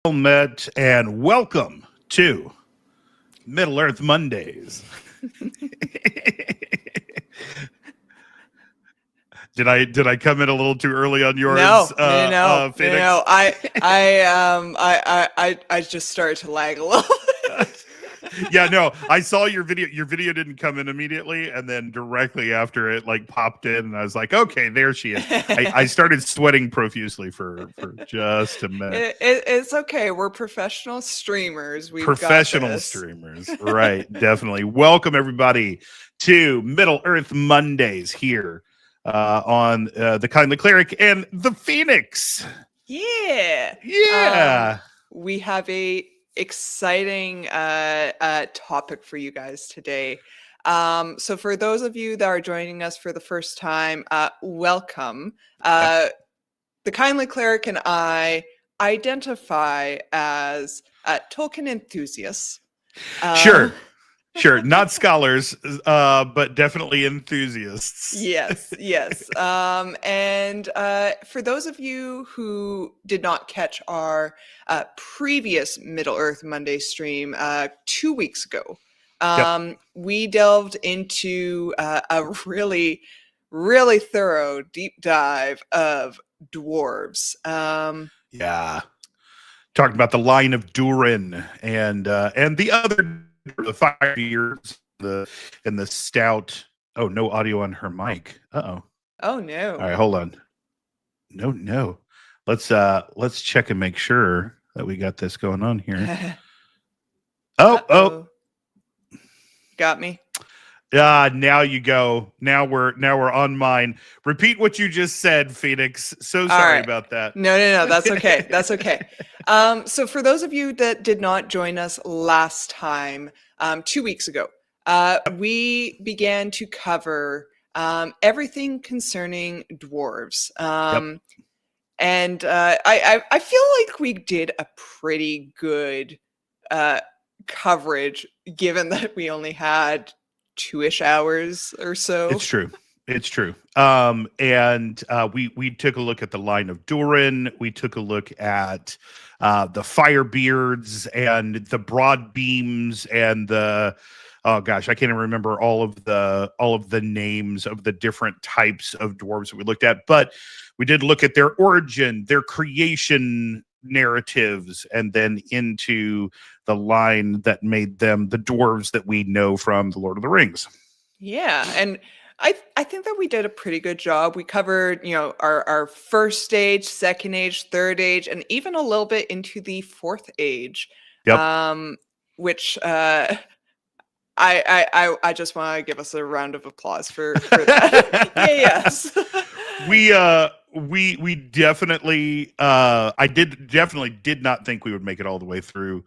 Met, and welcome to Middle Earth Mondays. did I come in a little too early on yours, Phoenix? No. I just started to lag a little. Yeah, no, I saw your video. Your video didn't come in immediately, and then directly after it, like popped in, and I was like, okay, there she is. I started sweating profusely for just a minute. It's okay. We're professional streamers. We've got Professional this. streamers, right? Definitely. Welcome everybody to Middle Earth Mondays here on the Kindly Cleric and the Phoenix. Yeah. Yeah. We have a exciting topic for you guys today. So for those of you that are joining us for the first time, welcome. The Kindly Cleric and I identify as Tolkien enthusiasts. Sure. Not scholars, but definitely enthusiasts. Yes. And for those of you who did not catch our previous Middle Earth Monday stream 2 weeks ago, we delved into a really, really thorough deep dive of dwarves. Yeah. Talking about the line of Durin and the other the 5 years and the stout. Oh, no audio on her mic. Oh no. All right, hold on. No. Let's check and make sure that we got this going on here. Oh. Got me. Now you go. Now we're on mine. Repeat what you just said, Phoenix. So sorry about that. No. That's okay. That's okay. So for those of you that did not join us last time, 2 weeks ago, we began to cover everything concerning dwarves. And I feel like we did a pretty good coverage, given that we only had 2-ish hours or so. It's true. And we took a look at the line of Durin. We took a look at the Firebeards and the broad beams and the I can't even remember all of the names of the different types of dwarves that we looked at, but we did look at their origin, their creation narratives, and then into the line that made them the dwarves that we know from the Lord of the Rings. Yeah, and I think that we did a pretty good job. We covered, our first age, second age, third age, and even a little bit into the fourth age. Which I just want to give us a round of applause for that. Yes. We definitely I definitely did not think we would make it all the way through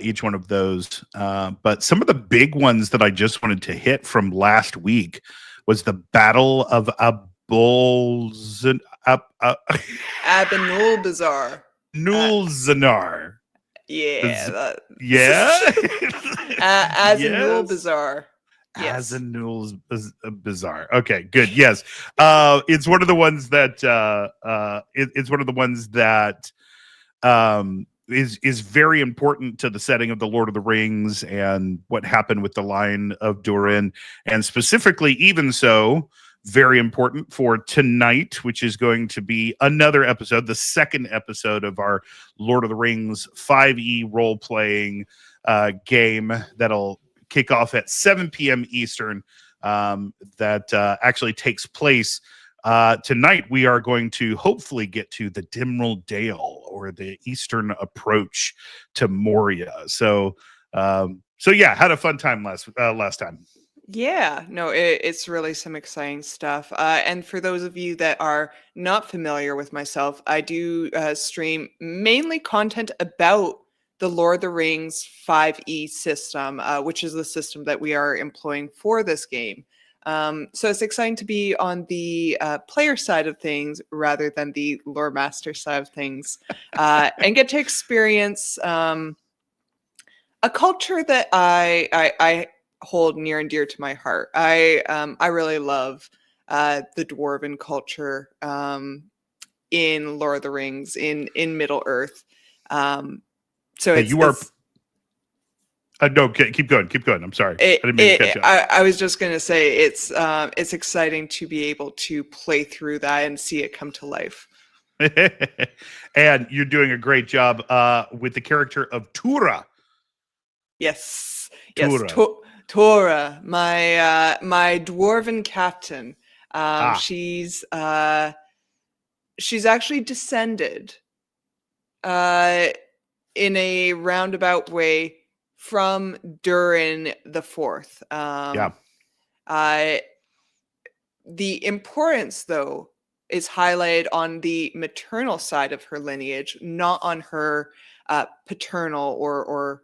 each one of those. But some of the big ones that I just wanted to hit from last week was the Battle of Abenulbazar. Nulzanar. Yeah. Abenulbazar. Yes. Bizarre. Okay, good. Yes. It's one of the ones that it's one of the ones that is very important to the setting of the Lord of the Rings and what happened with the line of Durin, and specifically, even so, very important for tonight, which is going to be another episode, the second episode of our Lord of the Rings 5e role-playing game that'll kick off at 7 p.m. Eastern. That actually takes place tonight. We are going to hopefully get to the Dimral Dale, or the eastern approach to Moria. So yeah, had a fun time last time. Yeah, no, it's really some exciting stuff. And for those of you that are not familiar with myself, I do stream mainly content about the Lord of the Rings 5e system, which is the system that we are employing for this game. So it's exciting to be on the player side of things rather than the lore master side of things, and get to experience a culture that I hold near and dear to my heart. I really love the dwarven culture in Lord of the Rings, in Middle Earth. So Hey, it's, you are. No, keep going. Keep going. I'm sorry. I didn't mean to catch up. I was just going to say it's exciting to be able to play through that and see it come to life. And you're doing a great job with the character of Tura. Yes, Tura. yes, Tora, my dwarven captain. She's actually descended in a roundabout way from Durin the Fourth. Yeah. The importance, though, is highlighted on the maternal side of her lineage, not on her paternal or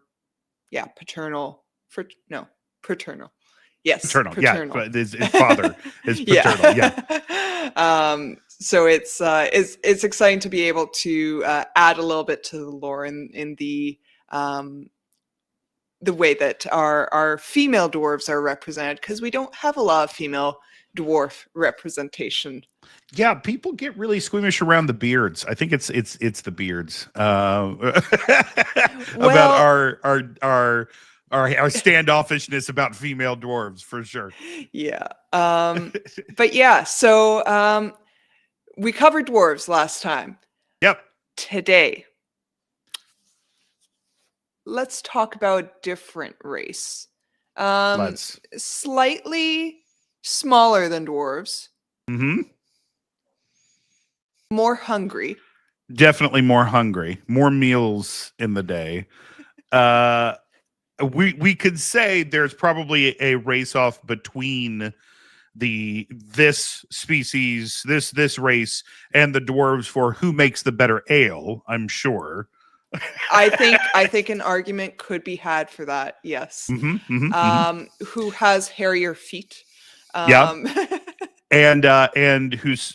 paternal. Paternal. Yes, Paternal. paternal. Yeah, his father is paternal. Yeah. So it's exciting to be able to add a little bit to the lore in the way that our female dwarves are represented, because we don't have a lot of female dwarf representation. Yeah, people get really squeamish around the beards. I think it's the beards about our standoffishness about female dwarves, for sure. Yeah. But yeah, so we covered dwarves last time. Yep. Today, let's talk about a different race. Let's. Slightly smaller than dwarves. Mm-hmm. More hungry. Definitely more hungry. More meals in the day. We could say there's probably a race off between this species, this race, and the dwarves for who makes the better ale. I'm sure. I think an argument could be had for that. Yes. Who has hairier feet? Yeah. And who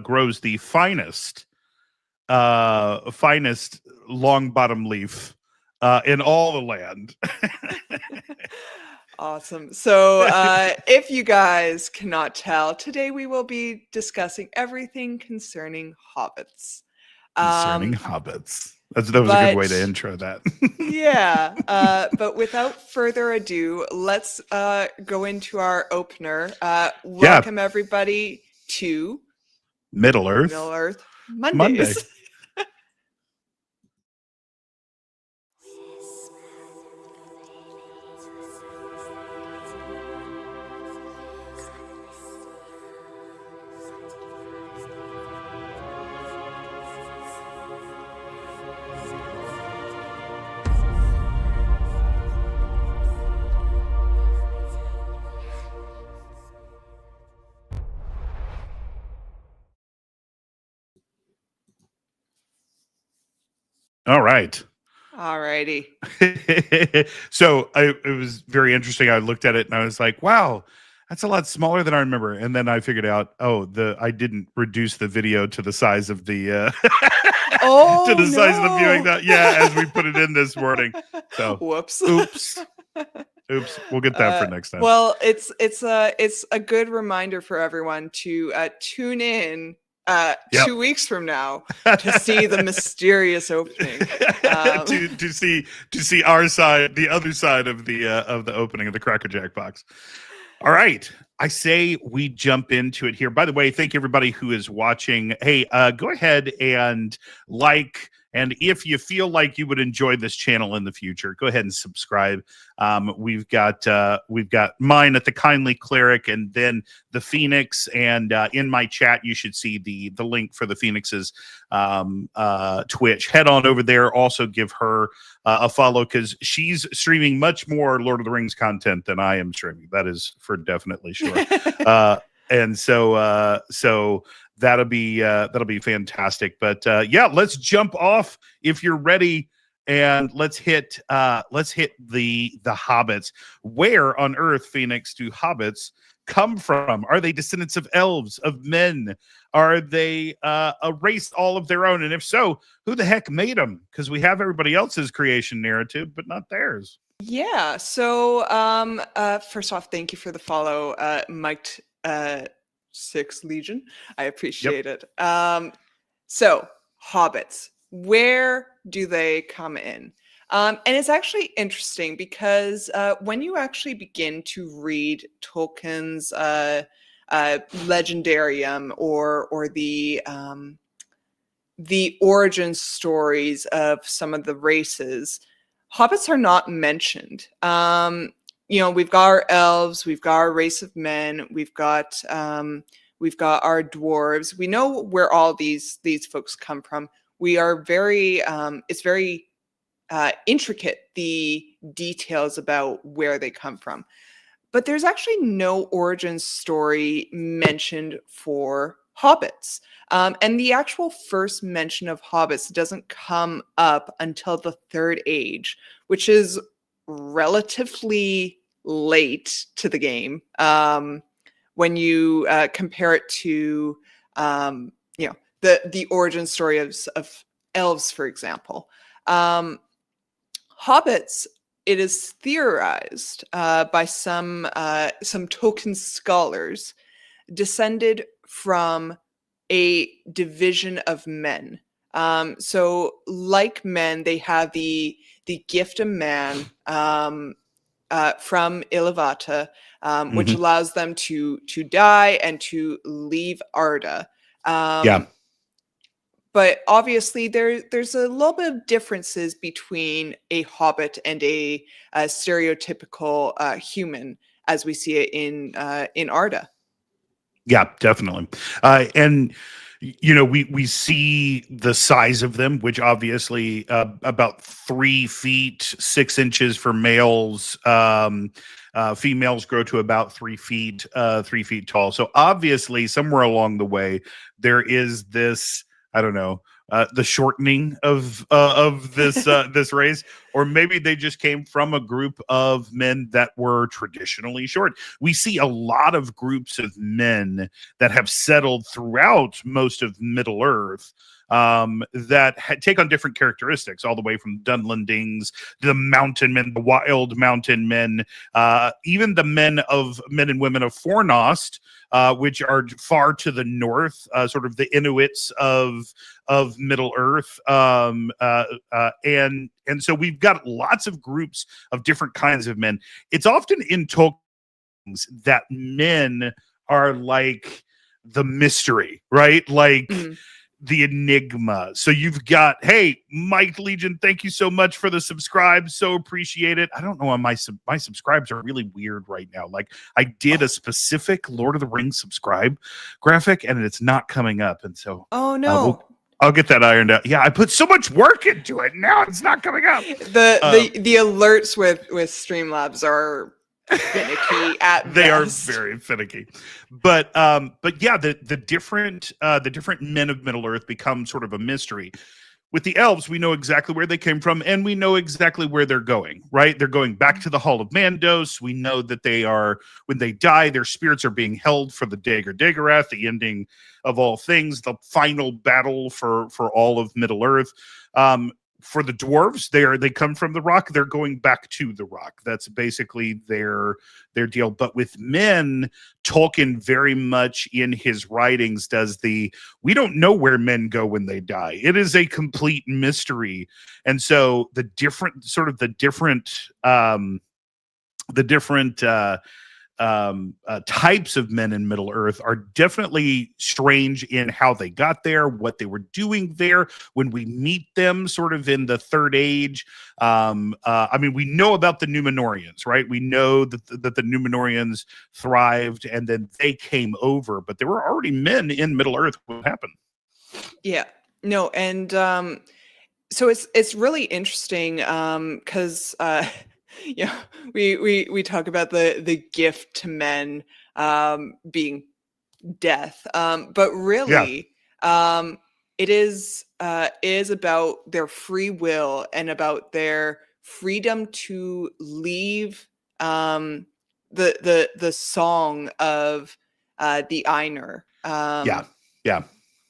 grows the finest long bottom leaf in all the land. Awesome. So if you guys cannot tell, today we will be discussing everything concerning hobbits. Concerning hobbits. That was a good way to intro that. Yeah. But without further ado, let's go into our opener. Welcome everybody to Middle Earth Mondays. All right. Alrighty. So it was very interesting. I looked at it and I was like, wow, that's a lot smaller than I remember. And then I figured out, I didn't reduce the video to the size of the size of the viewing that as we put it in this morning. So whoops. Oops. We'll get that for next time. Well, it's a good reminder for everyone to tune in 2 weeks from now to see the mysterious opening. To see our side, the other side of the opening of the Cracker Jack box. All right. I say we jump into it here. By the way, thank you everybody who is watching. Hey, go ahead and like, and if you feel like you would enjoy this channel in the future, go ahead and subscribe. We've got mine at the Kindly Cleric, and then the Phoenix. And in my chat, you should see the link for the Phoenix's Twitch. Head on over there. Also give her a follow, because she's streaming much more Lord of the Rings content than I am streaming. That is for definitely sure. And so that'll be fantastic. But let's jump off if you're ready, and let's hit the hobbits. Where on earth, Phoenix, do hobbits come from? Are they descendants of elves, of men? Are they a race all of their own? And if so, who the heck made them? Because we have everybody else's creation narrative, but not theirs. Yeah. So first off, thank you for the follow, Mike 6 Legion. I appreciate it. So hobbits. where do they come in? And it's actually interesting because when you actually begin to read Tolkien's Legendarium or the origin stories of some of the races, hobbits are not mentioned. We've got our elves, we've got our race of men, we've got our dwarves. We know where all these folks come from. We are very it's very intricate, the details about where they come from. But there's actually no origin story mentioned for hobbits. And the actual first mention of hobbits doesn't come up until the Third Age, which is relatively late to the game when you compare it to, the origin story of elves, for example. Hobbits, it is theorized by some Tolkien scholars, descended from a division of men. So, like men, they have the gift of man from Iluvatar, which Mm-hmm. allows them to die and to leave Arda. Yeah. But obviously there's a little bit of differences between a hobbit and a stereotypical human as we see it in Arda. Yeah, definitely. And we see the size of them, which obviously about 3 feet 6 inches for males. Females grow to about 3 feet, 3 feet tall. So obviously, somewhere along the way, there is this. I don't know. The shortening of this race, or maybe they just came from a group of men that were traditionally short. We see a lot of groups of men that have settled throughout most of Middle Earth that take on different characteristics, all the way from Dunlendings, the mountain men, the wild mountain men, even the men and women of Fornost, which are far to the north, sort of the Inuits of Middle Earth, and so we've got lots of groups of different kinds of men. It's often in Tolkien that men are like the mystery, right? Like Mhm. the enigma. So you've got, hey, Mike Legion, thank you so much for the subscribe. So appreciate it. I don't know why my subscribes are really weird right now. Like I did a specific Lord of the Rings subscribe graphic and it's not coming up. And so Oh no. I'll get that ironed out. Yeah, I put so much work into it. Now it's not coming up. The alerts with Streamlabs are finicky at They are best. very finicky, but yeah, the different men of Middle Earth become sort of a mystery. With the elves, we know exactly where they came from, and we know exactly where they're going. Right, they're going back to the Hall of Mandos. We know that when they die, their spirits are being held for the Dagor Dagorath, the ending of all things, the final battle for all of Middle Earth. For the dwarves, they come from the rock. They're going back to the rock. That's basically their deal. But with men, Tolkien very much in his writings does we don't know where men go when they die. It is a complete mystery. And so the different types of men in Middle Earth are definitely strange in how they got there, what they were doing there. When we meet them, sort of in the Third Age, I mean, we know about the Númenóreans, right? We know that the Númenóreans thrived, and then they came over, but there were already men in Middle Earth. What happened? Yeah. No, and so it's really interesting because yeah, we talk about the gift to men being death, but Yeah, really it is about their free will and about their freedom to leave the song of the Ainur. yeah, yeah,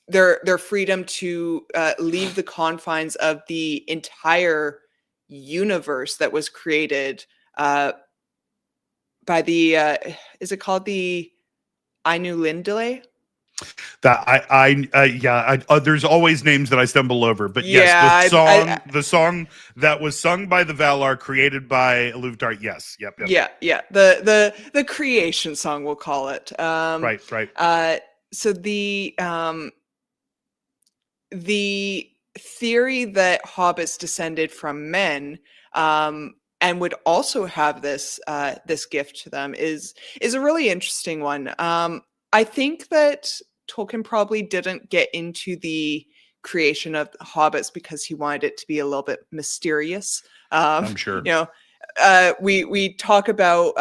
Their freedom to leave the confines of the entire universe that was created uh, by the is it called the Ainu Lindale? That there's always names that I stumble over, but yes, Yeah, the song that was sung by the Valar, created by Ilúvatar. Yes, yep. yeah. The creation song, we'll call it. Right. Uh, so the theory that hobbits descended from men, and would also have this gift to them is a really interesting one. I think that Tolkien probably didn't get into the creation of hobbits because he wanted it to be a little bit mysterious. Um, I'm sure. you know, we talk about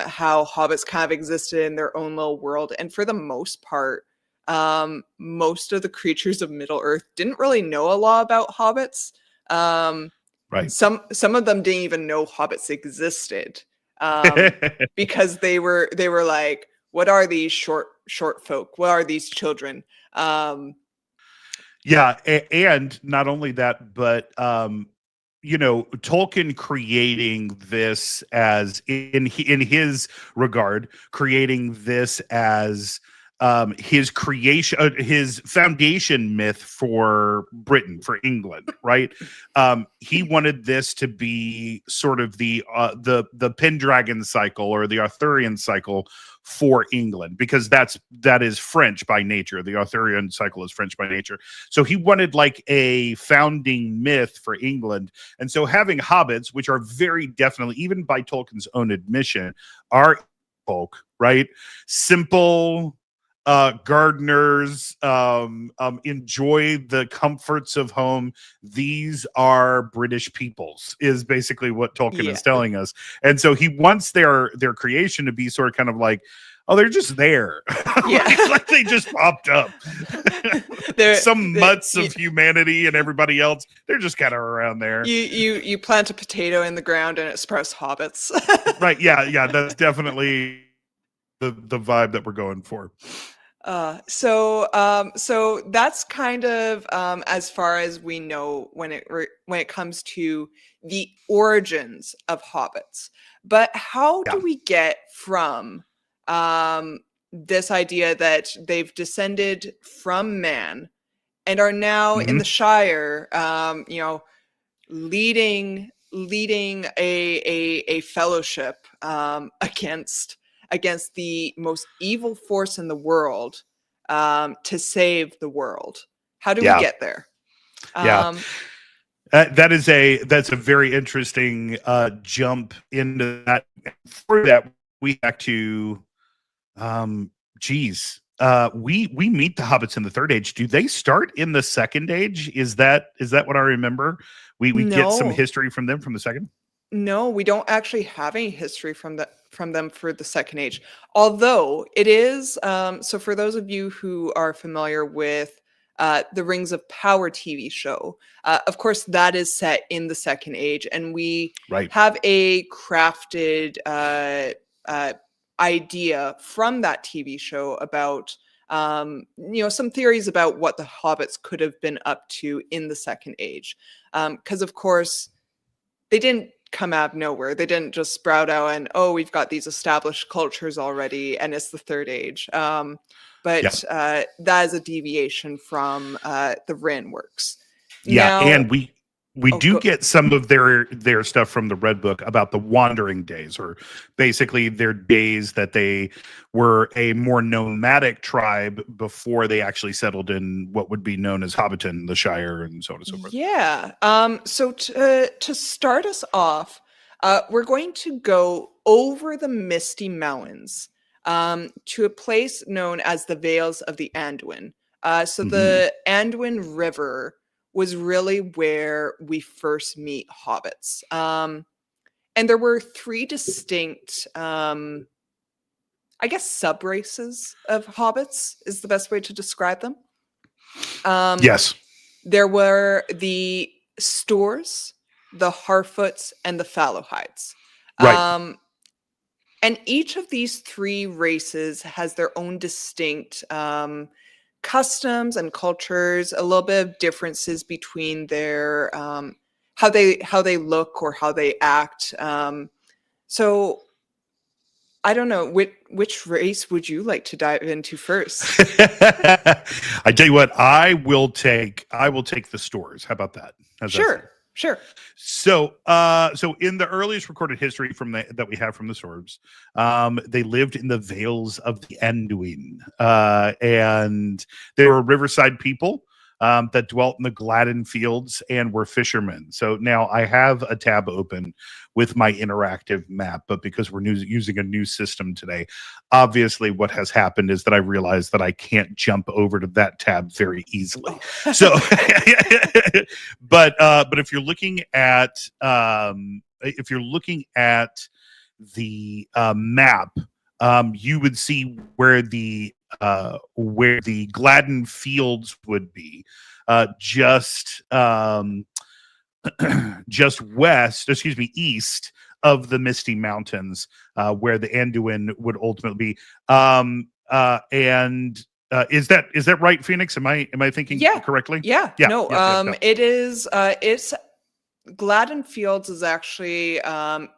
how hobbits kind of existed in their own little world, and for the most part, most of the creatures of Middle Earth didn't really know a lot about hobbits. Um, Right. some of them didn't even know hobbits existed, um, because they were like, "What are these short folk? What are these children?" Um, Yeah, and not only that, but Tolkien creating this as in his regard, creating this as his creation, his foundation myth for Britain, for England, right? He wanted this to be sort of the Pendragon cycle or the Arthurian cycle for England, because that is French by nature. The Arthurian cycle is French by nature. So he wanted like a founding myth for England. And so having hobbits, which are very definitely, even by Tolkien's own admission, are folk, right? Simple gardeners, enjoy the comforts of home. These are British peoples, is basically what Tolkien yeah, is telling us. And so he wants their creation to be sort of kind of like, oh, they're just there. yeah. like they just popped up. Some mutts of humanity and everybody else, they're just kind of around there. You plant a potato in the ground and it sprouts hobbits. Right. Yeah. That's definitely the vibe that we're going for. So that's kind of as far as we know when it comes to the origins of hobbits. But how Yeah. do we get from this idea that they've descended from man and are now in Mhm. the Shire, leading a fellowship against the most evil force in the world, to save the world? How do we Yeah. get there? Yeah. Um, That's a very interesting jump into that. For that, we back to geez. We meet the hobbits in the third age. Do they start in the second age? Is that what I remember? We get some no, history from them from the second. no, we don't actually have any history from them for the Second Age. Although it is, so for those of you who are familiar with the Rings of Power TV show, of course that is set in the Second Age, and we Right. have a crafted idea from that TV show about some theories about what the hobbits could have been up to in the Second Age, because of course they didn't come out of nowhere. They didn't just sprout out and, oh, we've got these established cultures already and it's the third age. Yeah. That is a deviation from the Rin works. Yeah, Now, and we oh, do get some of their stuff from the Red Book about the wandering days, or basically their days that they were a more nomadic tribe before they actually settled in what would be known as Hobbiton, the Shire, and so on and so forth. yeah. So to start us off, we're going to go over the Misty Mountains, to a place known as the Vales of the Anduin. So Mhm. the Anduin River was really where we first meet hobbits. And there were three distinct, I guess, sub races of hobbits is the best way to describe them. Yes. There were the Stores, the Harfoots, and the Fallowhides. Right. And each of these three races has their own distinct customs and cultures, a little bit of differences between their how they look or how they act. So I don't know which race would you like to dive into first? I tell you what, I will take the stores. How about that? How's that sound? Sure. So in the earliest recorded history that we have from the Sorbs, they lived in the Vales of the Anduin, and they were a riverside people that dwelt in the Gladden fields and were fishermen. So now I have a tab open with my interactive map, but because we're using a new system today, obviously what has happened is that I realized that I can't jump over to that tab very easily. So, but if you're looking at the map, you would see where the Gladden fields would be, just east of the Misty Mountains, where the Anduin would ultimately be. Is that right, Phoenix? Am I thinking correctly? Yeah. Yeah. No. It is. It's Gladden Fields is actually kind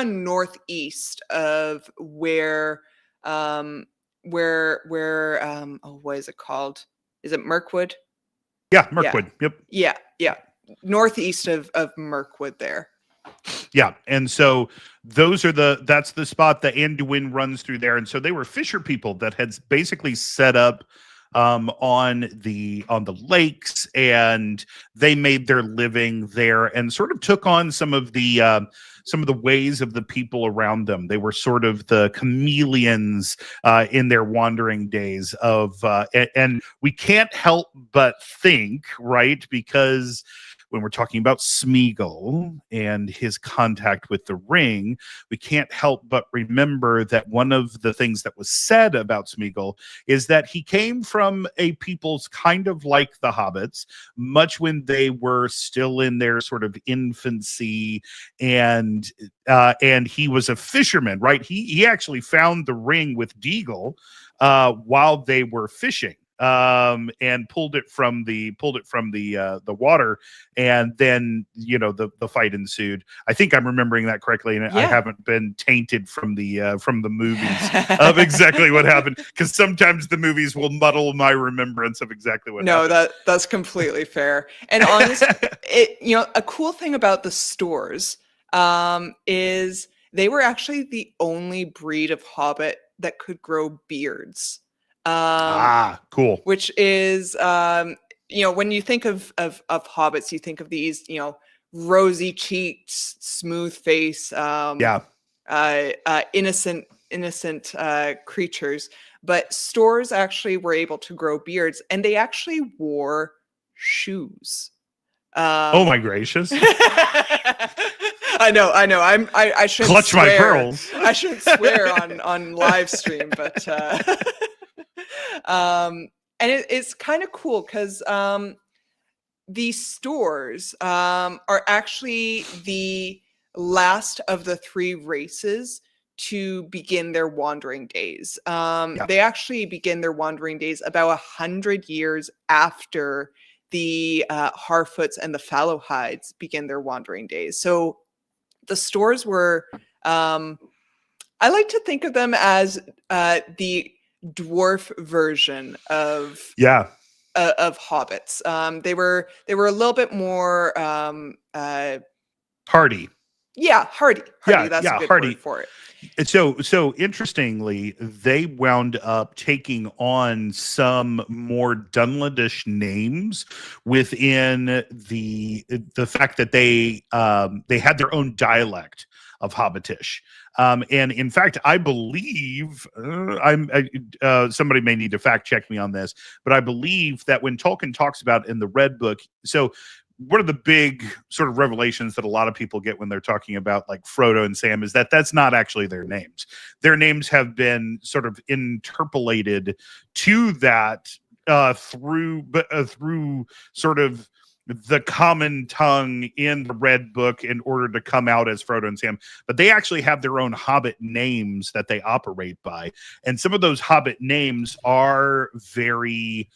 of northeast of where oh, what is it called? Is it Mirkwood? Yeah, Mirkwood. Yep. Yeah. Northeast of Mirkwood there. Yeah, and so that's the spot the Anduin runs through there, and so they were fisher people that had basically set up on the lakes, and they made their living there, and sort of took on some of the ways of the people around them. They were sort of the chameleons in their wandering days and we can't help but think, right, because when we're talking about Smeagol and his contact with the ring, we can't help but remember that one of the things that was said about Smeagol is that he came from a people's kind of like the Hobbits, much when they were still in their sort of infancy, and he was a fisherman, right? He actually found the ring with Deagle while they were fishing. And pulled it from the water, and then the fight ensued. I think I'm remembering that correctly, and I haven't been tainted from the movies of exactly what happened, because sometimes the movies will muddle my remembrance of exactly what happened. No, that's completely fair. And honestly, a cool thing about the stores is they were actually the only breed of hobbit that could grow beards. Cool. Which is, when you think of hobbits, you think of these, rosy cheeked, smooth face, innocent creatures. But stores actually were able to grow beards, and they actually wore shoes. Oh my gracious! I know. I shouldn't clutch swear. My pearls. I shouldn't swear on live stream, but and it's kind of cool because these stores are actually the last of the three races to begin their wandering days. They actually begin their wandering days about 100 years after the Harfoots and the Fallowhides begin their wandering days. So the stores were, I like to think of them as the dwarf version of hobbits. They were a little bit more hardy. Yeah, hardy. That's a good word for it. So interestingly, they wound up taking on some more Dunladish names within the fact that they had their own dialect of Hobbitish. And in fact, I believe somebody may need to fact check me on this, but I believe that when Tolkien talks about in the Red Book, so one of the big sort of revelations that a lot of people get when they're talking about like Frodo and Sam is that that's not actually their names. Their names have been sort of interpolated to that through sort of the common tongue in the Red Book in order to come out as Frodo and Sam. But they actually have their own Hobbit names that they operate by. And some of those Hobbit names are very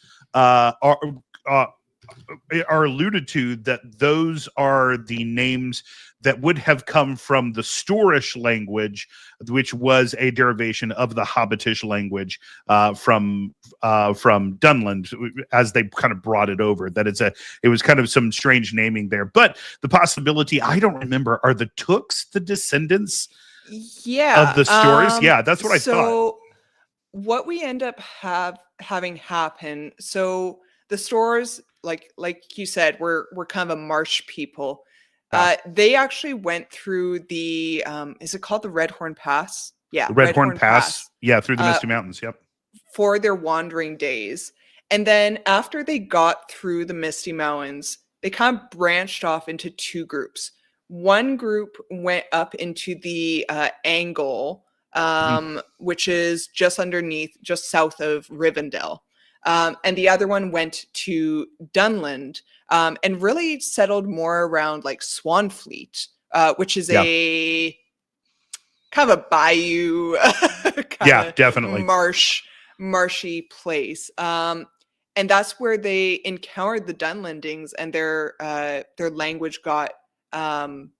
are alluded to, that those are the names that would have come from the Storish language, which was a derivation of the Hobbitish language from Dunland, as they kind of brought it over. That it was kind of some strange naming there. But the possibility, I don't remember, are the Tooks the descendants of the stories? Yeah, that's what I thought. So what we end up having happen, so the stores, like you said, we're kind of a marsh people. They actually went through the is it called the Redhorn Pass? Yeah, The Redhorn Pass. Yeah, through the Misty Mountains. Yep. For their wandering days. And then after they got through the Misty Mountains, they kind of branched off into two groups. One group went up into the Angle, which is just south of Rivendell. And the other one went to Dunland, and really settled more around like Swanfleet, which is a kind of a bayou, definitely marshy place. And that's where they encountered the Dunlandings, and their language got kind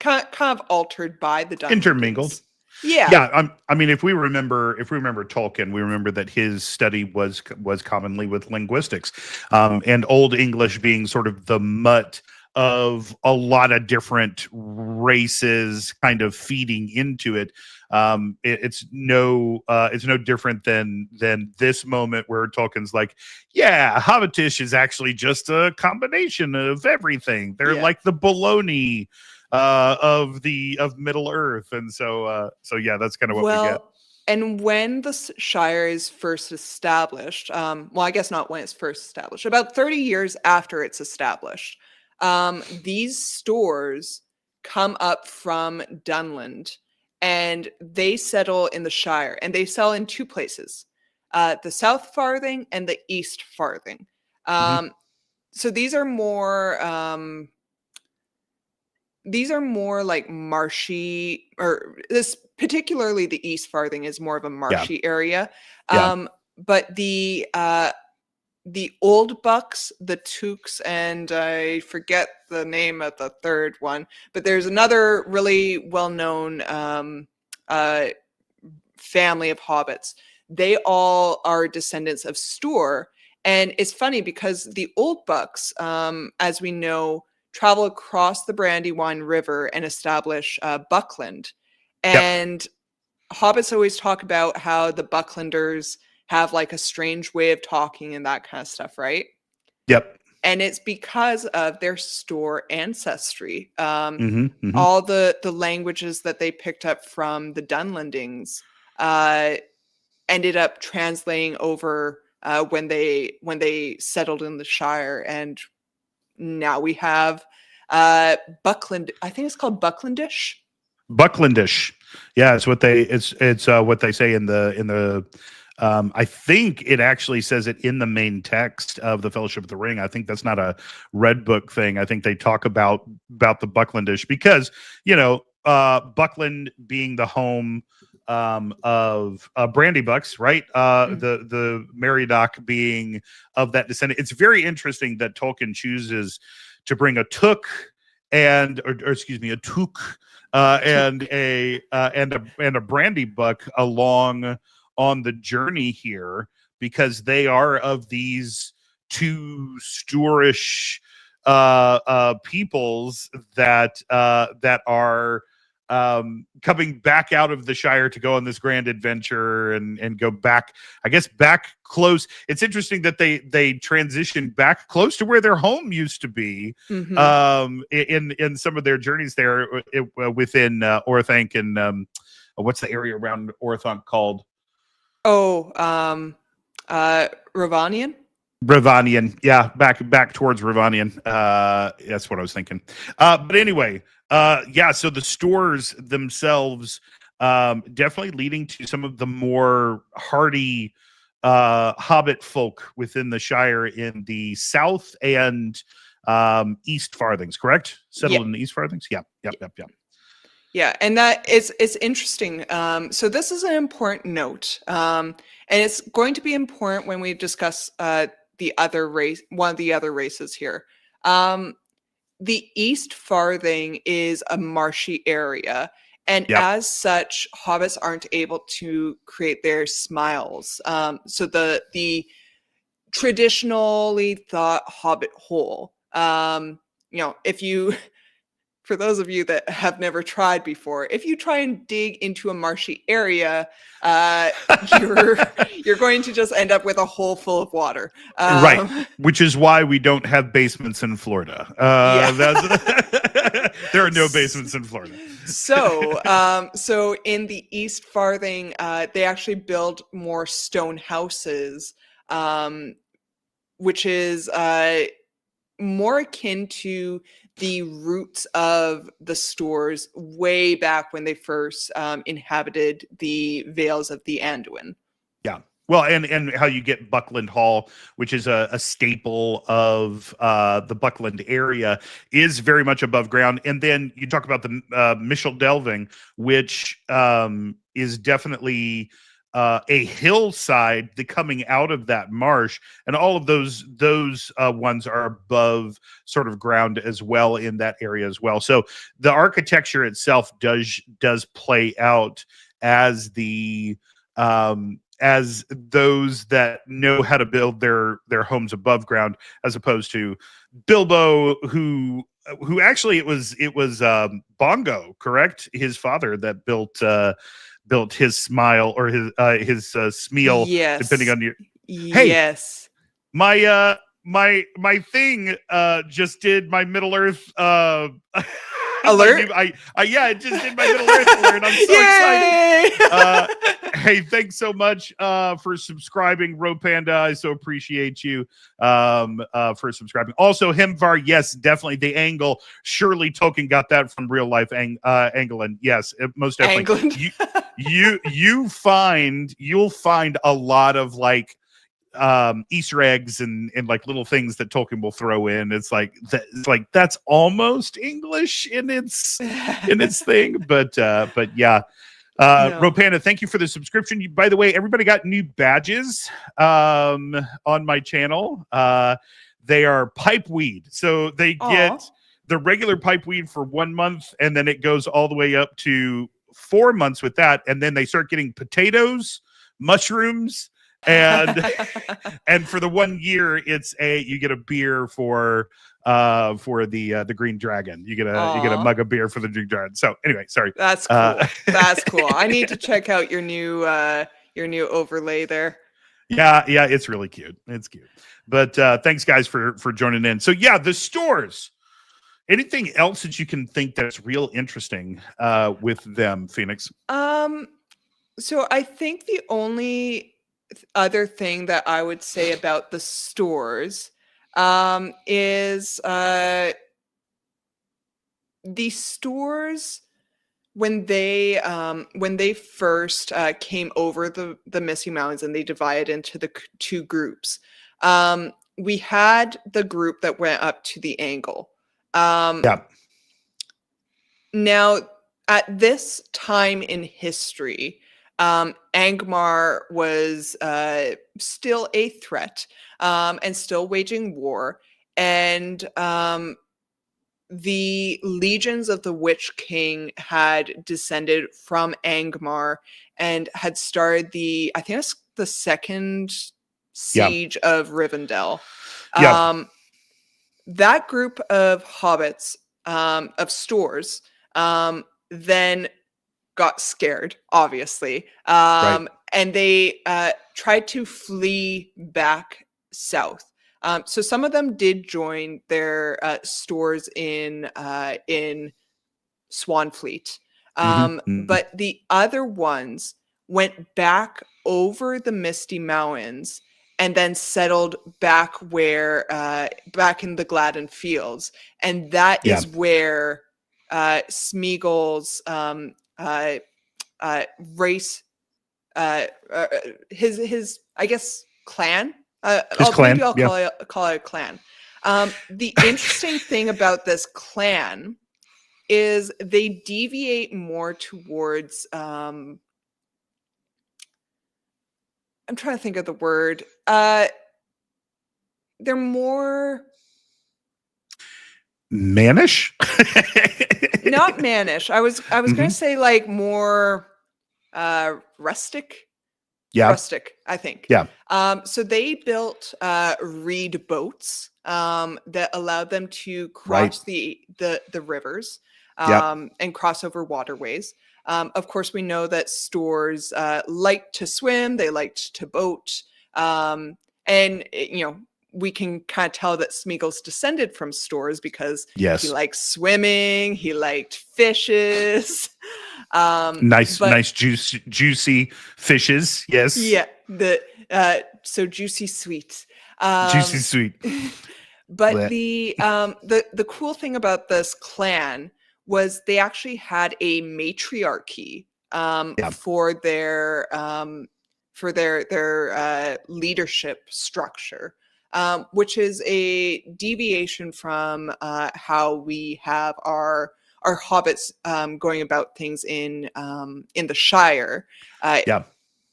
of altered by the Dunlandings. Intermingled. Yeah. I mean, if we remember Tolkien, we remember that his study was commonly with linguistics, and Old English being sort of the mutt of a lot of different races kind of feeding into it. It's no different than this moment where Tolkien's like, yeah, Hobbitish is actually just a combination of everything. They're like the bologna of Middle Earth, and so yeah, that's kind of what we get. And when the Shire is first established, well, I guess not when it's first established, about 30 years after it's established, these stores come up from Dunland, and they settle in the Shire, and they sell in two places, the South Farthing and the East Farthing. So these are more like marshy, or this particularly the East Farthing is more of a marshy area. But the Old Bucks, the Tooks, and I forget the name of the third one, but there's another really well-known family of hobbits. They all are descendants of Stoor. And it's funny because the Old Bucks, as we know, travel across the Brandywine River and establish Buckland. And hobbits always talk about how the Bucklanders have like a strange way of talking and that kind of stuff, right? Yep. And it's because of their Stoor ancestry. All the languages that they picked up from the Dunlandings ended up translating over when they settled in the Shire, and now we have Buckland. I think it's called Bucklandish. Bucklandish, yeah, it's what they say in the. I think it actually says it in the main text of the Fellowship of the Ring. I think that's not a Red Book thing. I think they talk about the Bucklandish because Buckland being the home of Brandy Bucks, right? The Meriadoc being of that descendant. It's very interesting that Tolkien chooses to bring a Took and a Took and a Brandy Buck along on the journey here, because they are of these two Stoorish peoples that are coming back out of the Shire to go on this grand adventure and go back, I guess, back close. It's interesting that they transition back close to where their home used to be, in some of their journeys there within Orthanc and what's the area around Orthanc called? Ravanian? Ravanian, yeah, back towards Ravanian. That's what I was thinking. But anyway, so the stores themselves definitely leading to some of the more hardy Hobbit folk within the Shire in the South and East Farthings, correct? Settled in the East Farthings? Yep. Yeah, and that it's interesting. So this is an important note, and it's going to be important when we discuss the other race, one of the other races here. The East Farthing is a marshy area, and Yep. as such, hobbits aren't able to create their smiles. So the traditionally thought hobbit hole. If you, for those of you that have never tried before, if you try and dig into a marshy area, you're you're going to just end up with a hole full of water. Right, which is why we don't have basements in Florida. Yeah. There are no basements in Florida. So in the East Farthing, they actually build more stone houses, which is more akin to the roots of the stores way back when they first inhabited the Vales of the Anduin. Yeah. Well, and how you get Buckland Hall, which is a staple of the Buckland area, is very much above ground. And then you talk about the Michel Delving, which is definitely a hillside coming out of that marsh, and all of those ones are above sort of ground as well in that area as well. So the architecture itself does play out as the as those that know how to build their homes above ground, as opposed to Bilbo, who actually it was Bongo, correct? His father that built his smile or his smeal, depending Yes. on your. Hey, Yes. my thing just did my Middle Earth Alert? Yeah, it just did my Middle Earth alert. I'm so excited. Hey, thanks so much for subscribing, Ropanda. I so appreciate you for subscribing. Also, Hemvar, yes, definitely the angle. Surely Tolkien got that from real life England. Yes, most definitely. England. You'll find a lot of like Easter eggs and like little things that Tolkien will throw in. It's like that's almost English in its thing, but yeah. No. Ropana, thank you for the subscription. By the way, everybody got new badges on my channel. They are pipeweed, so they get the regular pipeweed for 1 month, and then it goes all the way up to 4 months with that, and then they start getting potatoes, mushrooms, and and for the 1 year you get a beer for the Green Dragon. You get a mug of beer for the Green Dragon. So anyway, sorry. That's cool. That's cool. I need to check out your new overlay there. Yeah, it's really cute. It's cute. But thanks guys for joining in. So yeah, the stores. Anything else that you can think that's real interesting with them, Phoenix? So I think the only other thing that I would say about the stores is the stores when they first came over the Misty Mountains and they divided into the two groups. We had the group that went up to the Angle. Yeah. Now, at this time in history, Angmar was still a threat and still waging war. And the legions of the Witch King had descended from Angmar and had started I think it's the second siege of Rivendell. That group of hobbits, of stores, then got scared, obviously. And they tried to flee back south. So some of them did join their stores in Swanfleet. But the other ones went back over the Misty Mountains and then settled back back in the Gladden Fields. And that is where Smeagol's race, his I guess clan. Maybe I'll call it a clan. The interesting thing about this clan is they deviate more towards. I'm trying to think of the word. they're more mannish. not mannish. I was gonna say like more rustic. Yeah. Rustic, I think. Yeah. So they built reed boats that allowed them to cross the rivers and cross over waterways. Of course, we know that stores liked to swim, they liked to boat, and we can kind of tell that Smeagol's descended from stores because he liked swimming, he liked fishes. Nice juicy fishes. Yes. Yeah. So juicy sweet. Juicy sweet. But the cool thing about this clan was they actually had a matriarchy for their leadership structure, which is a deviation from how we have our hobbits going about things in the Shire.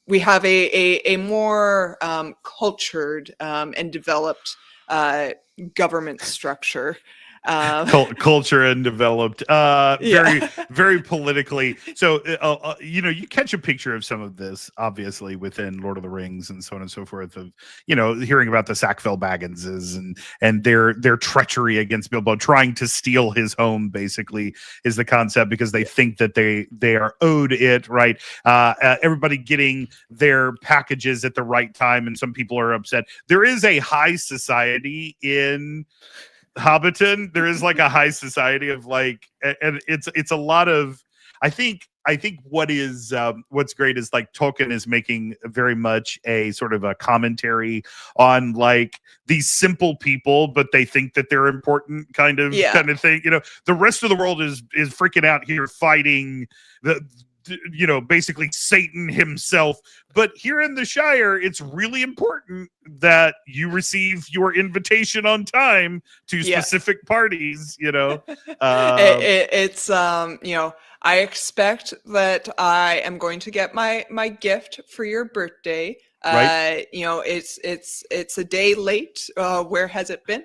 We have a more cultured and developed government structure. Culture and developed very politically. So you catch a picture of some of this obviously within Lord of the Rings and so on and so forth, of hearing about the Sackville Bagginses and their treachery against Bilbo, trying to steal his home basically is the concept, because they think that they are owed it, right? Everybody getting their packages at the right time, and some people are upset. There is a high society in Hobbiton. There is like a high society of like, and it's a lot of, I think what's great is like Tolkien is making very much a sort of a commentary on like these simple people, but they think that they're important kind of thing. The rest of the world is freaking out here fighting basically Satan himself. But here in the Shire, it's really important that you receive your invitation on time to specific parties. It's I expect that I am going to get my gift for your birthday. Right. It's a day late. Where has it been?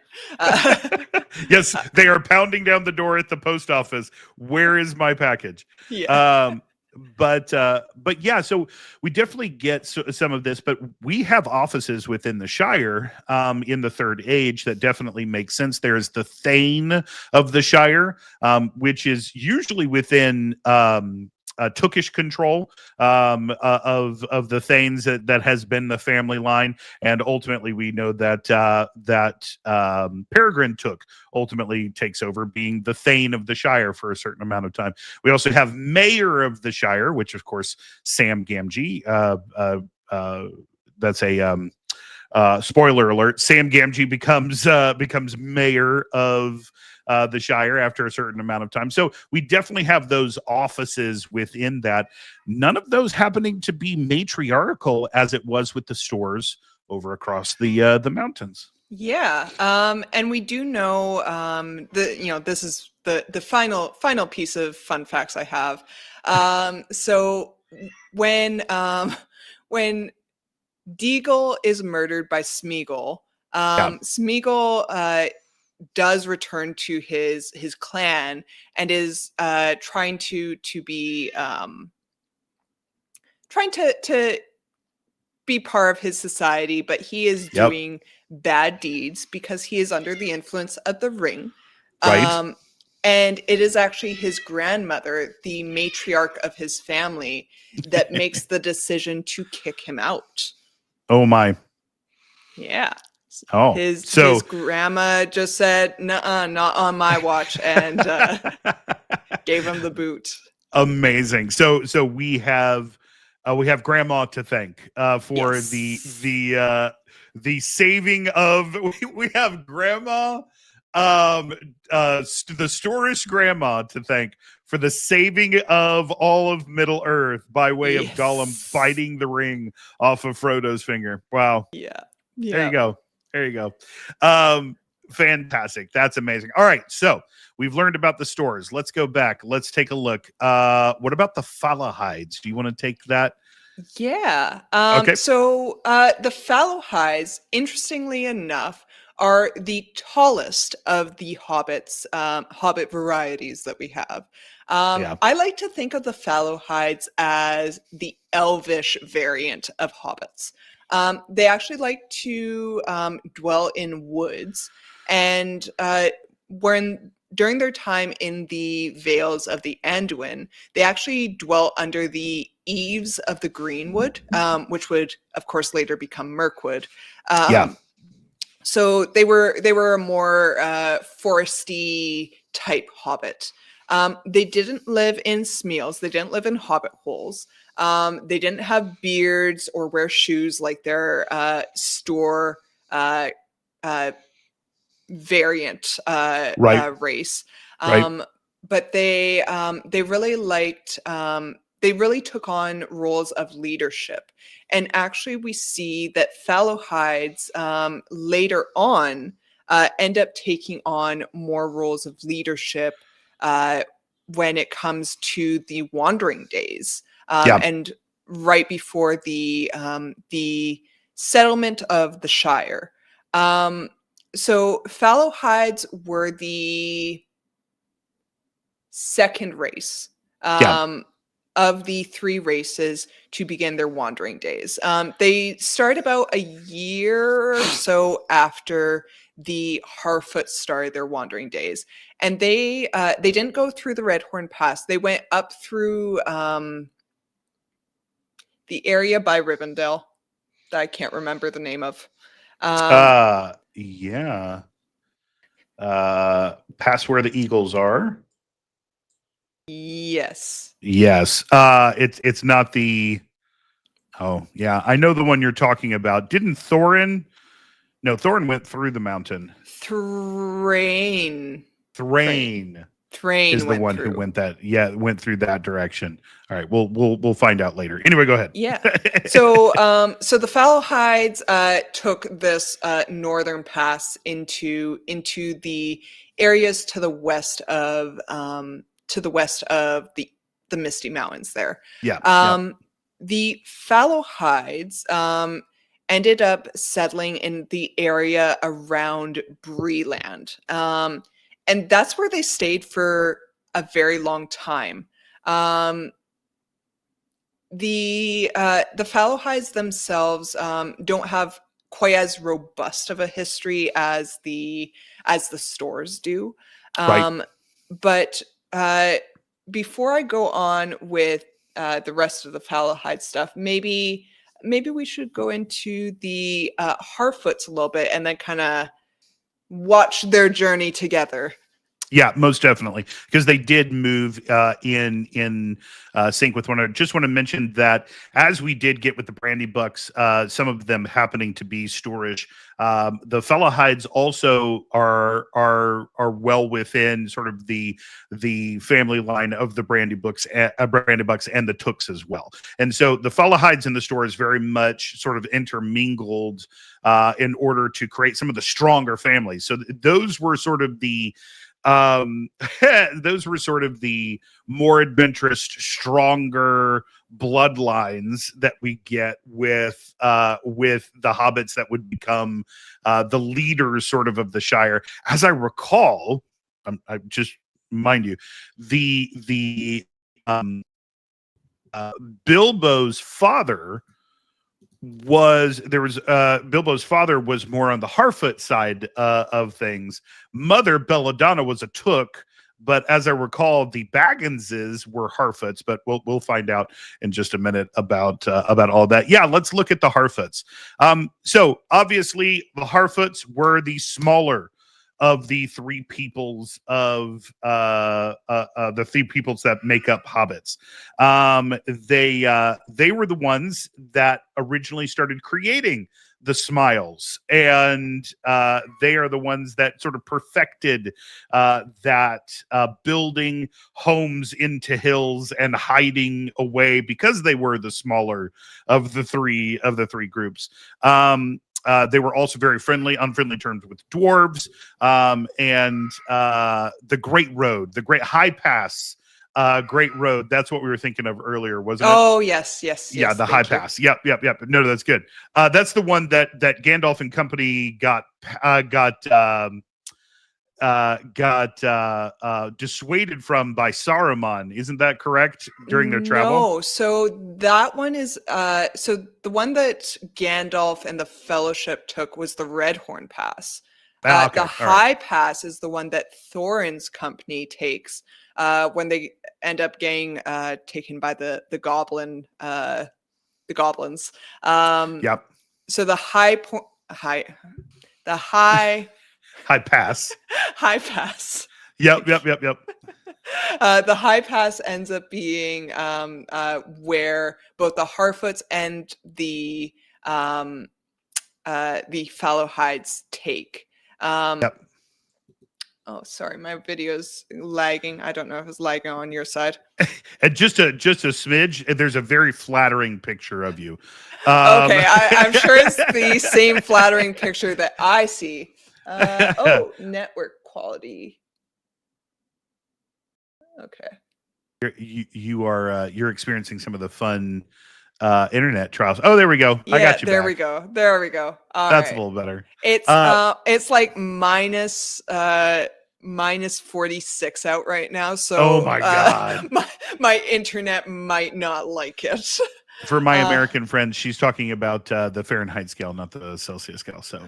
Yes, they are pounding down the door at the post office. Where is my package? Yeah. But yeah, so we definitely get some of this, but we have offices within the Shire in the Third Age that definitely make sense. There's the Thane of the Shire, which is usually within Tookish control of the Thanes that has been the family line, and ultimately we know that Peregrine Took ultimately takes over being the Thane of the Shire for a certain amount of time. We also have Mayor of the Shire, which of course Sam Gamgee. That's a spoiler alert. Sam Gamgee becomes mayor of the Shire after a certain amount of time. So we definitely have those offices within that. None of those happening to be matriarchal as it was with the stores over across the mountains. Yeah, and we do know this is the final piece of fun facts I have. So when Deagle is murdered by Smeagol, Smeagol does return to his clan and is trying to be trying to be part of his society, but he is doing bad deeds because he is under the influence of the ring. Right. And it is actually his grandmother, the matriarch of his family, that makes the decision to kick him out. Oh my. Yeah. Oh, his grandma just said, "Nuh-uh, not on my watch," and gave him the boot. Amazing. So we have Grandma to thank for the saving of. We have Grandma, the Storish Grandma to thank for the saving of all of Middle Earth by way of Gollum biting the ring off of Frodo's finger. Wow. Yeah. There you go. There you go. Fantastic. That's amazing. All right. So we've learned about the stores. Let's go back. Let's take a look. What about the Falahides? Do you want to take that? Yeah. Okay. So the Falahides, interestingly enough, are the tallest of the hobbits, hobbit varieties that we have. Yeah. I like to think of the Fallowhides as the elvish variant of hobbits. They actually like to dwell in woods, and during their time in the Vales of the Anduin, they actually dwell under the eaves of the Greenwood, which would, of course, later become Mirkwood. Yeah. So they were a more foresty type hobbit. They didn't live in smeals. They didn't live in hobbit holes. They didn't have beards or wear shoes like their store uh, uh, variant Right. race. Right. But they really liked. They really took on roles of leadership, and actually, we see that Fallowhides later on end up taking on more roles of leadership when it comes to the Wandering Days, Yeah. and right before the settlement of the Shire. So Fallowhides were the second race Yeah. of the three races to begin their wandering days. They start about a year or so after the Harfoots started their wandering days, and they didn't go through the Redhorn Pass. They went up through the area by Rivendell that I can't remember the name of. Yeah. Past where the Eagles are. Yes. Yes. It's not the. Oh, yeah. I know the one you're talking about. Didn't Thorin? No, Thorin went through the mountain. Thrain. Thrain is Thrain the went one who through. went through that direction. All right, we'll find out later. Anyway, go ahead. Yeah. So the Fallowhides took this northern pass into the areas to the west of the Misty Mountains there. Yeah. The Fallowhides ended up settling in the area around Breeland. And that's where they stayed for a very long time. The Fallowhides themselves don't have quite as robust of a history as the stores do. Right. But before I go on with the rest of the Fallowhide stuff, maybe we should go into the Harfoots a little bit and then kind of watch their journey together. Yeah, most definitely, because they did move in sync with one another. Just want to mention that as we did get with the Brandy Bucks, some of them happening to be Storish. The Fellowhides also are well within sort of the family line of the Brandy Bucks and the Tooks as well. And so the Fellowhides in the store is very much sort of intermingled in order to create some of the stronger families. So those were sort of the those were sort of the more adventurous, stronger bloodlines that we get with the hobbits that would become the leaders sort of the Shire. As I recall, I just mind you, the Bilbo's father Bilbo's father was more on the Harfoot side of things. Mother Belladonna was a Took, but as I recall, the Bagginses were Harfoots. But we'll find out in just a minute about all that. Yeah, let's look at the Harfoots. So obviously, the Harfoots were the smaller of the three peoples that make up hobbits. They were the ones that originally started creating the smiles, and they are the ones that sort of perfected that building homes into hills and hiding away, because they were the smaller of the three groups. They were also very on friendly terms with dwarves, and the Great Road, the Great High Pass Great Road. That's what we were thinking of earlier, wasn't it? Oh, yes. Yeah, the high Thank you. pass. Yep. No, that's good. That's the one that Gandalf and company got dissuaded from by Saruman. Isn't that correct? During their travel? No, so that one is so the one that Gandalf and the Fellowship took was the Redhorn Pass. Okay. The All right. High Pass is the one that Thorin's company takes when they end up getting taken by the goblins. Yep. So the high High pass. High Pass. Yep. The High Pass ends up being where both the Harfoots and the Fallowhides take. Yep. Oh, sorry, my video's lagging. I don't know if it's lagging on your side. And just a smidge. And there's a very flattering picture of you. Okay, I'm sure it's the same flattering picture that I see. Network quality. Okay. You're experiencing some of the fun internet trials. Oh, there we go. Yeah, I got you. There back. we go. There we go. That's a little better. It's like minus 46 out right now. So oh my god, my internet might not like it. For my American friends, she's talking about the Fahrenheit scale, not the Celsius scale. So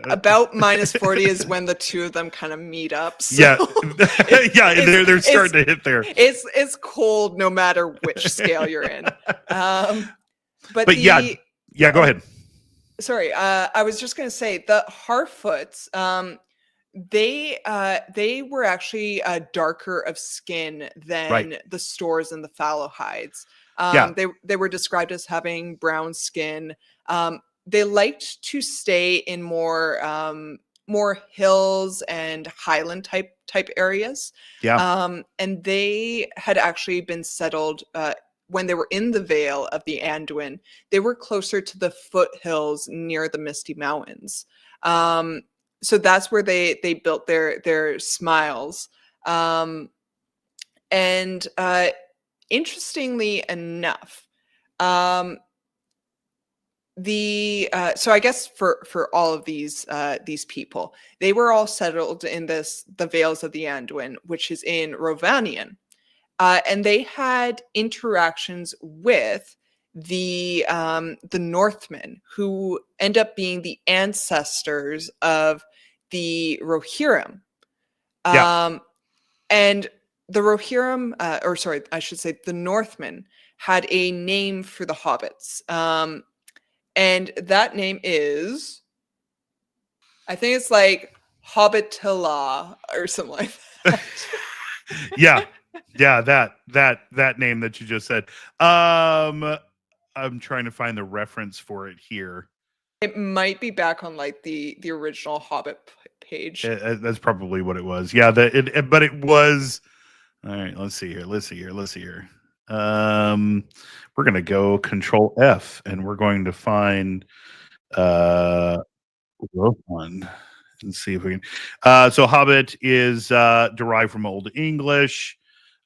about minus 40 is when the two of them kind of meet up. So yeah, they're starting to hit there. It's cold no matter which scale you're in. But go ahead. Sorry, I was just going to say the Harfoots. They were actually darker of skin than the Stores and the Fallowhides. They were described as having brown skin. They liked to stay in more hills and highland type areas. And they had actually been settled when they were in the Vale of the Anduin. They were closer to the foothills near the Misty Mountains. So that's where they built their smiles. Interestingly enough, so I guess for all of these people, they were all settled in the Vales of the Anduin, which is in Rovanion, and they had interactions with the Northmen, who end up being the ancestors of the Rohirrim. And the Rohirrim, I should say the Northmen, had a name for the hobbits. And that name is, I think it's like Hobbitilla or something like that. yeah, that name that you just said. I'm trying to find the reference for it here. It might be back on like the original Hobbit page. That's probably what it was. Yeah, but it was. All right, let's see here. We're gonna go Control F, and we're going to find Rohan and see if we can. So Hobbit is derived from Old English.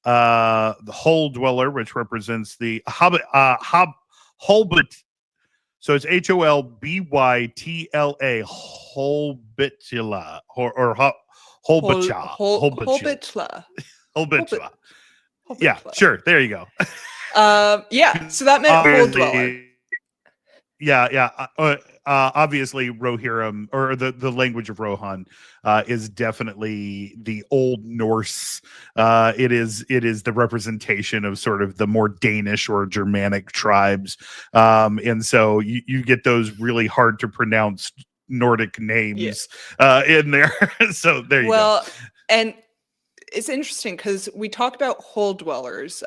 The Hole Dweller, which represents the Hobbit, Holbit. So it's Holbytla, Holbitula, or Holbitula. Holbitula. Yeah, sure. There you go. So that meant Hole Dweller. Obviously, Rohirrim, or the language of Rohan, is definitely the Old Norse. It is the representation of sort of the more Danish or Germanic tribes, and so you get those really hard to pronounce Nordic names in there. So there you go. And it's interesting because we talk about Hole Dwellers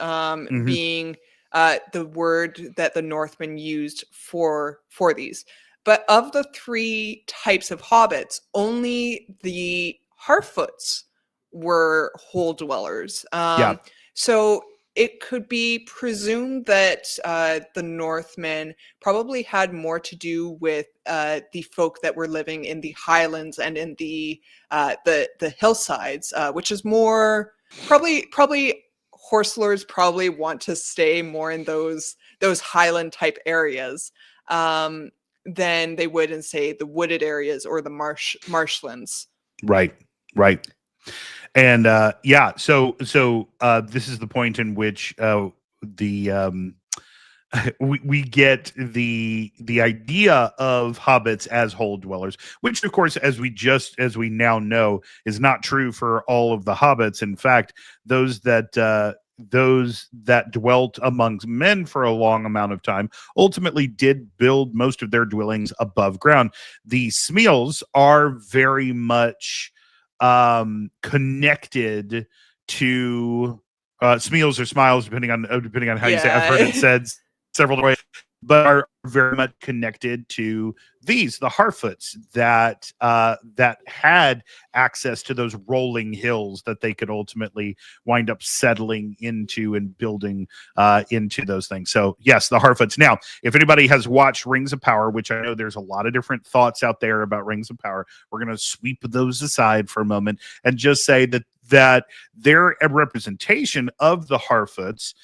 being the word that the Northmen used for these. But of the three types of hobbits, only the Harfoots were Hole Dwellers. So it could be presumed that the Northmen probably had more to do with the folk that were living in the highlands and in the hillsides, which is more probably horse lords probably want to stay more in those highland type areas than they would in, say, the wooded areas or the marshlands. Right. And so this is the point in which the we get the idea of hobbits as hole dwellers, which of course, as we now know, is not true for all of the hobbits. In fact, those that dwelt amongst men for a long amount of time ultimately did build most of their dwellings above ground. The Smeals are very much connected to Smeals or Smiles, depending on how you say it. I've heard it said several ways, but are very much connected to the Harfoots that had access to those rolling hills that they could ultimately wind up settling into and building into those things. So yes, the Harfoots. Now, if anybody has watched Rings of Power, which I know there's a lot of different thoughts out there about Rings of Power, we're going to sweep those aside for a moment and just say that their representation of the Harfoots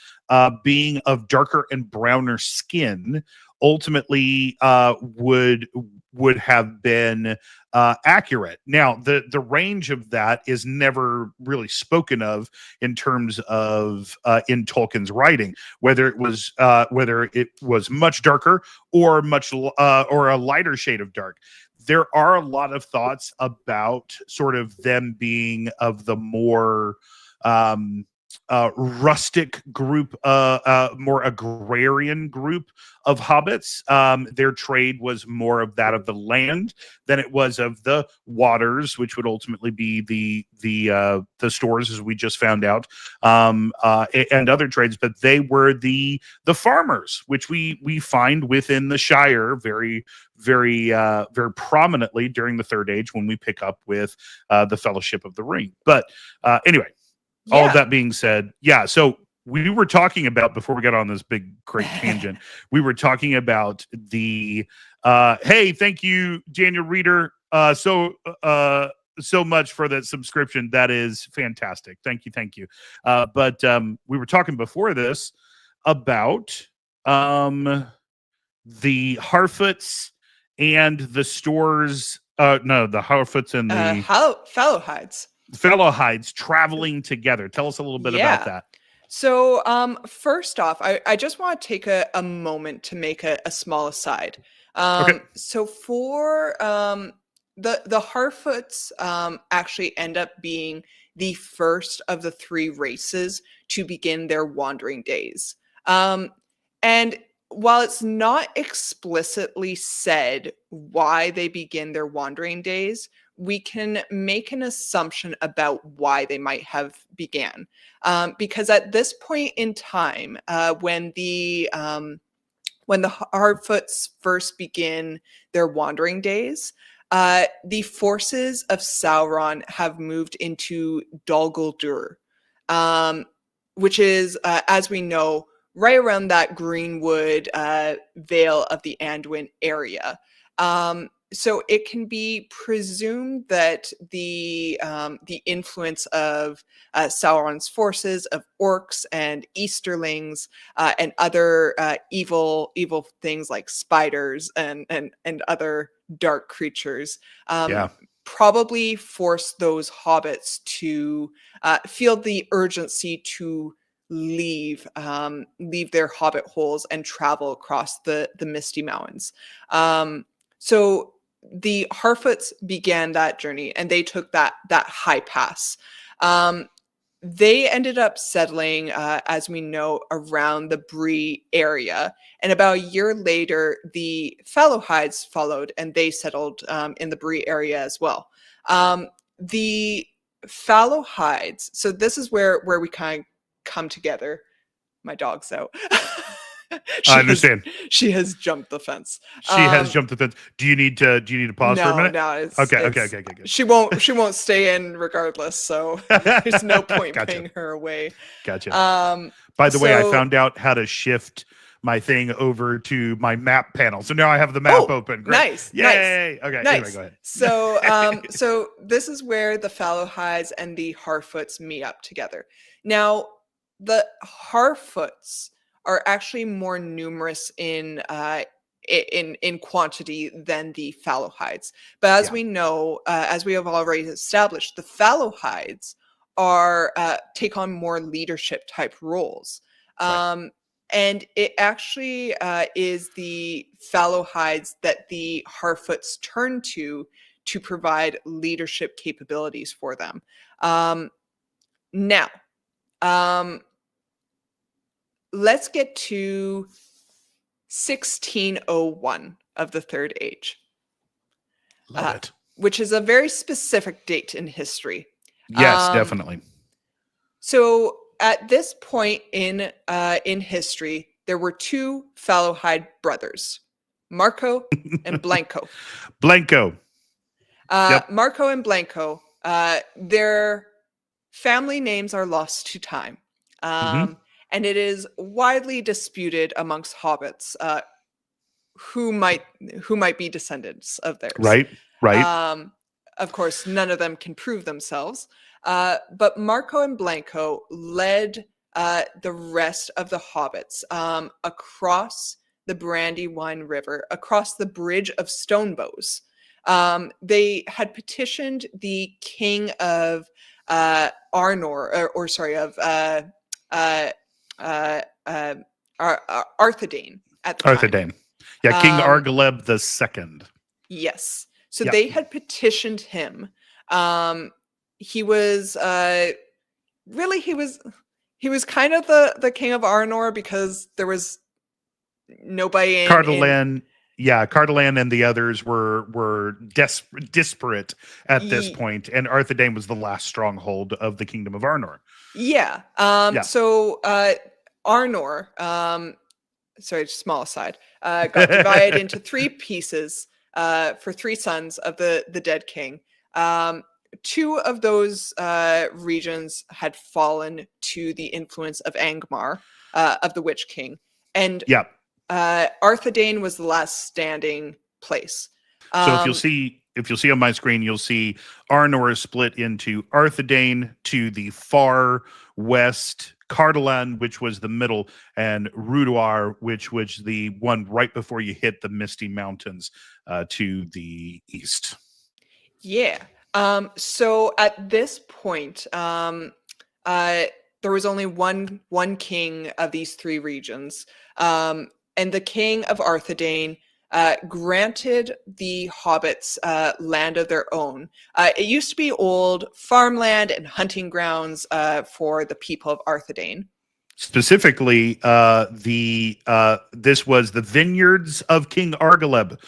being of darker and browner skin ultimately would have been accurate. Now, the range of that is never really spoken of in terms of in Tolkien's writing, whether it was much darker or or a lighter shade of dark. There are a lot of thoughts about sort of them being of the more rustic group, more agrarian group of hobbits. Their trade was more of that of the land than it was of the waters, which would ultimately be the stores, as we just found out, and other trades. But they were the farmers, which we find within the Shire very prominently during the Third Age when we pick up with the Fellowship of the Ring. But anyway. All of that being said, so we were talking about, before we got on this big great tangent, we were talking about the hey, thank you, Daniel Reeder, so much for that subscription. That is fantastic. Thank you. But we were talking before this about the Harfoots and the stores. No, the Harfoots and the Fellowhides traveling together. Tell us a little bit about that. So first off, I just want to take a moment to make a small aside. Okay. So for the Harfoots actually end up being the first of the three races to begin their wandering days. And while it's not explicitly said why they begin their wandering days, we can make an assumption about why they might have began. Because at this point in time, when the Harfoots first begin their wandering days, the forces of Sauron have moved into Dol Guldur, which is, as we know, right around that Greenwood Vale of the Anduin area. So it can be presumed that the influence of Sauron's forces, of orcs and Easterlings, and other evil things like spiders and other dark creatures, probably forced those hobbits to feel the urgency to leave their hobbit holes and travel across the Misty Mountains. So the Harfoots began that journey, and they took that high pass. They ended up settling, as we know, around the Bree area. And about a year later, the Fellowhides followed, and they settled in the Bree area as well. The Fellowhides, so this is where we kind of come together. My dog's out. I understand. She has jumped the fence. She has jumped the fence. Do you need to pause for a minute? No. Okay. Good. She won't stay in regardless. So there's no point paying her away. Gotcha. By the way, I found out how to shift my thing over to my map panel. So now I have the map open. Great. Nice. Yay. Nice. Okay. Nice. Anyway, go ahead. So this is where the Fellowhides and the Harfoots meet up together. Now, the Harfoots are actually more numerous in quantity than the Fallowhides. But as Yeah. we know, as we have already established, the Fallowhides are take on more leadership type roles. Right. And it actually is the Fallowhides that the Harfoots turn to provide leadership capabilities for them. Now, um, let's get to 1601 of the Third Age, Love it. which is a very specific date in history. Yes, Um, definitely. so at this point in history, there were two Fallowhide brothers, Marco and Blanco. Blanco. Yep. Marco and Blanco, their family names are lost to time. Hmm. And it is widely disputed amongst hobbits who might be descendants of theirs. Right. Right. Of course, none of them can prove themselves. But Marco and Blanco led the rest of the hobbits across the Brandywine River, across the Bridge of Stonebows. They had petitioned the king of Arnor, or sorry, of Arthedain at the Arthur time. Dane. Yeah, King Argleb the Second. Yes. So Yep. they had petitioned him. He was really he was kind of the king of Arnor because there was nobody in Cardolan. Yeah, Cardolan and the others were disparate at this point, and Arthedain was the last stronghold of the Kingdom of Arnor. Yeah. Yeah. So Arnor, sorry, small aside, got divided into three pieces for three sons of the dead king. Two of those regions had fallen to the influence of Angmar, of the Witch King, and Yeah. Arthedain was the last standing place. So if you'll see on my screen, you'll see Arnor is split into Arthedain to the far west, Cardolan, which was the middle, and Rudoir, which was the one right before you hit the Misty Mountains to the east. Yeah. So at this point, there was only one king of these three regions, and the king of Arthedain granted the hobbits land of their own. It used to be old farmland and hunting grounds for the people of Arthedain. Specifically, this was the vineyards of King Argleb,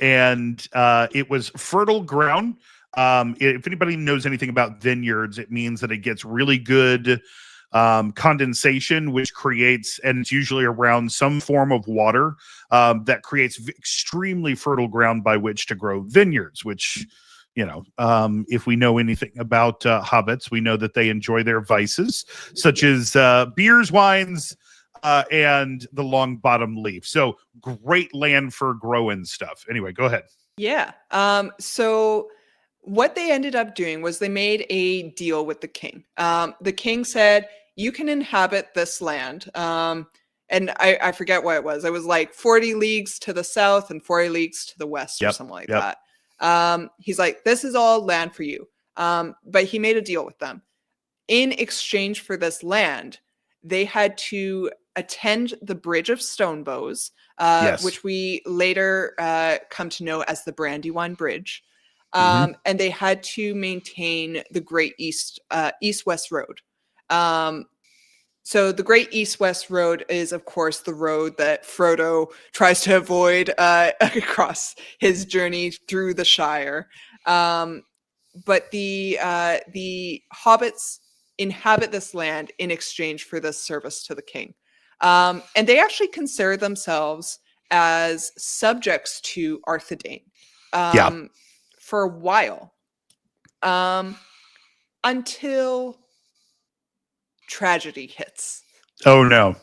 and it was fertile ground. If anybody knows anything about vineyards, it means that it gets really good condensation, which creates, and it's usually around some form of water that creates extremely fertile ground by which to grow vineyards, which, if we know anything about hobbits, we know that they enjoy their vices, such as beers, wines, and the long bottom leaf. So great land for growing stuff. Anyway, go ahead. Yeah. So what they ended up doing was they made a deal with the king. The king said, you can inhabit this land. And I forget what it was. It was like 40 leagues to the south and 40 leagues to the west, or something like that. He's like, this is all land for you. But he made a deal with them. In exchange for this land, they had to attend the Bridge of Stonebows, which we later come to know as the Brandywine Bridge. And they had to maintain the Great East-West Road. So the Great East-West Road is, of course, the road that Frodo tries to avoid across his journey through the Shire. But the hobbits inhabit this land in exchange for this service to the king. And they actually consider themselves as subjects to Arthedain for a while. Until tragedy hits. Oh, no.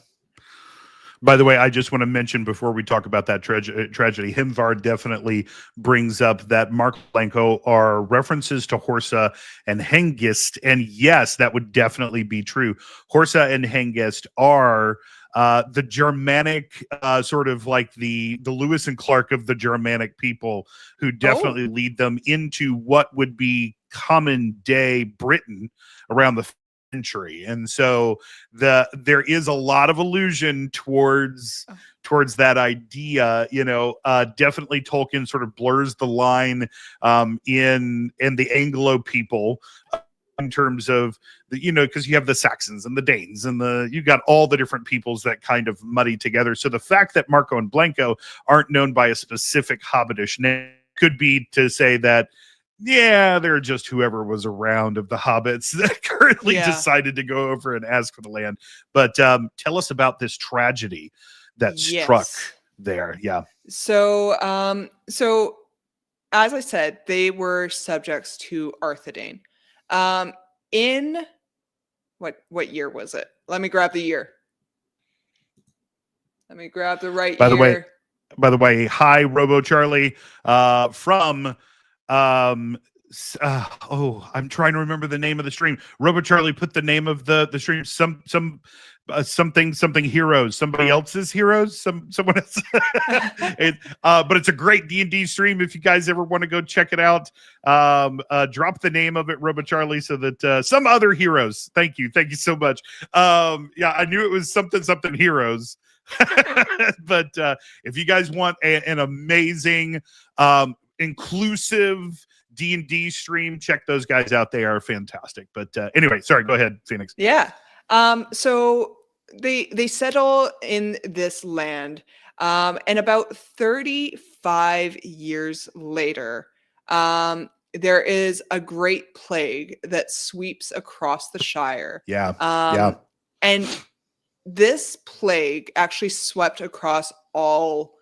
By the way, I just want to mention before we talk about that tragedy, Himvar definitely brings up that Mark Blanco are references to Horsa and Hengist. And yes, that would definitely be true. Horsa and Hengist are the Germanic, sort of like the Lewis and Clark of the Germanic people, who Oh, definitely lead them into what would be common day Britain around the century. And so there is a lot of allusion towards that idea. Definitely Tolkien sort of blurs the line in the Anglo people, in terms of because you have the Saxons and the Danes and you got all the different peoples that kind of muddy together. So the fact that Marco and Blanco aren't known by a specific Hobbitish name could be to say that, yeah, they're just whoever was around of the hobbits that currently yeah. decided to go over and ask for the land. But tell us about this tragedy that struck Yes. there. Yeah. So as I said, they were subjects to Arthedain. In what year was it? Let me grab the year. Let me grab the right By the way, year. hi, Robo Charlie, from I'm trying to remember the name of the stream. Robo Charlie put the name of the stream, something heroes, somebody else's heroes, someone else. But it's a great D&D stream. If you guys ever want to go check it out, drop the name of it, Robo Charlie, so that some other heroes. Thank you so much. Yeah, I knew it was something heroes. But if you guys want an amazing, inclusive D&D stream, check those guys out. They are fantastic. But anyway, sorry, go ahead, Phoenix. Yeah. So they settle in this land, and about 35 years later, there is a great plague that sweeps across the Shire. Yeah. And this plague actually swept across all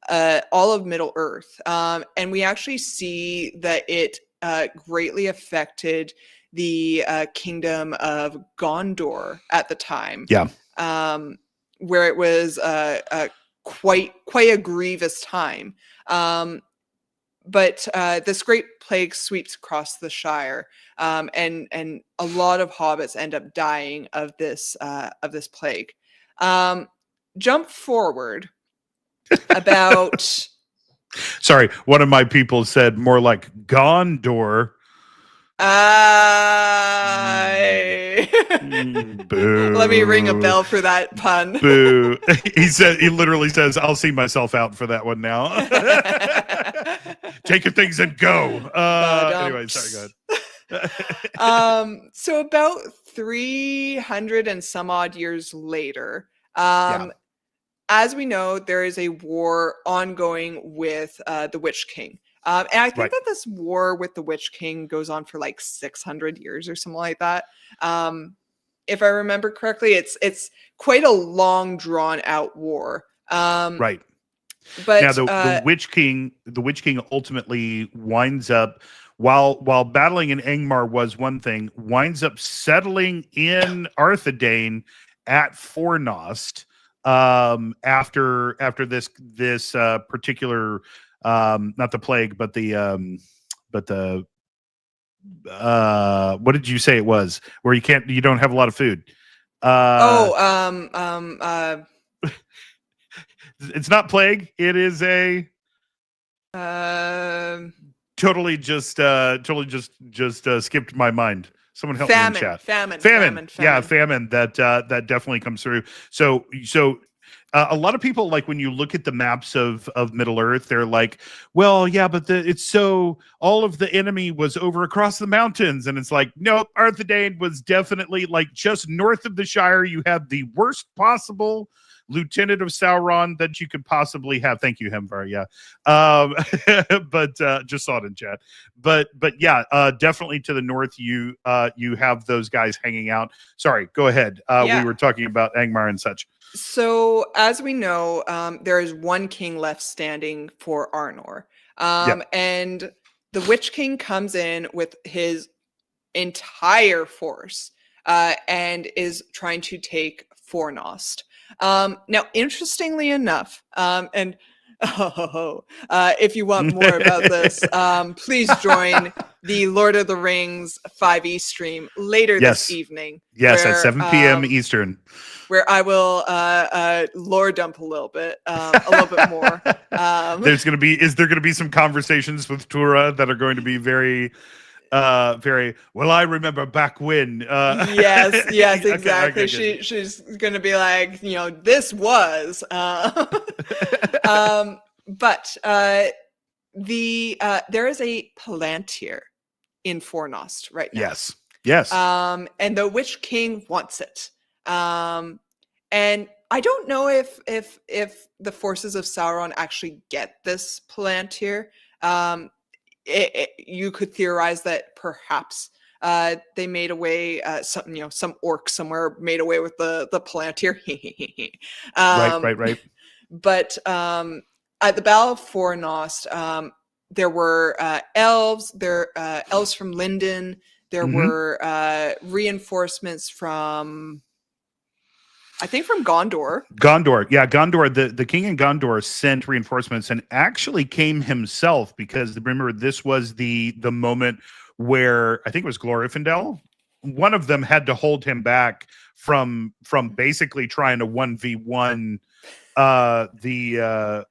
of Middle Earth, and we actually see that it greatly affected the kingdom of Gondor at the time. Yeah. Where it was quite a grievous time. But this great plague sweeps across the Shire, and a lot of hobbits end up dying of this plague. Jump forward about. Sorry, one of my people said more like Gondor. Boo. Let me ring a bell for that pun. Boo. He literally says, I'll see myself out for that one now. Take your things and go. Anyway, sorry, go ahead. So about 300 and some odd years later, as we know, there is a war ongoing with the Witch King. And I think that this war with the Witch King goes on for like 600 years or something like that. If I remember correctly, it's quite a long, drawn out war. Right. But now the Witch King ultimately winds up, while battling in Angmar was one thing, winds up settling in Arthedain at Fornost, after this particular, not the plague, but the what did you say it was, where you don't have a lot of food? It's not plague, it is a totally just skipped my mind. Someone help me in chat. Famine. Yeah, famine. That definitely comes through. So a lot of people, like when you look at the maps of Middle Earth, they're like, well, yeah, but all of the enemy was over across the mountains, and it's like, no, Arthedain was definitely like just north of the Shire. You have the worst possible lieutenant of Sauron that you could possibly have. Thank you, Hemvar. Yeah. But just saw it in chat. But yeah, definitely to the north, you have those guys hanging out. Sorry, go ahead. We were talking about Angmar and such. So as we know, there is one king left standing for Arnor. And the Witch King comes in with his entire force, and is trying to take Fornost. Now, interestingly enough, and if you want more about this, please join the Lord of the Rings 5e stream later this evening. Yes, at 7 p.m. Eastern. Where I will lore dump a little bit more. Is there going to be some conversations with Tura that are going to be very well, I remember back when yes exactly. Okay. She's gonna be like, this was but there is a Palantir in Fornost right now. Yes. And the Witch King wants it. And I don't know if the forces of Sauron actually get this Palantir. You could theorize that perhaps they made away some orc somewhere made away with the Palantir. Right. But at the Battle of Fornost, there were elves. Elves from Lindon. There were reinforcements from, I think, from Gondor. Gondor. The king in Gondor sent reinforcements and actually came himself, because remember, this was the moment where I think it was Glorfindel. One of them had to hold him back from basically trying to 1v1 the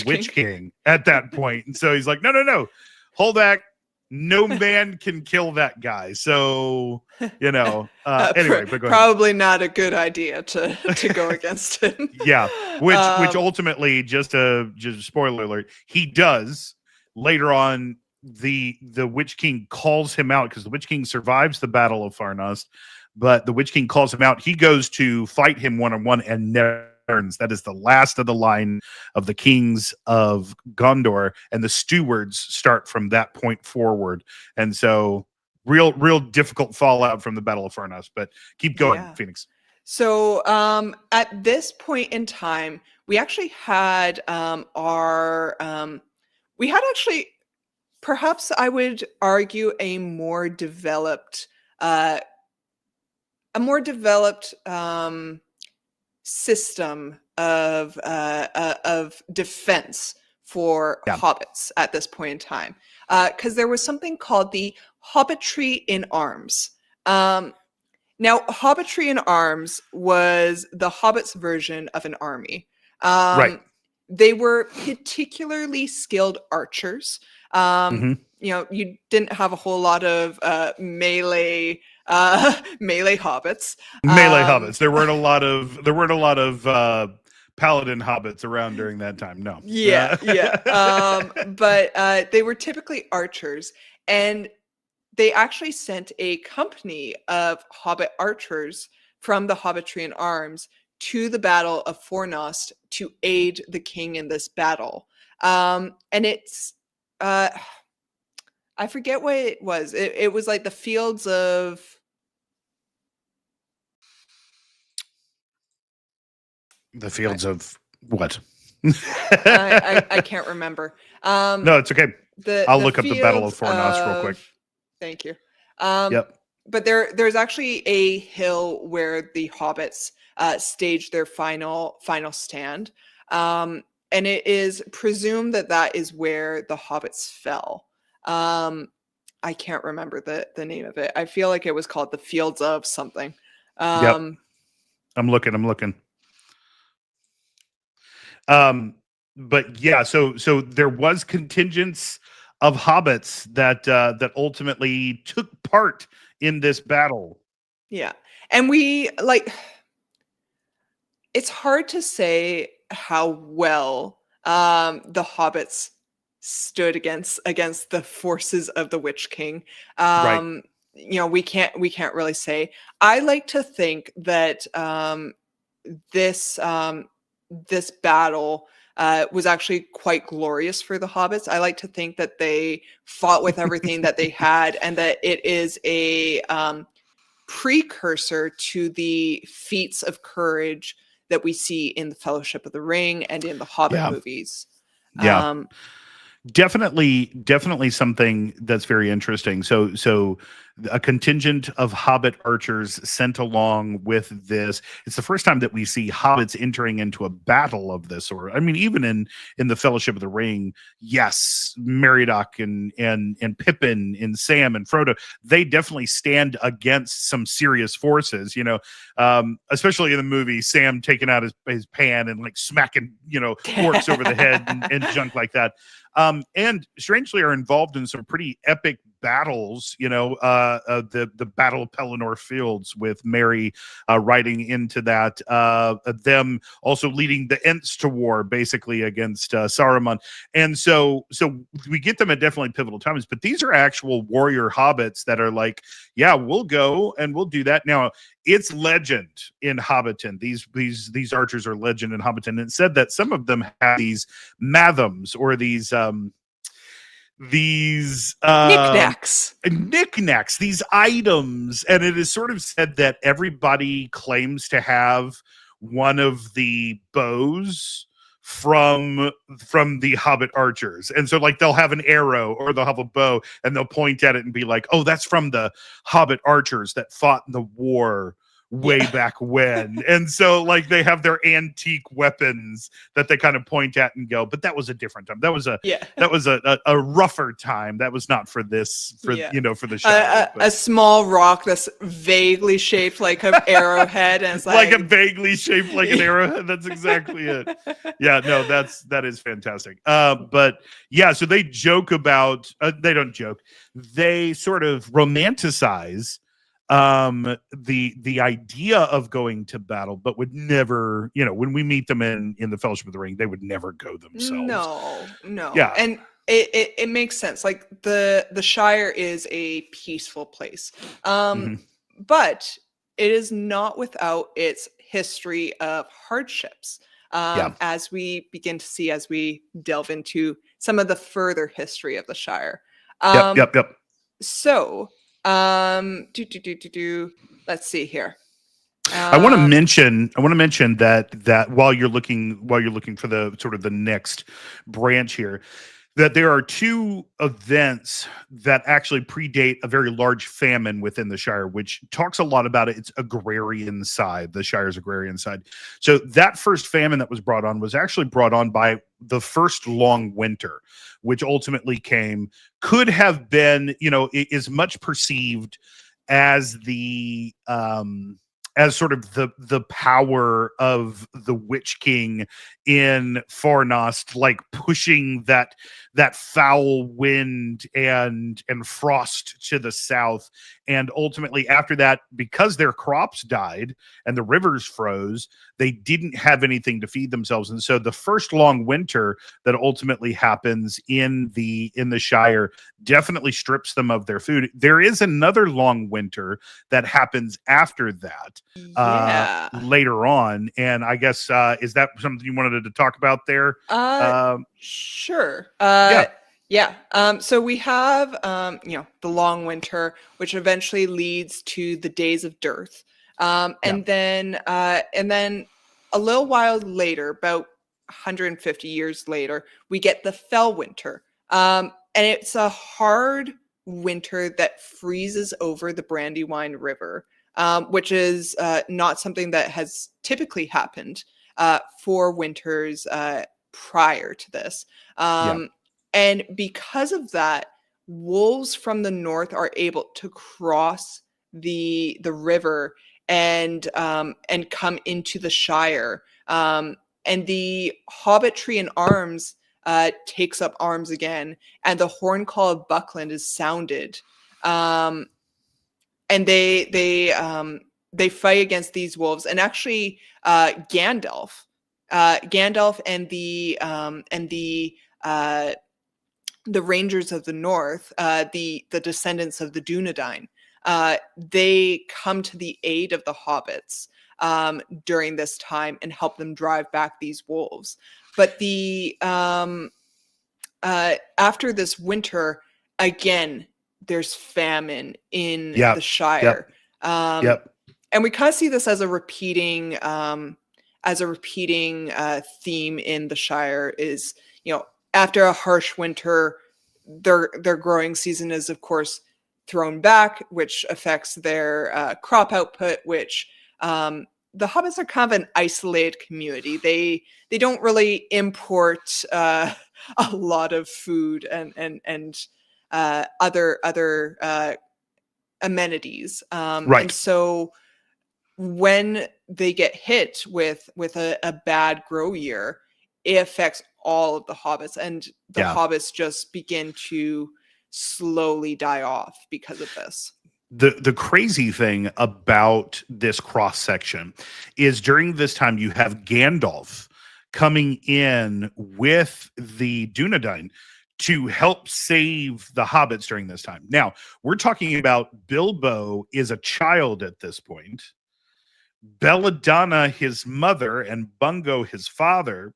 Witch King at that point. And so he's like, no, hold back. No man can kill that guy. So, anyway, but go ahead. Probably not a good idea to go against him. Yeah, which ultimately, just spoiler alert, he does later on. The Witch King calls him out, because the Witch King survives the Battle of Farnost, but the Witch King calls him out. He goes to fight him one-on-one and never returns. That is the last of the line of the kings of Gondor, and the stewards start from that point forward. And so real difficult fallout from the Battle of Farnost. But keep going, Phoenix. So at this point in time, we actually had perhaps I would argue a more developed system of defense for hobbits at this point in time, because there was something called the Hobbitry in Arms. Now, Hobbitry in Arms was the hobbits' version of an army. Right. They were particularly skilled archers. You didn't have a whole lot of melee hobbits. There weren't a lot of paladin hobbits around during that time. No. But they were typically archers, and they actually sent a company of hobbit archers from the Hobbitry in Arms to the Battle of Fornost to aid the king in this battle. And it's I forget what it was. It was like the fields of what? I can't remember. No, it's okay. I'll look up the Battle of Fornost real quick. Thank you. But there's actually a hill where the hobbits staged their final stand, and it is presumed that is where the hobbits fell. I can't remember the name of it. I feel like it was called the Fields of something. I'm looking. But yeah, so there was contingents of hobbits that ultimately took part in this battle. Yeah. And it's hard to say how well the hobbits stood against the forces of the Witch King. Right. We can't really say. I like to think that this battle was actually quite glorious for the hobbits. I like to think that they fought with everything that they had, and that it is a precursor to the feats of courage that we see in the Fellowship of the Ring and in the Hobbit movies. Definitely something that's very interesting. So a contingent of hobbit archers sent along with this. It's the first time that we see hobbits entering into a battle of this sort. I mean, even in the Fellowship of the Ring, yes, Meriadoc and Pippin and Sam and Frodo, they definitely stand against some serious forces, especially in the movie, Sam taking out his pan and like smacking, orcs over the head and junk like that. And strangely are involved in some pretty epic battles, the Battle of Pelennor Fields with Merry riding into that, them also leading the Ents to war basically against Saruman. And so we get them at definitely pivotal times, but these are actual warrior hobbits that are like, yeah, we'll go and we'll do that. Now, it's legend in Hobbiton. These archers are legend in Hobbiton. And it said that some of them have these mathams or these knickknacks, these items, and it is sort of said that everybody claims to have one of the bows from the Hobbit archers, and so like they'll have an arrow or they'll have a bow and they'll point at it and be like, oh, that's from the Hobbit archers that fought in the war way back when. And so like they have their antique weapons that they kind of point at and go, but that was a different time. That was a rougher time. That was not for this, for the show. A small rock that's vaguely shaped like an arrowhead, and it's like a vaguely shaped like an arrowhead. That's exactly it. Yeah, no, that is fantastic. But yeah, so they joke about they don't joke. They sort of romanticize the idea of going to battle, but would never, when we meet them in the Fellowship of the Ring, they would never go themselves. No. Yeah. And it makes sense. Like the Shire is a peaceful place. But it is not without its history of hardships. As we begin to see as we delve into some of the further history of the Shire. Yep. So let's see here. I want to mention that while you're looking for the sort of the next branch here, that there are two events that actually predate a very large famine within the Shire, which talks a lot about its agrarian side, the Shire's agrarian side. So that first famine that was brought on was actually brought on by the first long winter, which ultimately could have been, is much perceived as the as sort of the power of the Witch King in Farnost, like pushing that foul wind and frost to the south. And ultimately after that, because their crops died and the rivers froze, they didn't have anything to feed themselves. And so the first long winter that ultimately happens in the Shire definitely strips them of their food. There is another long winter that happens after that later on. And I guess, is that something you wanted to talk about there? Sure. So we have, the long winter, which eventually leads to the days of dearth. And then a little while later, about 150 years later, we get the fell winter. And it's a hard winter that freezes over the Brandywine River, which is not something that has typically happened for winters prior to this. And because of that, wolves from the north are able to cross the river and come into the Shire. And the hobbitry in arms takes up arms again, and the horn call of Buckland is sounded. And they fight against these wolves, and actually Gandalf and the Rangers of the North, the descendants of the Dunedain, they come to the aid of the hobbits during this time and help them drive back these wolves. But after this winter, again, there's famine in the Shire. And we kind of see this as a repeating theme in the Shire is, after a harsh winter, their growing season is, of course, thrown back, which affects their crop output, which the hobbits are kind of an isolated community. They don't really import a lot of food and other amenities. Right. And so when they get hit with a bad grow year, it affects all of the hobbits, and the Yeah. hobbits just begin to slowly die off because of this. The crazy thing about this cross section is during this time you have Gandalf coming in with the Dunedain to help save the hobbits during this time. Now, we're talking about Bilbo is a child at this point. Belladonna, his mother, and Bungo, his father,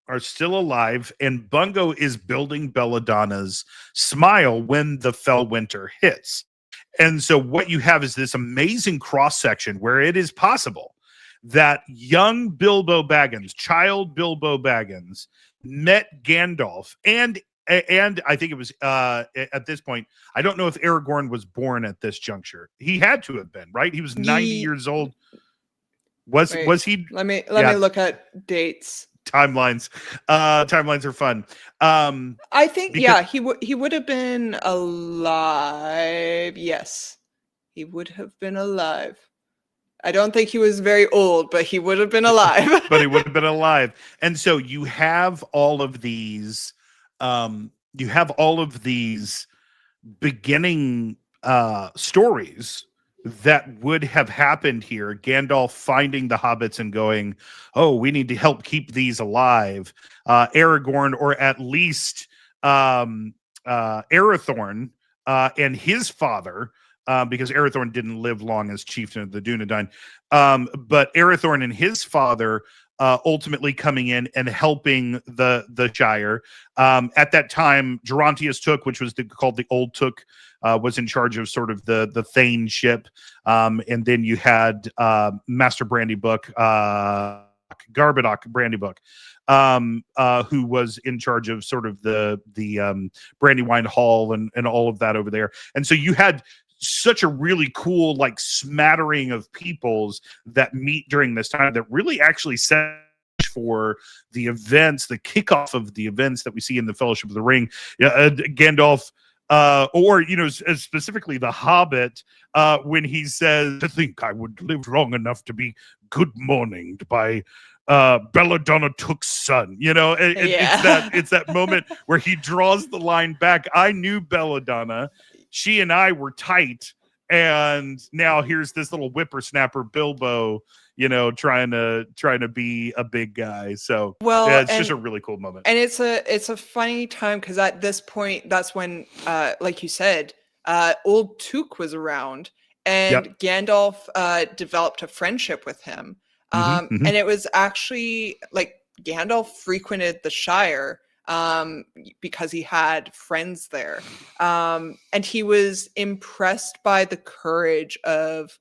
are still alive, and Bungo is building Belladonna's smile when the fell winter hits. And so what you have is this amazing cross section where it is possible that young Bilbo Baggins, child Bilbo Baggins, met Gandalf, and I think it was at this point, I don't know if Aragorn was born at this juncture. He had to have been, right? He was 90 years old. Was he? Let me look at dates. Timelines. Timelines are fun. I think he would have been alive. Yes, he would have been alive. I don't think he was very old, but he would have been alive. But he would have been alive. And so you have all of these beginning stories that would have happened here. Gandalf finding the hobbits and going, oh, we need to help keep these alive. Aragorn, or at least Arathorn and his father, because Arathorn didn't live long as chieftain of the Dunedain, but Arathorn and his father ultimately coming in and helping the Shire. At that time, Gerontius Took, which was called the Old Took, was in charge of sort of the Thane ship. And then you had Master Brandybook, Garbadoc Brandybook, who was in charge of sort of the Brandywine Hall and all of that over there. And so you had such a really cool like smattering of peoples that meet during this time that really actually set for the events, the kickoff of the events that we see in the Fellowship of the Ring. Gandalf, or specifically the Hobbit, when he says, "To think I would live long enough to be good morninged by Belladonna Took's son." It's that moment where he draws the line back. I knew Belladonna. She and I were tight, and now here's this little whippersnapper Bilbo, trying to be a big guy. So it's just a really cool moment. And it's a funny time because at this point, that's when, like you said, Old Took was around, and Gandalf developed a friendship with him. And it was actually like Gandalf frequented the Shire because he had friends there. And he was impressed by the courage of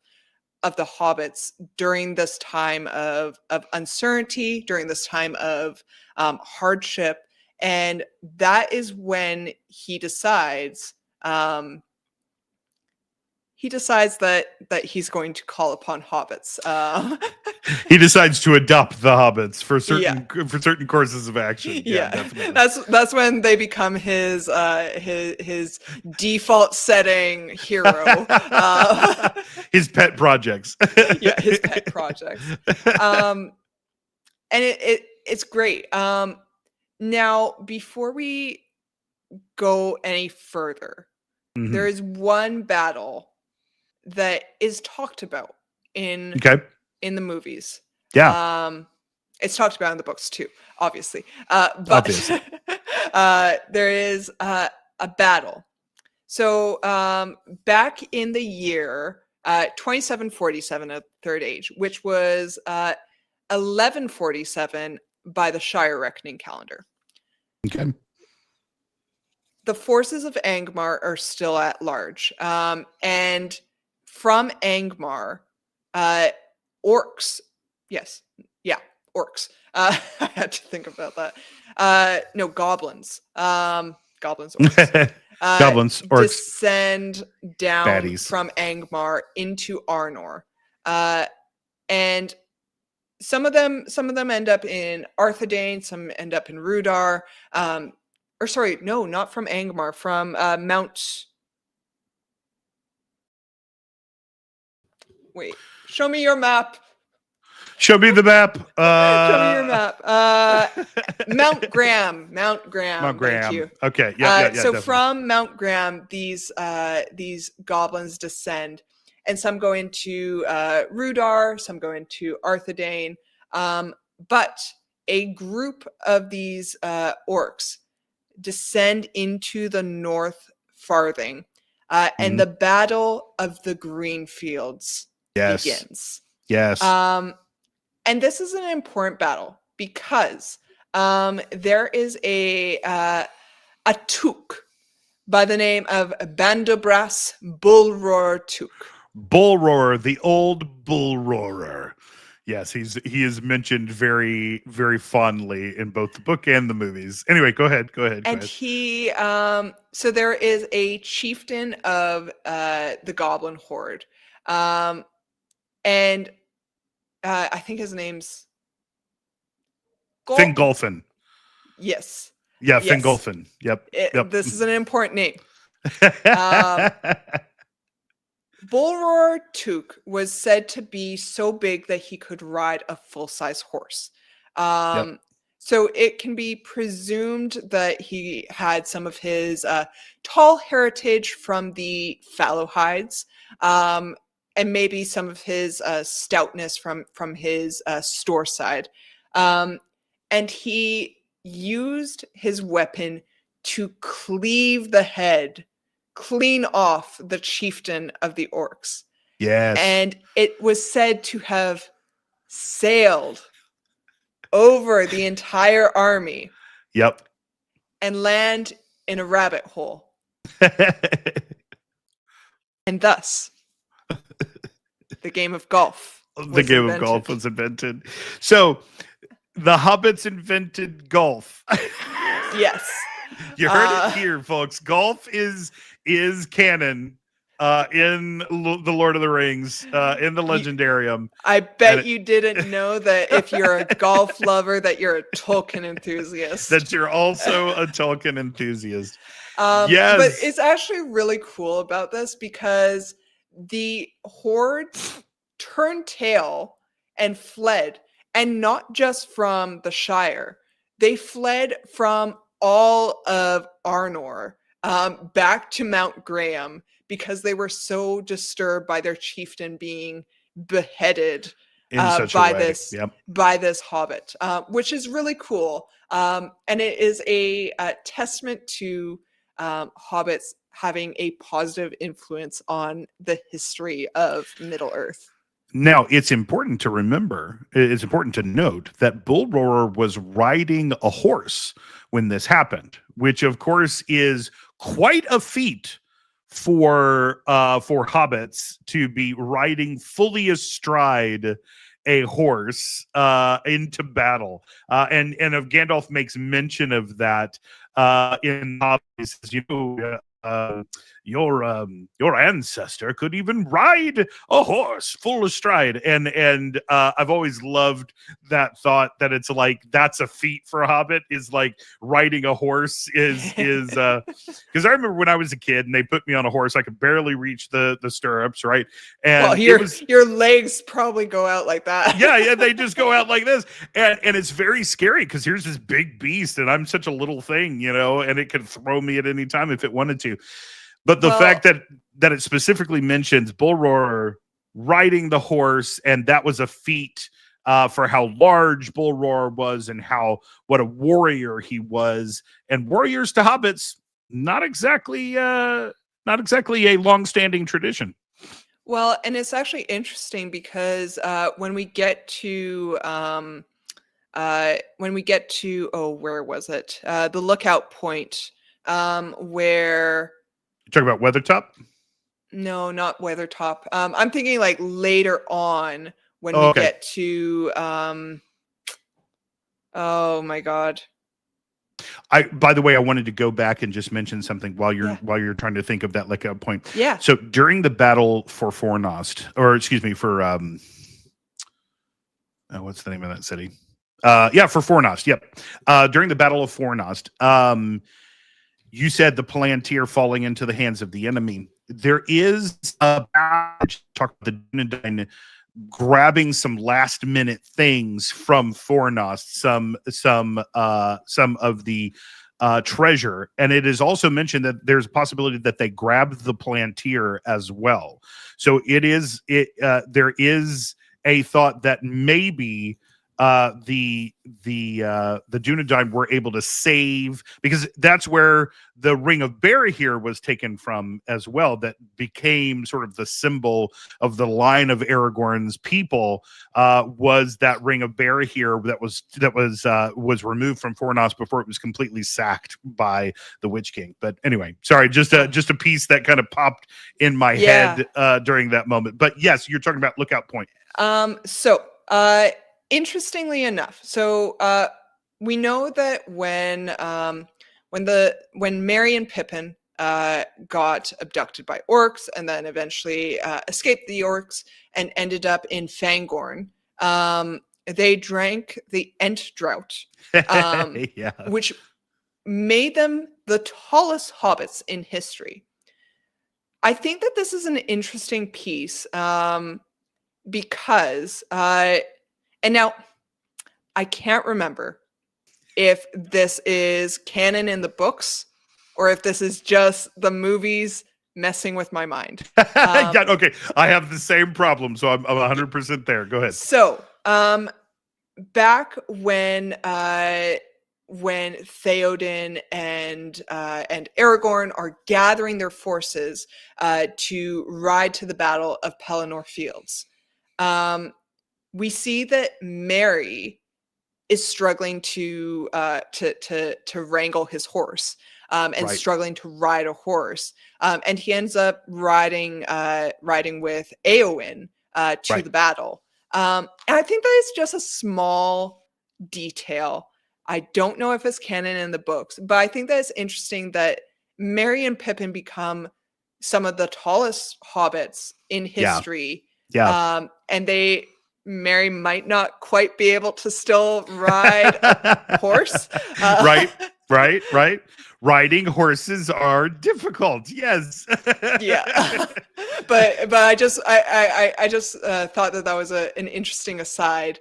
the hobbits during this time of uncertainty, during this time of hardship. And that is when he decides that he's going to call upon hobbits. He decides to adopt the hobbits for certain courses of action. Yeah, definitely. That's when they become his default setting hero. His pet projects. His pet projects. And it's great. Now, before we go any further, there is one battle that is talked about in the movies. It's talked about in the books too, obviously. But there is a battle. So back in the year 2747 of Third Age, which was 1147 by the Shire reckoning calendar. Okay. The forces of Angmar are still at large. And from Angmar, orcs orcs. I had to think about that. No, goblins. Goblins, orcs. Goblins, orcs, Descend down baddies. from Angmar into Arnor, and some of them end up in Arthedain, some end up in Rudar. Or sorry, no, not from Angmar, from Mount. Wait, show me your map. Show me the map. Show me your map. Mount Graham. Mount Thank Graham. you. Okay. Yeah. So definitely. from Mount Graham, these goblins descend, and some go into Rudar, some go into Arthedain. But a group of these orcs descend into the North Farthing, and the Battle of the Green Fields begins. Yes. And this is an important battle because there is a Took by the name of Bandobras Bullroar Took. Bullroarer, the old Bullroarer. Yes, he is mentioned very, very fondly in both the book and the movies. Anyway, go ahead. And he, so there is a chieftain of the Goblin Horde, and I think his name's Fingolfin. Yes. Yeah, yes. Fingolfin. Yep. This is an important name. Bullroar Took was said to be so big that he could ride a full-size horse. So it can be presumed that he had some of his tall heritage from the Fallowhides, and maybe some of his stoutness from his store side. And he used his weapon to cleave the head clean off the chieftain of the orcs. Yes. And it was said to have sailed over the entire army. Yep. And land in a rabbit hole. And thus, the game of golf. Of golf was invented. So, the hobbits invented golf. Yes. You heard it here, folks. Golf is canon in the Lord of the Rings, in the Legendarium. I bet you didn't know that if you're a golf lover, that you're a Tolkien enthusiast. That you're also a Tolkien enthusiast. Yes. But it's actually really cool about this because the hordes turned tail and fled, and not just from the Shire. They fled from all of Arnor back to Mount Graham because they were so disturbed by their chieftain being beheaded by this hobbit, which is really cool. And it is a testament to hobbits having a positive influence on the history of Middle-earth. Now, it's important to remember, it's important to note that Bullroarer was riding a horse when this happened, which of course is quite a feat for hobbits to be riding fully astride a horse into battle. And of Gandalf makes mention of that in Hobbits, you know, your ancestor could even ride a horse full astride, and I've always loved that thought that it's like that's a feat for a hobbit, is like riding a horse is because I remember when I was a kid and they put me on a horse, I could barely reach the stirrups, right? And your legs probably go out like that. yeah, they just go out like this, and it's very scary because here's this big beast and I'm such a little thing, you know, and it could throw me at any time if it wanted to. But the fact that it specifically mentions Bullroarer riding the horse, and that was a feat for how large Bullroarer was and what a warrior he was. And warriors to hobbits, not exactly a long-standing tradition. Well, and it's actually interesting because when we get to where was it? The lookout point where. You talking about Weathertop? No, not Weathertop. I'm thinking like later on when we get to Oh my God. By the way, I wanted to go back and just mention something while Yeah. you're trying to think of that, like a point. Yeah. So during the battle for Fornost, or excuse me, for what's the name of that city? Yeah, for Fornost. Yep. During the Battle of Fornost, you said the Palantir falling into the hands of the enemy. There is a talk about the Dunedain grabbing some last minute things from Fornost, some of the treasure, and it is also mentioned that there's a possibility that they grabbed the Palantir as well. So there is a thought that maybe the Dunedain were able to save, because that's where the Ring of Barahir was taken from as well. That became sort of the symbol of the line of Aragorn's people. Was that Ring of Barahir that was removed from Fornost before it was completely sacked by the Witch King. But anyway, sorry, just a piece that kind of popped in my head during that moment. But yes, you're talking about Lookout Point. Interestingly enough, we know that when Merry and Pippin got abducted by orcs and then eventually escaped the orcs and ended up in Fangorn, they drank the Ent Drought, which made them the tallest hobbits in history. I think that this is an interesting piece because and now I can't remember if this is canon in the books or if this is just the movies messing with my mind. Yeah, okay. I have the same problem, so I'm 100% there. Go ahead. So, back when Theoden and Aragorn are gathering their forces to ride to the Battle of Pelennor Fields, we see that Merry is struggling to wrangle his horse and struggling to ride a horse, and he ends up riding with Éowyn to the battle. And I think that is just a small detail. I don't know if it's canon in the books, but I think that it's interesting that Merry and Pippin become some of the tallest hobbits in history. Yeah. And Merry might not quite be able to still ride a horse. Right. Riding horses are difficult. Yes. Yeah. But I just thought that was an interesting aside,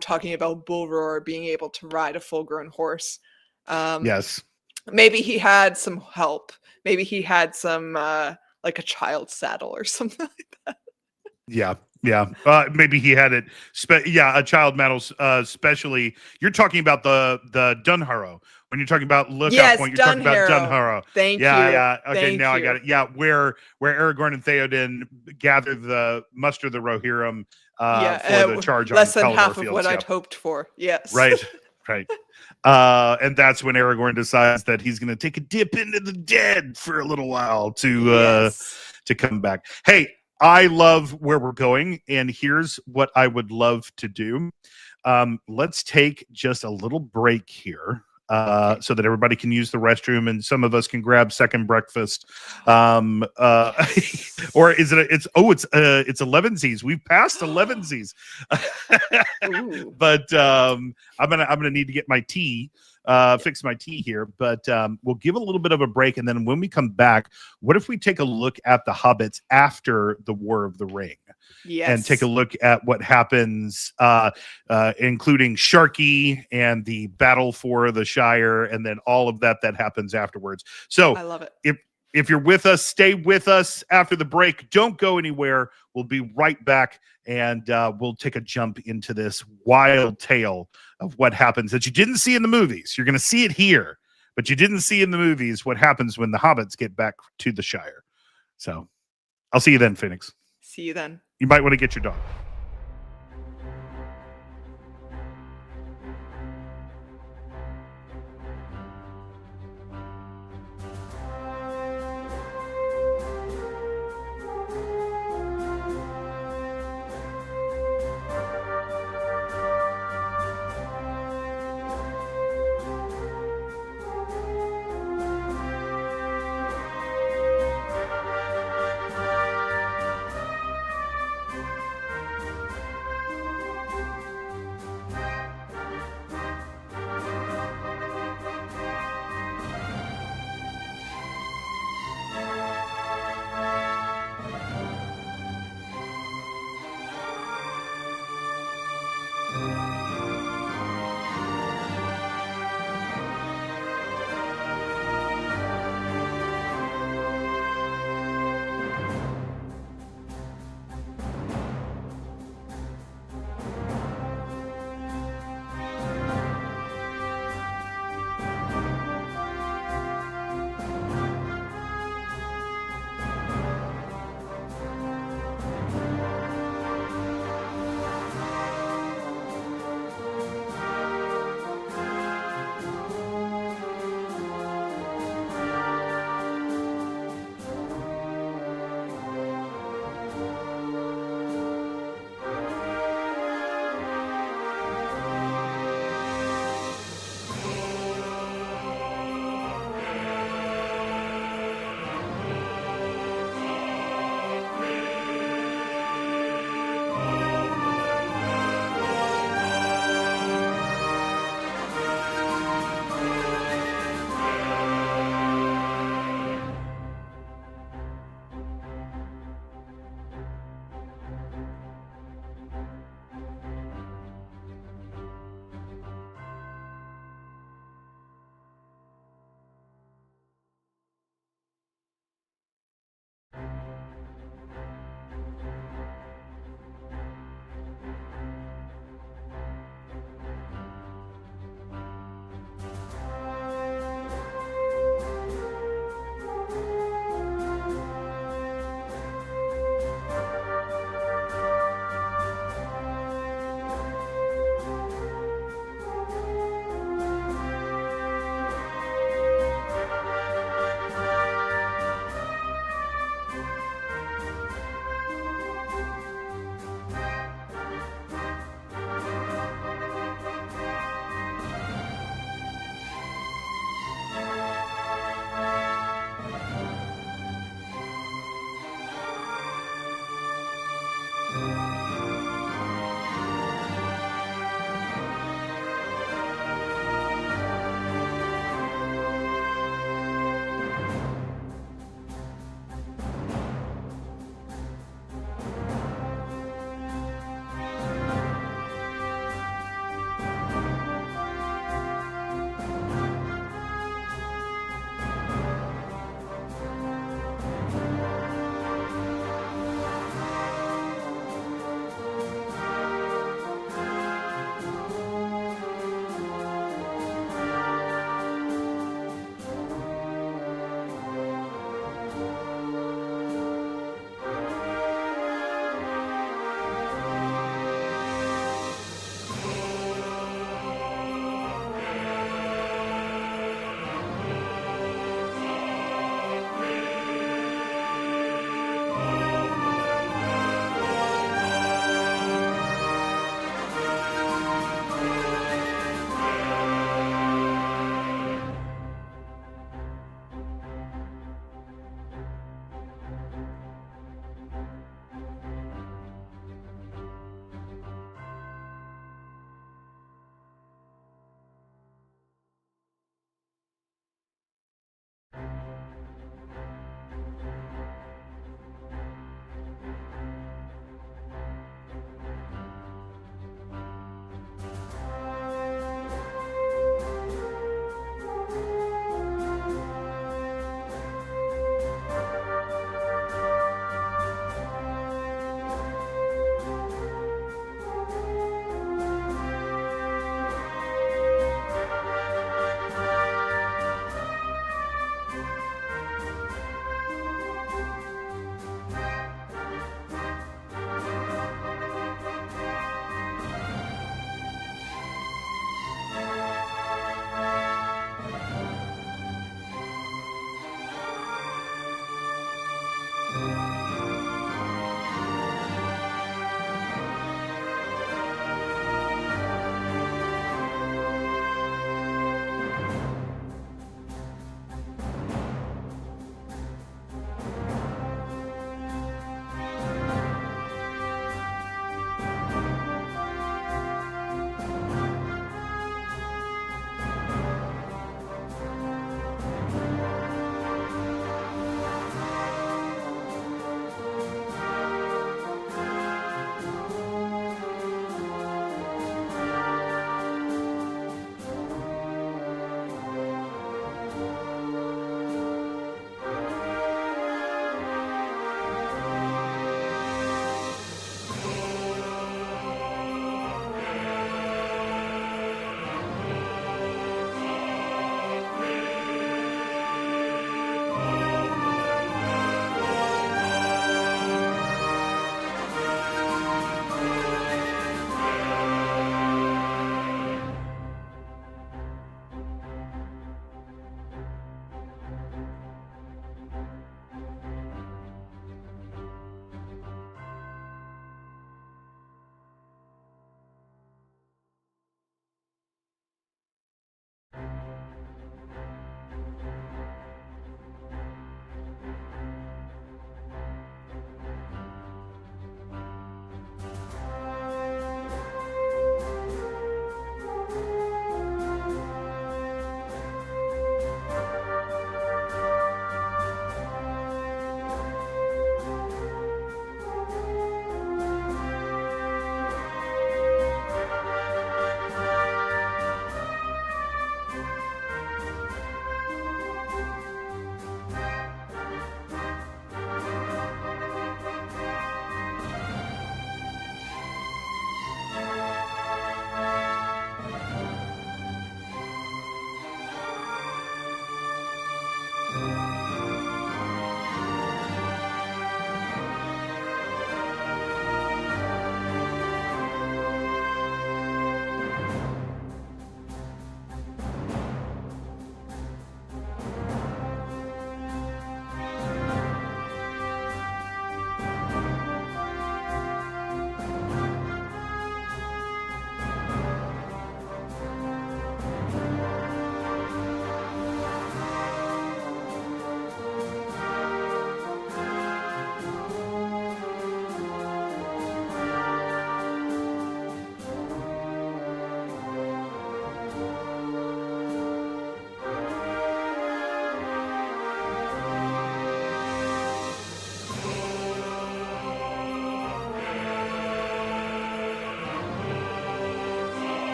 talking about Bull Roar being able to ride a full-grown horse. Yes. Maybe he had some help. Maybe he had some like a child's saddle or something like that. Yeah. Maybe he had it. A child saddle. Especially, you're talking about the Dunharrow. When you're talking about Lookout Point, you're talking about Dunharrow. Thank you. Yeah. Okay, I got it. Yeah, where Aragorn and Theoden muster the Rohirrim for the charge on less than Pelennor half Fields. of what I'd hoped for. Yes. Right. And that's when Aragorn decides that he's going to take a dip into the dead for a little while to come back. Hey, I love where we're going, and here's what I would love to do. Let's take just a little break here so that everybody can use the restroom, and some of us can grab second breakfast. Or is it? It's 11sies. We've passed 11sies. But I'm gonna need to get my tea. Fix my tea here, but we'll give a little bit of a break, and then when we come back, what if we take a look at the Hobbits after the War of the Ring? Yes. And take a look at what happens, including Sharky and the battle for the Shire, and then all of that happens afterwards. So I love it. If you're with us, stay with us after the break. Don't go anywhere. We'll be right back, and we'll take a jump into this wild tale of what happens that you didn't see in the movies. You're going to see it here, but you didn't see in the movies what happens when the Hobbits get back to the Shire. So I'll see you then, Phoenix. See you then. You might want to get your dog.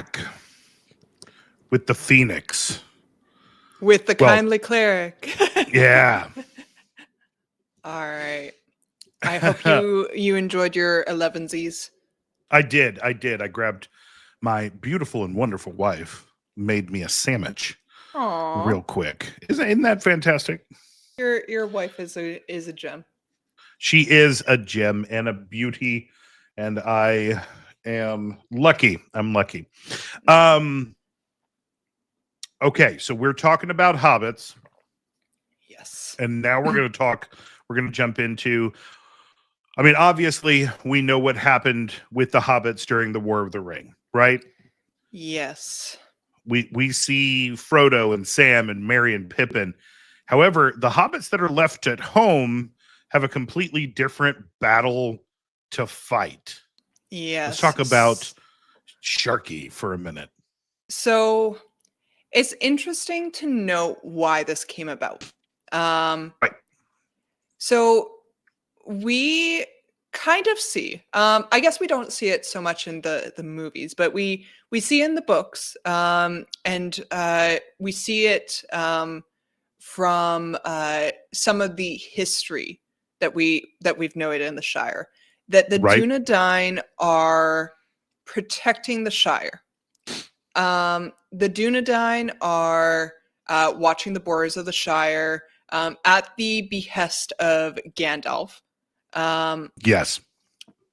back with the Phoenix. With the Well, kindly cleric. Yeah. All right. I hope you enjoyed your 11sies. I did. I grabbed my beautiful and wonderful wife, made me a sandwich real Aww. quick. Isn't that fantastic? Your wife is a gem. She is a gem and a beauty, and I am lucky. I'm lucky. Okay, so we're talking about hobbits. Yes. And now we're going to jump into, I mean, obviously we know what happened with the hobbits during the War of the Ring, right? Yes. We see Frodo and Sam and Merry and Pippin. However, the hobbits that are left at home have a completely different battle to fight. Yes. Let's talk about Sharky for a minute. So it's interesting to note why this came about. Right. So we kind of see, I guess we don't see it so much in the movies, but we see in the books, and we see it from some of the history that we've noted in the Shire, that the Right. Dunedain are protecting the Shire. The Dunedain are watching the borders of the Shire at the behest of Gandalf. Yes.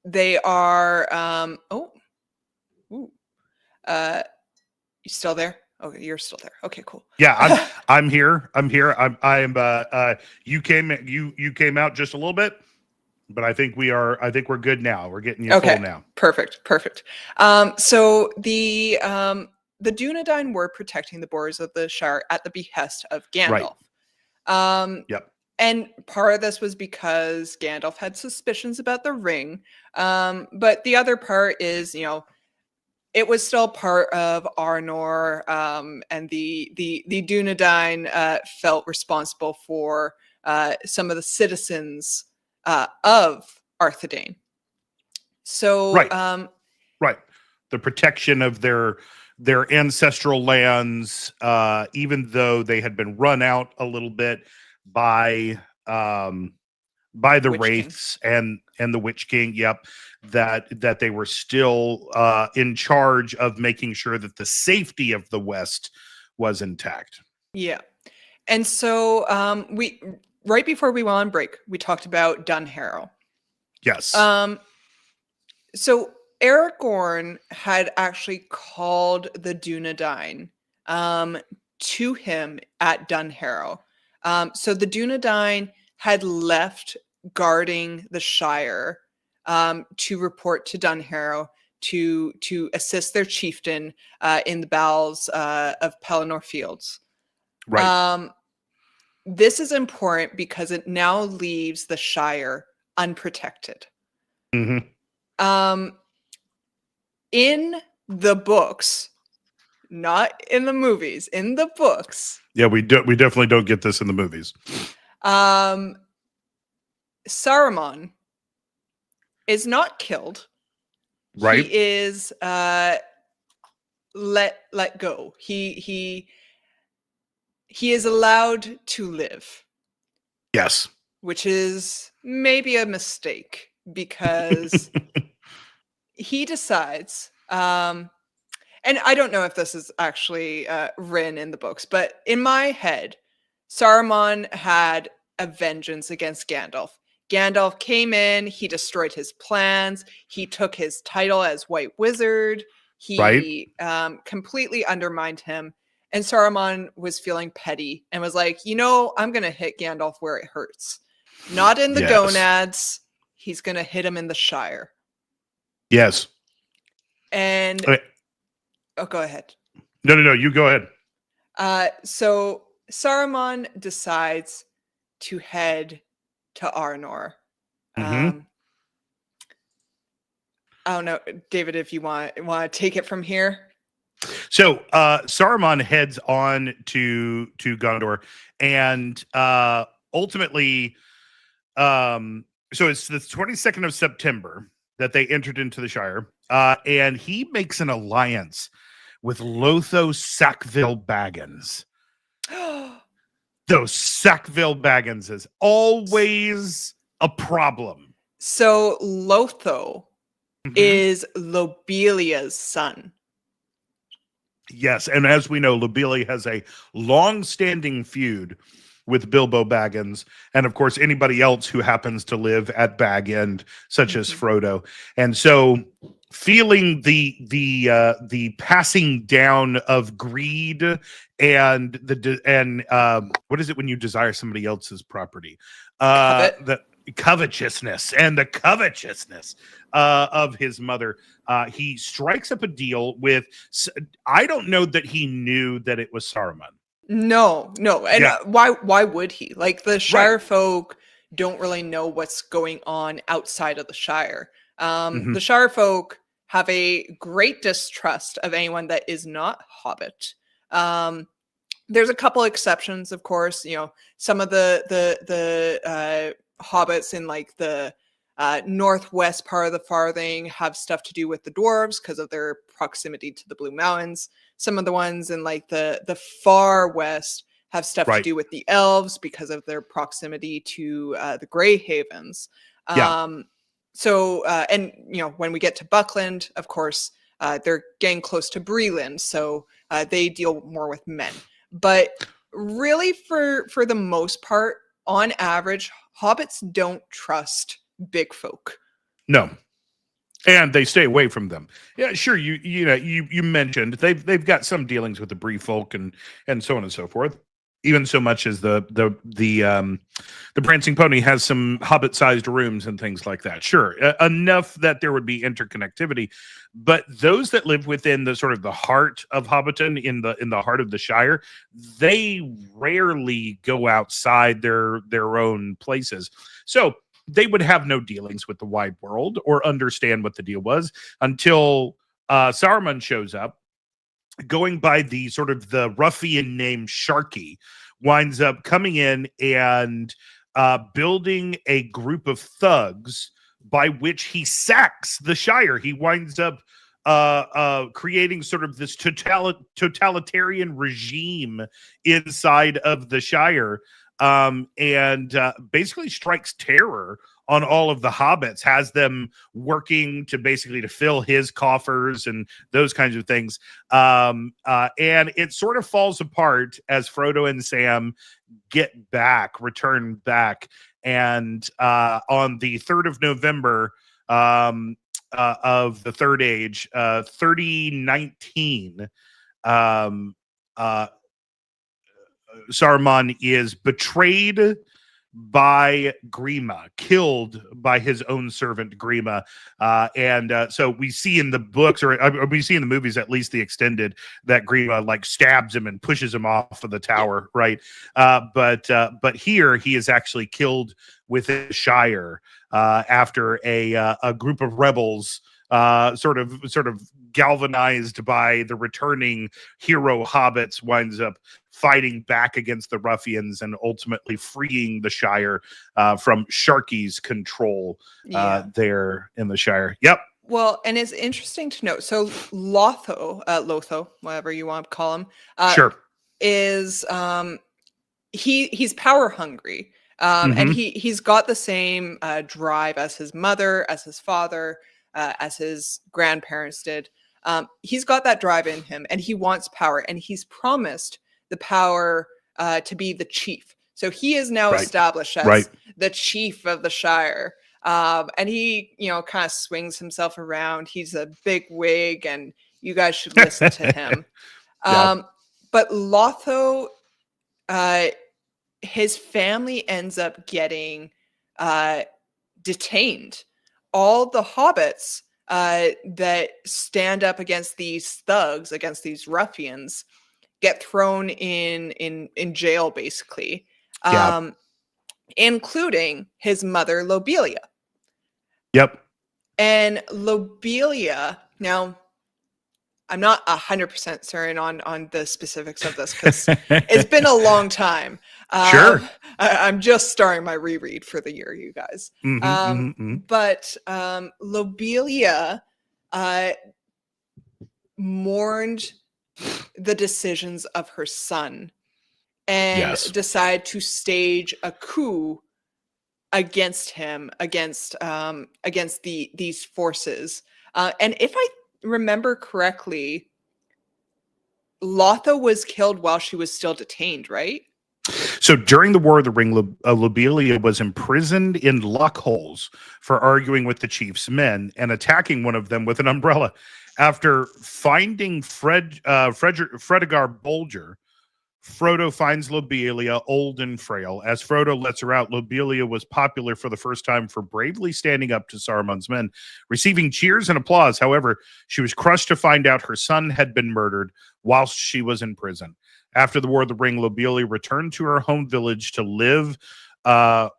They are. You still there? Okay, you're still there. Okay, cool. Yeah, I'm here. I'm here. You came out just a little bit, but I think we're good now. We're getting you full now. Perfect. So the Dunedain were protecting the borders of the Shire at the behest of Gandalf. Right. Yep. And part of this was because Gandalf had suspicions about the ring. But the other part is, it was still part of Arnor, and the Dunedain felt responsible for some of the citizens of Arthedain. So, right, the protection of their ancestral lands, even though they had been run out a little bit by the Witch Wraiths and the Witch King. Yep, that they were still in charge of making sure that the safety of the West was intact. Yeah, and so we right before we went on break, we talked about Dunharrow. Yes. So Aragorn had actually called the Dunedain to him at Dunharrow. So the Dunedain had left guarding the Shire to report to Dunharrow to assist their chieftain in the battles of Pelennor Fields. Right. This is important because it now leaves the Shire unprotected. Mm-hmm. In the books, not in the movies, in the books. Yeah, we definitely don't get this in the movies. Saruman is not killed. Right. He is let go. He is allowed to live. Yes. Which is maybe a mistake because he decides, and I don't know if this is actually written in the books, but in my head, Saruman had a vengeance against Gandalf. Gandalf came in, he destroyed his plans, he took his title as White Wizard, he completely undermined him, and Saruman was feeling petty and was like, I'm going to hit Gandalf where it hurts. Not in the gonads, he's going to hit him in the Shire. Yes. And go ahead. No, you go ahead. So Saruman decides to head to Arnor. Mm-hmm. I don't know, David, if you want to take it from here. So Saruman heads on to Gondor, and ultimately, so it's the 22nd of September that they entered into the Shire, and he makes an alliance with Lotho Sackville Baggins. Those Sackville Baggins is always a problem. So Lotho is Lobelia's son. Yes, and as we know, Lobelia has a long-standing feud with Bilbo Baggins, and of course anybody else who happens to live at Bag End, such as Frodo. And so, feeling the passing down of greed and what is it when you desire somebody else's property? The covetousness of his mother. He strikes up a deal with. I don't know that he knew that it was Saruman. No, and why would he? Like, the Shire folk don't really know what's going on outside of the Shire. The Shire folk have a great distrust of anyone that is not Hobbit. There's a couple exceptions, of course. You know, some of the hobbits in like the northwest part of the Farthing have stuff to do with the dwarves because of their proximity to the Blue Mountains. Some of the ones in like the far west have stuff to do with the elves because of their proximity to the Grey Havens. So and you know, when we get to Buckland, of course, they're getting close to Breland, so they deal more with men. But really, for the most part, on average, hobbits don't trust big folk. No. And they stay away from them. Yeah, sure. You mentioned they've got some dealings with the Bree folk and so on and so forth. Even so much as the Prancing Pony has some hobbit-sized rooms and things like that. Sure, enough that there would be interconnectivity. But those that live within the sort of the heart of Hobbiton, in the heart of the Shire, they rarely go outside their own places. So they would have no dealings with the wide world or understand what the deal was until Saruman shows up, going by the sort of the ruffian named Sharky, winds up coming in and building a group of thugs by which he sacks the Shire. He winds up creating sort of this totalitarian regime inside of the Shire, and basically strikes terror on all of the hobbits, has them working to fill his coffers and those kinds of things. And it sort of falls apart as Frodo and Sam return back. And on the 3rd of November of the Third Age, 3019, Saruman is betrayed by Grima, killed by his own servant Grima, and so we see in the books, or we see in the movies, at least the extended, that Grima like stabs him and pushes him off of the tower, right? But here he is actually killed within the Shire after a group of rebels, sort of galvanized by the returning hero hobbits, winds up fighting back against the ruffians and ultimately freeing the Shire from Sharky's control there in the Shire. Yep. Well, and it's interesting to note. So Lotho, whatever you want to call him, is he's power hungry, and he's got the same drive as his mother, as his father, as his grandparents did. He's got that drive in him, and he wants power, and he's promised the power to be the chief. So he is now established as the chief of the Shire. And he, kind of swings himself around. He's a big wig, and you guys should listen to him. But Lotho, his family ends up getting detained. All the hobbits that stand up against these thugs, against these ruffians, get thrown in jail, basically, including his mother, Lobelia. Yep. And Lobelia, now, I'm not 100% certain on the specifics of this because it's been a long time. Sure. I'm just starting my reread for the year, you guys. But Lobelia mourned the decisions of her son and Yes. decide to stage a coup against him, against these forces. And if I remember correctly, Lotha was killed while she was still detained, right? So during the War of the Ring, Lobelia was imprisoned in lock holes for arguing with the chief's men and attacking one of them with an umbrella. After finding Fredegar Bolger, Frodo finds Lobelia old and frail. As Frodo lets her out, Lobelia was popular for the first time for bravely standing up to Saruman's men, receiving cheers and applause. However, she was crushed to find out her son had been murdered whilst she was in prison. After the War of the Ring, Lobelia returned to her home village to live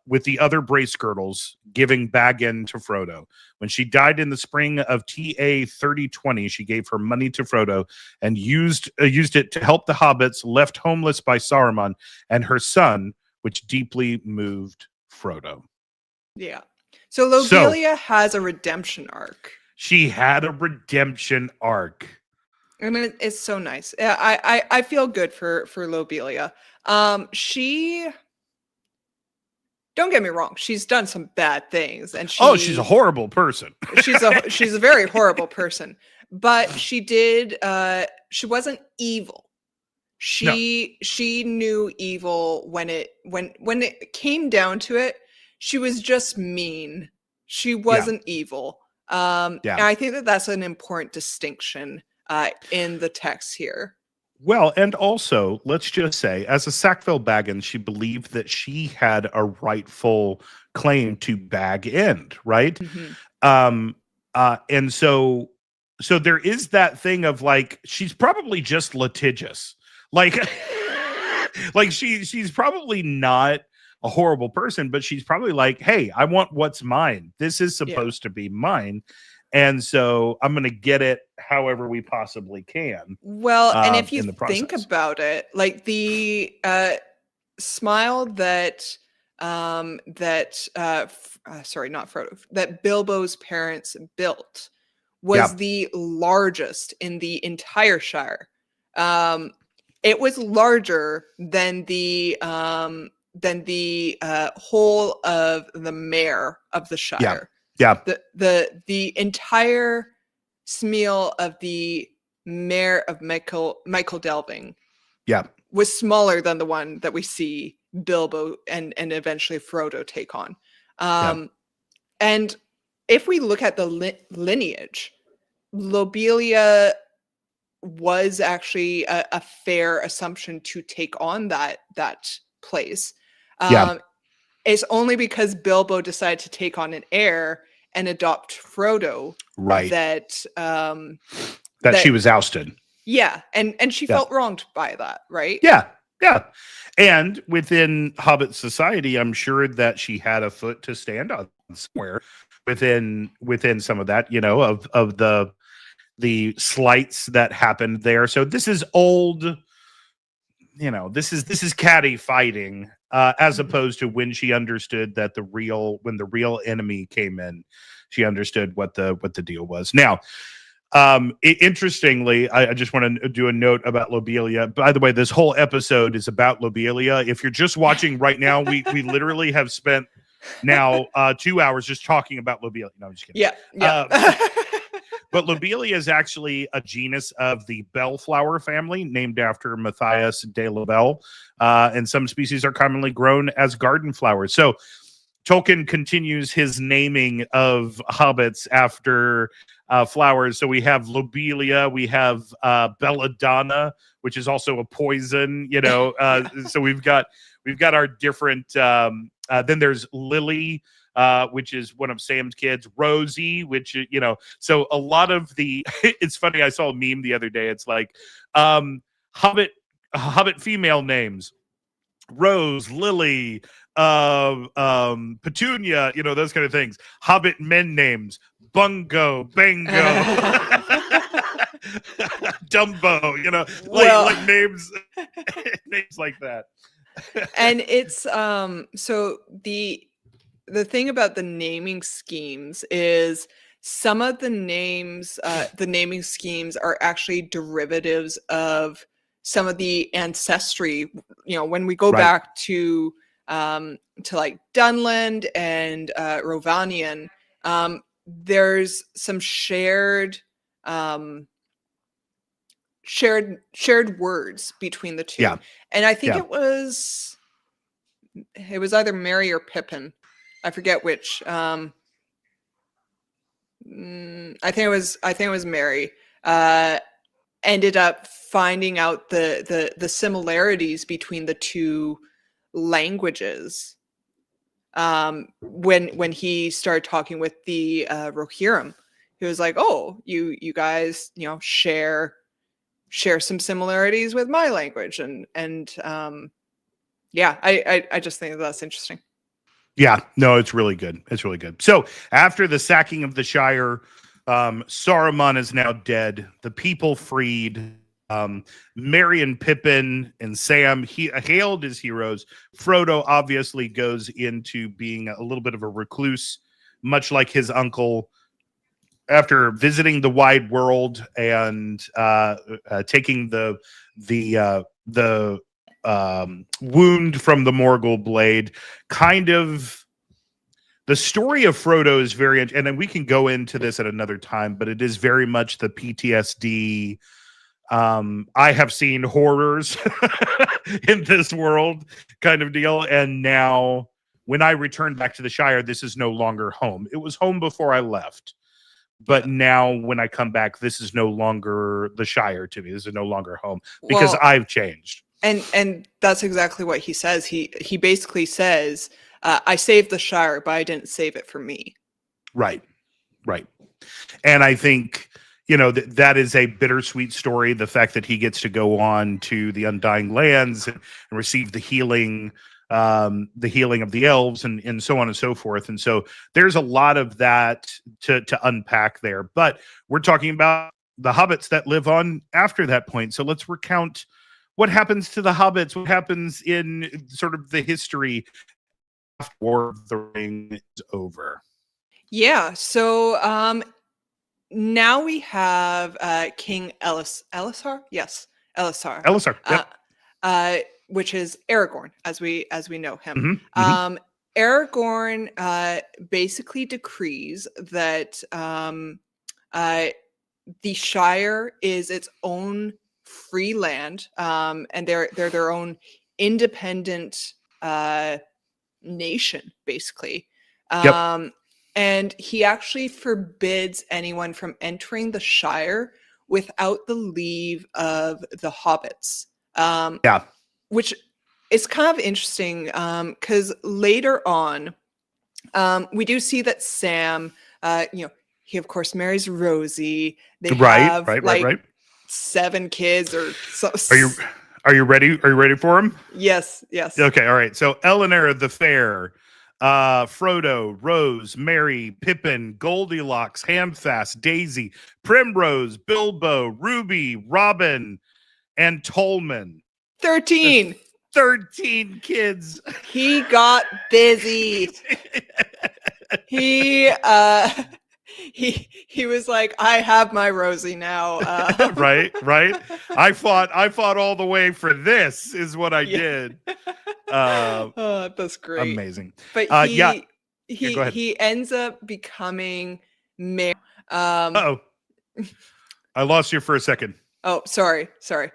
with the other Bracegirdles, giving Baggin to Frodo. When she died in the spring of TA 3020, she gave her money to Frodo and used it to help the hobbits left homeless by Saruman and her son, which deeply moved Frodo. Yeah. So Lobelia has a redemption arc. She had a redemption arc. I mean, it's so nice. I feel good for Lobelia. She, don't get me wrong, she's done some bad things, and she's a horrible person. she's a very horrible person. But she did. She wasn't evil. She knew evil when it came down to it. She was just mean. She wasn't evil. And I think that's an important distinction in the text here. Well, and also, let's just say, as a Sackville Baggins, she believed that she had a rightful claim to Bag End, right? Mm-hmm. And so there is that thing of like, she's probably just litigious. Like, like she's probably not a horrible person, but she's probably like, hey, I want what's mine. This is supposed to be mine. And so I'm going to get it however we possibly can. Well, and if you think about it, like the smile that sorry, not Frodo, that Bilbo's parents built was the largest in the entire Shire. It was larger than the whole of the mayor of the Shire. Yeah. The entire Smeal of the mayor of Michael Delving was smaller than the one that we see Bilbo and eventually Frodo take on. And if we look at the lineage, Lobelia was actually a fair assumption to take on that place. It's only because Bilbo decided to take on an heir and adopt Frodo that she was ousted. Yeah, and she felt wronged by that, right? Yeah. And within Hobbit society, I'm sure that she had a foot to stand on somewhere within some of that, of the slights that happened there. So this is old, this is catty fighting, as opposed to when she understood that when the real enemy came in, she understood what the deal was. Now, interestingly, I just want to do a note about Lobelia. By the way, this whole episode is about Lobelia. If you're just watching right now, we literally have spent now 2 hours just talking about Lobelia. No, I'm just kidding. Yeah. But Lobelia is actually a genus of the bellflower family, named after Matthias de la Belle. And some species are commonly grown as garden flowers. So Tolkien continues his naming of hobbits after flowers. So we have Lobelia, we have belladonna, which is also a poison. So we've got our different. Then there's Lily, which is one of Sam's kids. Rosie, which so a lot of the. It's funny. I saw a meme the other day. It's like Hobbit female names: Rose, Lily, Petunia, those kind of things. Hobbit men names: Bungo, Bango, Dumbo, like names like that. And it's so the thing about the naming schemes is some of the names, the naming schemes are actually derivatives of some of the ancestry. When we go Right. back to like Dunland and Rovanian, there's some shared words between the two. Yeah. And I think Yeah. it was either Merry or Pippin. I forget which. I think it was Mary. Ended up finding out the similarities between the two languages. When he started talking with the Rohirrim, he was like, "Oh, you guys, share some similarities with my language," and yeah, I just think that's interesting. Yeah, no, it's really good. It's really good. So after the sacking of the Shire, Saruman is now dead. The people freed. Merry and Pippin and Sam hailed as heroes. Frodo obviously goes into being a little bit of a recluse, much like his uncle. After visiting the wide world and taking the wound from the Morgul blade, kind of the story of Frodo is very, and then we can go into this at another time, but it is very much the PTSD. I have seen horrors in this world kind of deal, and now when I return back to the Shire, this is no longer home. It was home before I left. But now when I come back, this is no longer the Shire to me. This is no longer home because I've changed. And that's exactly what he says. He basically says, I saved the Shire, but I didn't save it for me. Right. And I think, that is a bittersweet story. The fact that he gets to go on to the Undying Lands and receive the healing of the elves and so on and so forth. And so there's a lot of that to unpack there. But we're talking about the hobbits that live on after that point. So let's recount what happens to the hobbits, what happens in sort of the history after War of the Ring is over. Yeah. So now we have King Elisar. Yes, Elisar. Elisar. Yep. Which is Aragorn, as we know him. Mm-hmm. Aragorn basically decrees that the Shire is its own free land, and they're their own independent nation, basically. Yep. And he actually forbids anyone from entering the Shire without the leave of the hobbits. Yeah. Which is kind of interesting because later on, we do see that Sam, he of course marries Rosie. They have right. 7 kids or so. Are you ready? Are you ready for him? Yes. Okay, all right. So Eleanor the Fair, Frodo, Rose, Merry, Pippin, Goldilocks, Hamfast, Daisy, Primrose, Bilbo, Ruby, Robin, and Tolman. 13 kids. He got busy. He was like, I have my Rosie now. Right. I fought all the way for this is what I did. That's great. Amazing. But he ends up becoming mayor. I lost you for a second. Oh, sorry.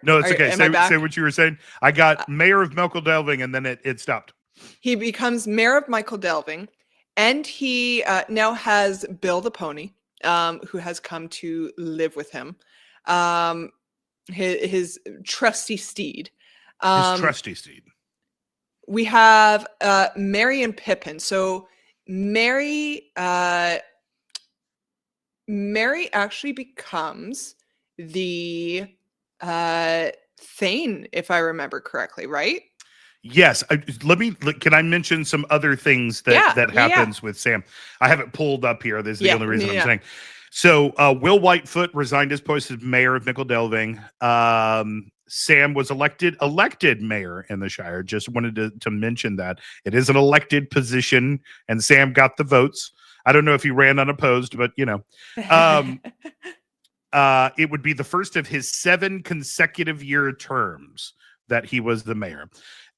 No, it's okay. Say what you were saying. I got mayor of Michael Delving, and then it stopped. He becomes mayor of Michael Delving, and he now has Bill the pony, who has come to live with him. His trusty steed. We have Merry and Pippin. So Merry actually becomes the Thane, if I remember correctly, right? Yes. Can I mention some other things that happens with Sam? I have it pulled up here. This is the only reason I'm saying. So Will Whitefoot resigned his post as mayor of Mickle Delving. Sam was elected mayor in the Shire. Just wanted to mention that. It is an elected position, and Sam got the votes. I don't know if he ran unopposed, but um, it would be the first of his 7 consecutive year terms that he was the mayor.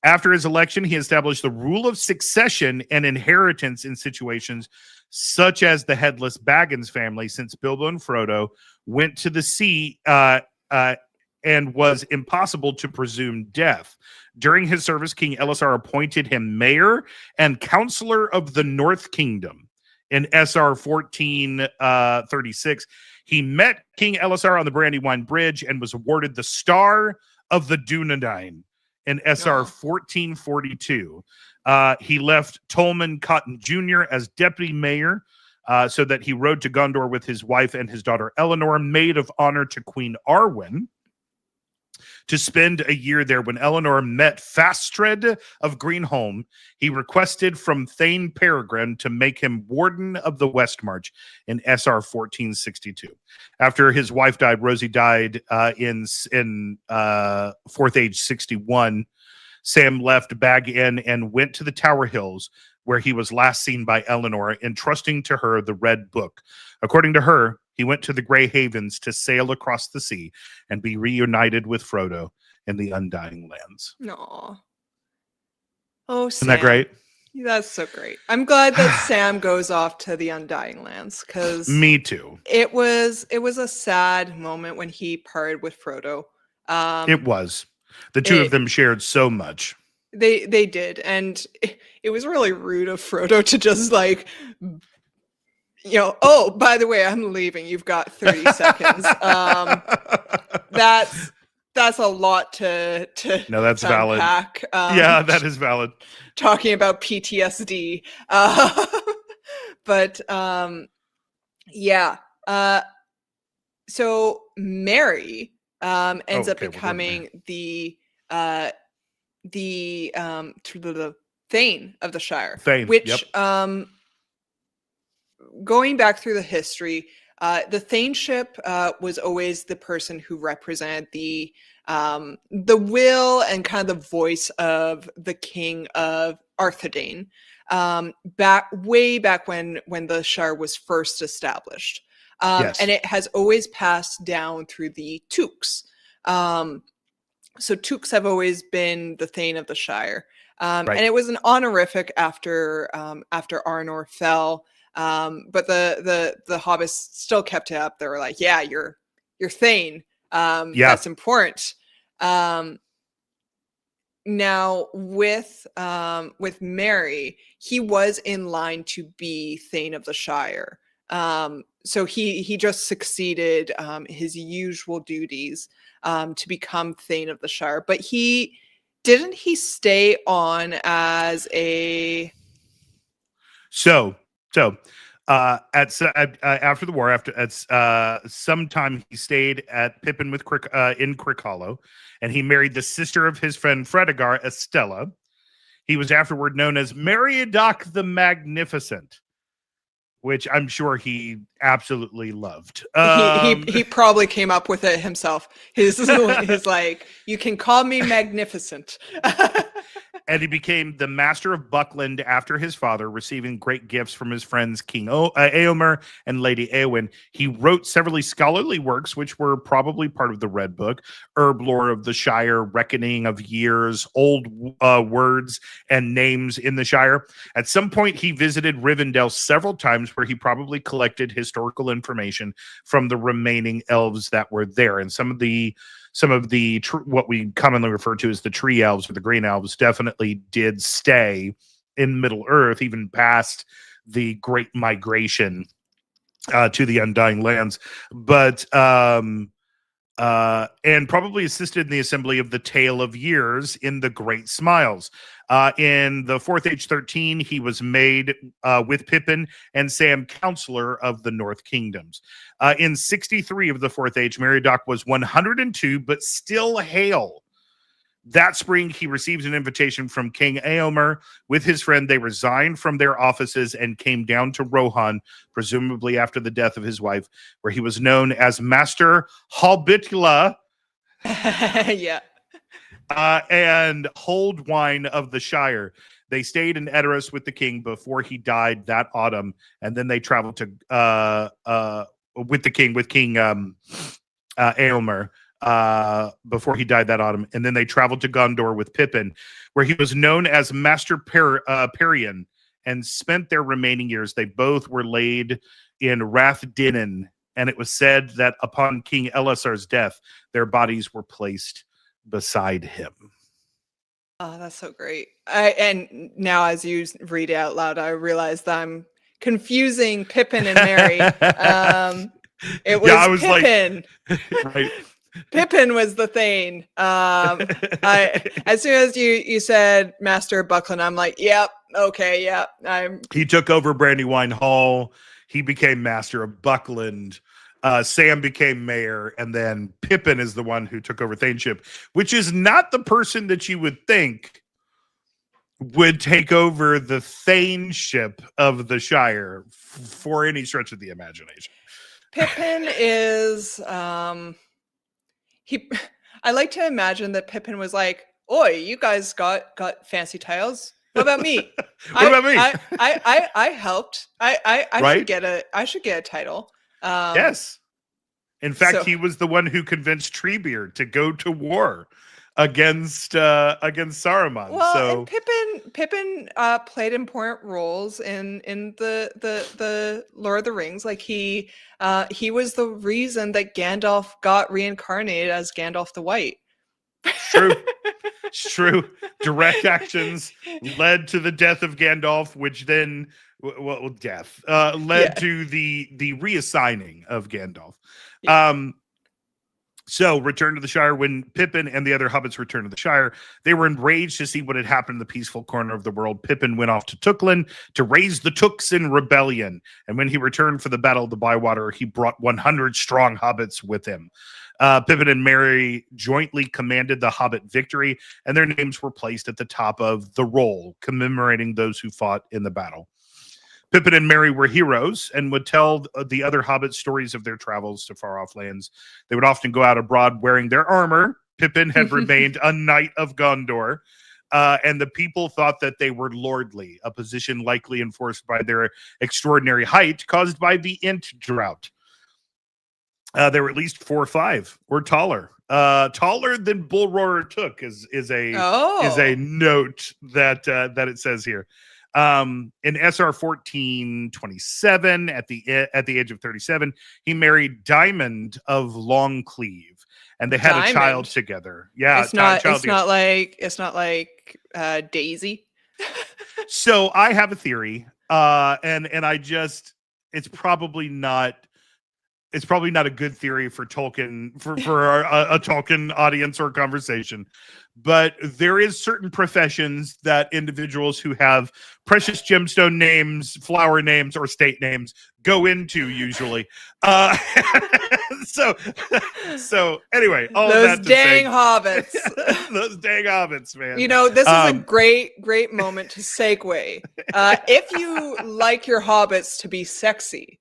After his election, he established the rule of succession and inheritance in situations such as the headless Baggins family, since Bilbo and Frodo went to the sea and was impossible to presume death. During his service, King Elisar appointed him mayor and counselor of the North Kingdom in SR 1436. He met King Elisar on the Brandywine Bridge and was awarded the Star of the Dunedain in SR 1442. He left Tolman Cotton Jr. as deputy mayor so that he rode to Gondor with his wife and his daughter Eleanor, maid of honor to Queen Arwen, to spend a year there. When Eleanor met Fastred of Greenholm, he requested from Thane Peregrine to make him warden of the Westmarch in SR 1462. After his wife died, Rosie died in Fourth Age 61. Sam left Bag Inn and went to the Tower Hills, where he was last seen by Eleanor, entrusting to her the Red Book. According to her, he went to the Grey Havens to sail across the sea and be reunited with Frodo in the Undying Lands. Aw. Oh, Sam. Isn't that great? That's so great. I'm glad that Sam goes off to the Undying Lands, because me too. It was a sad moment when he parted with Frodo. It was. The two of them shared so much. They did, and it was really rude of Frodo to just like, oh, by the way, I'm leaving. You've got 30 seconds. That's a lot to no, that's valid. Unpack. Yeah, that is valid. Talking about PTSD, but yeah. So Mary ends up becoming the Thane of the Shire, which going back through the history, the Thaneship was always the person who represented the will and kind of the voice of the king of Arthedain, way back when the Shire was first established. Yes. And it has always passed down through the Tooks. So Tooks have always been the Thane of the Shire. Right. And it was an honorific after Arnor fell. But the Hobbits still kept it up. They were like, yeah, you're Thane. That's important. Now with Merry, he was in line to be Thane of the Shire. So he just succeeded his usual duties to become Thane of the Shire. But he stay on as a after the war, sometime he stayed at Pippin with in Crick Hollow, and he married the sister of his friend Fredegar, Estella. He was afterward known as Meriadoc the Magnificent, which I'm sure he absolutely loved. He probably came up with it himself. His like, you can call me magnificent. And he became the master of Buckland after his father, receiving great gifts from his friends King Eomer and Lady Eowyn. He wrote several scholarly works, which were probably part of the Red Book: Herb Lore of the Shire, Reckoning of Years, Old Words and Names in the Shire. At some point, he visited Rivendell several times, where he probably collected historical information from the remaining elves that were there. And some of the what we commonly refer to as the tree elves or the green elves definitely did stay in Middle Earth, even past the Great Migration to the Undying Lands. But and probably assisted in the assembly of the Tale of Years in the Great Smiles. In the Fourth Age 13, he was made with Pippin and Sam counselor of the North Kingdoms. In 63 of the Fourth Age, Meriadoc was 102, but still hale. That spring, he received an invitation from King Eomer. With his friend, they resigned from their offices and came down to Rohan, presumably after the death of his wife, where he was known as Master Hobbitula. Yeah. And Hold Wine of the Shire. They stayed in Edoras with the king before he died that autumn, and then they traveled to with King Aylmer before he died that autumn, and then they traveled to Gondor with Pippin, where he was known as Master Parian, and spent their remaining years. They both were laid in Rathdinnen, and it was said that upon King Elisar's death, their bodies were placed beside him. Oh, that's so great. And now as you read it out loud, I realized that I'm confusing Pippin and Merry. It was, I was Pippin. Like, right. Pippin was the Thane. As soon as you said Master Buckland, I'm like, yep, okay, yep. He took over Brandywine Hall. He became Master of Buckland. Sam became mayor, and then Pippin is the one who took over Thaneship, which is not the person that you would think would take over the Thaneship of the Shire for any stretch of the imagination. Pippin is I like to imagine that Pippin was like, "Oi, you guys got fancy tiles. What about me? What about me? I helped. I right? should get a title." Yes. In fact, he was the one who convinced Treebeard to go to war against Saruman. Well, and Pippin played important roles in the Lord of the Rings. Like he was the reason that Gandalf got reincarnated as Gandalf the White. True. It's true. Direct actions led to the death of Gandalf, which then led to the reassigning of Gandalf. Yeah. So return to the Shire. When Pippin and the other hobbits returned to the Shire, they were enraged to see what had happened in the peaceful corner of the world. Pippin went off to Tookland to raise the Tooks in rebellion. And when he returned for the Battle of the Bywater, he brought 100 strong hobbits with him. Pippin and Merry jointly commanded the Hobbit victory, and their names were placed at the top of the roll, commemorating those who fought in the battle. Pippin and Merry were heroes and would tell the other hobbits stories of their travels to far-off lands. They would often go out abroad wearing their armor. Pippin had remained a knight of Gondor, and the people thought that they were lordly, a position likely enforced by their extraordinary height caused by the Ent drought. They were at least 4 or 5 or taller. Taller than Bull Roarer Took is a note that it says here. In SR 1427, at the age of 37, he married Diamond of Longcleave, and they had a child together. Yeah, it's not like Daisy. So I have a theory, and I just it's probably not a good theory for Tolkien for a Tolkien audience or conversation. But there is certain professions that individuals who have precious gemstone names, flower names, or state names go into usually. So anyway, all those that dang hobbits. Those dang hobbits, man. You know, this is a great moment to segue. If you like your hobbits to be sexy,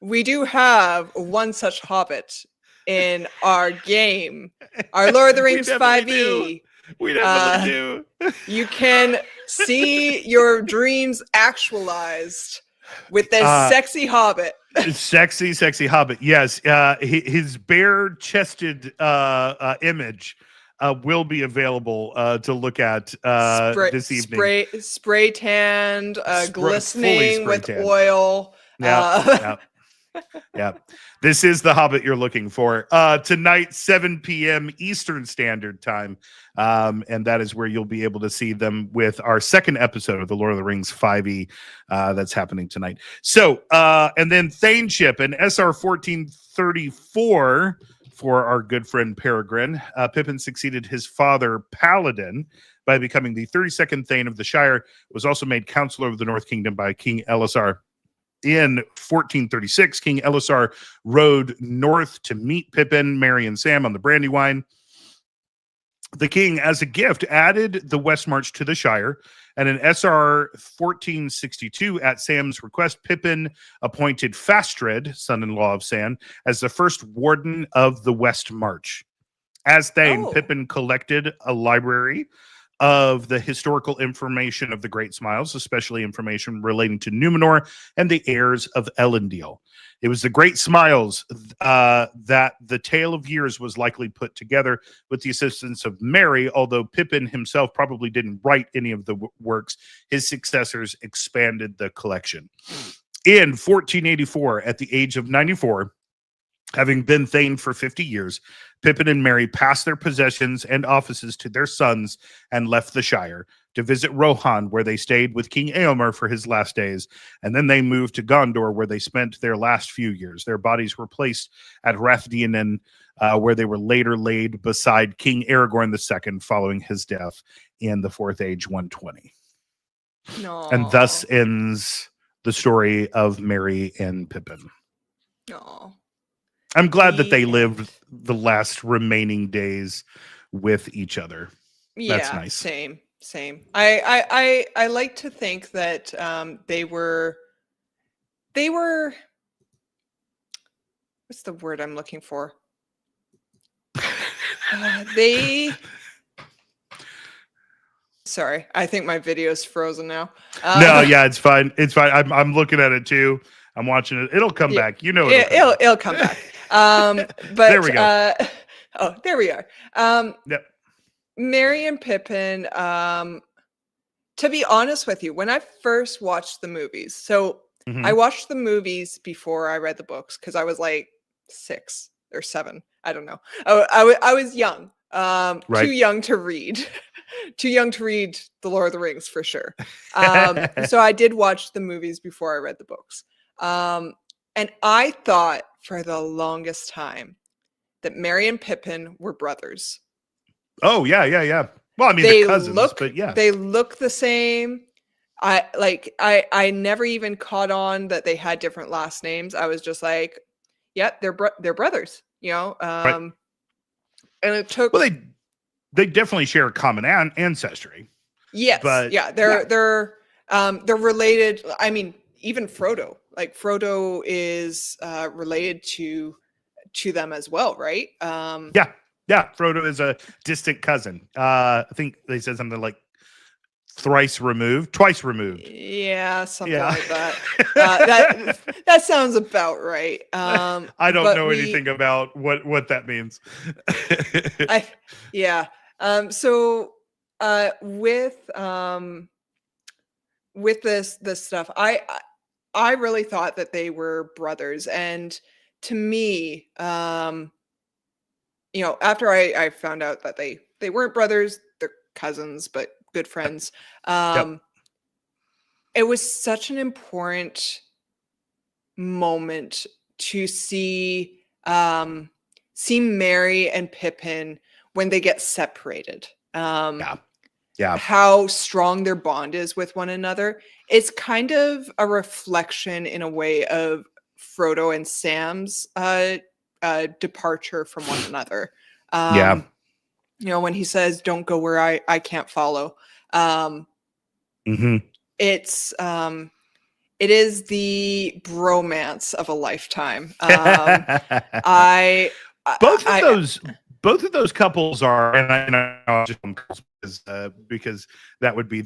we do have one such hobbit in our game, our Lord of the Rings 5e. We definitely do. You can see your dreams actualized with this sexy hobbit. Sexy hobbit. Yes. His bare-chested image will be available to look at this evening. Spray tanned, glistening with oil. Yeah. Yeah. This is the Hobbit you're looking for. Tonight, 7 p.m. Eastern Standard Time. And that is where you'll be able to see them with our second episode of the Lord of the Rings 5e that's happening tonight. So, and then Thaneship and SR 1434 for our good friend Peregrine. Pippin succeeded his father, Paladin, by becoming the 32nd Thane of the Shire, was also made Counselor of the North Kingdom by King Elisar. In 1436, King Elisar rode north to meet Pippin, Merry, and Sam on the Brandywine. The king, as a gift, added the West March to the Shire, and in SR 1462, at Sam's request, Pippin appointed Fastred, son-in-law of Sam, as the first warden of the West March. As Thane, Pippin collected a library of the historical information of the Great Smiles, especially information relating to Numenor and the heirs of Elendil. It was the Great Smiles that the Tale of Years was likely put together with the assistance of Merry, although Pippin himself probably didn't write any of the works. His successors expanded the collection. In 1484, at the age of 94, having been Thane for 50 years, Pippin and Merry passed their possessions and offices to their sons and left the Shire to visit Rohan, where they stayed with King Eomer for his last days, and then they moved to Gondor, where they spent their last few years. Their bodies were placed at Rathdianan, where they were later laid beside King Aragorn II following his death in the Fourth Age 120. No. And thus ends the story of Merry and Pippin. No. I'm glad that they lived the last remaining days with each other. That's nice. Same. I like to think that they were what's the word I'm looking for? Sorry, I think my video's frozen now. No, yeah, it's fine. It's fine. I'm looking at it too. I'm watching it. It'll come back. You know, it'll come back. But there we go. Oh, there we are. Yep. Merry and Pippin. To be honest with you, when I first watched the movies, so I watched the movies before I read the books because I was like 6 or 7. I don't know. I was young. Right. Too young to read. Too young to read The Lord of the Rings for sure. So I did watch the movies before I read the books. And I thought for the longest time that Merry and Pippin were brothers. Oh, yeah. Well, I mean, they're cousins, but yeah. They look the same. I never even caught on that they had different last names. I was just like, yeah, they're brothers, you know? Right. And it took... Well, they definitely share a common ancestry. Yes, but they're related. I mean, even Frodo. Like Frodo is related to them as well, right? Yeah. Frodo is a distant cousin. I think they said something like twice removed. Yeah, something like that. That sounds about right. I don't know anything about what that means. So with this stuff, I really thought that they were brothers, and to me, you know, after I found out that they weren't brothers, they're cousins, but good friends. It was such an important moment to see Merry and Pippin when they get separated. How strong their bond is with one another. It's kind of a reflection in a way of Frodo and Sam's departure from one another. You know, when he says, "Don't go where I can't follow." It's it is the bromance of a lifetime. Both of those couples are, and I just because that would be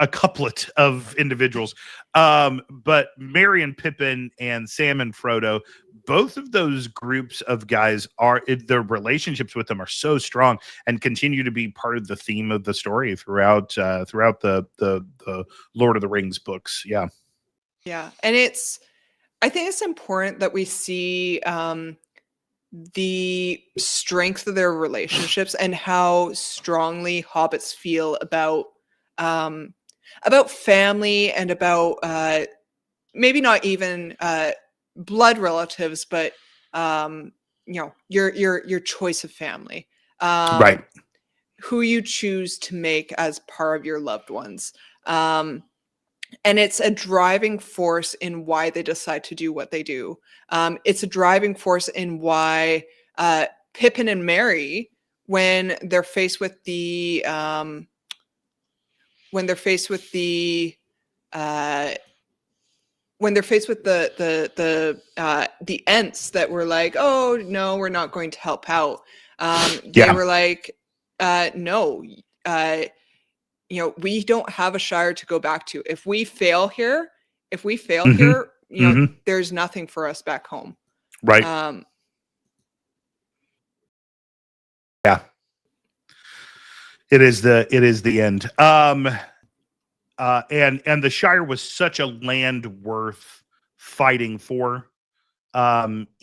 a couplet of individuals. But Merry and Pippin and Sam and Frodo, both of those groups of guys their relationships with them are so strong and continue to be part of the theme of the story throughout the Lord of the Rings books. Yeah, and I think it's important that we see the strength of their relationships and how strongly hobbits feel about family and about maybe not even blood relatives, but you know, your choice of family, right? Who you choose to make as part of your loved ones. And it's a driving force in why they decide to do what they do. It's a driving force in why Pippin and Merry, when they're faced with the Ents that were like, "Oh no, we're not going to help out." They were like, "No, we don't have a Shire to go back to. If we fail here, Mhm. Mhm. there's nothing for us back home. Right. Yeah. It is the end. And the Shire was such a land worth fighting for. In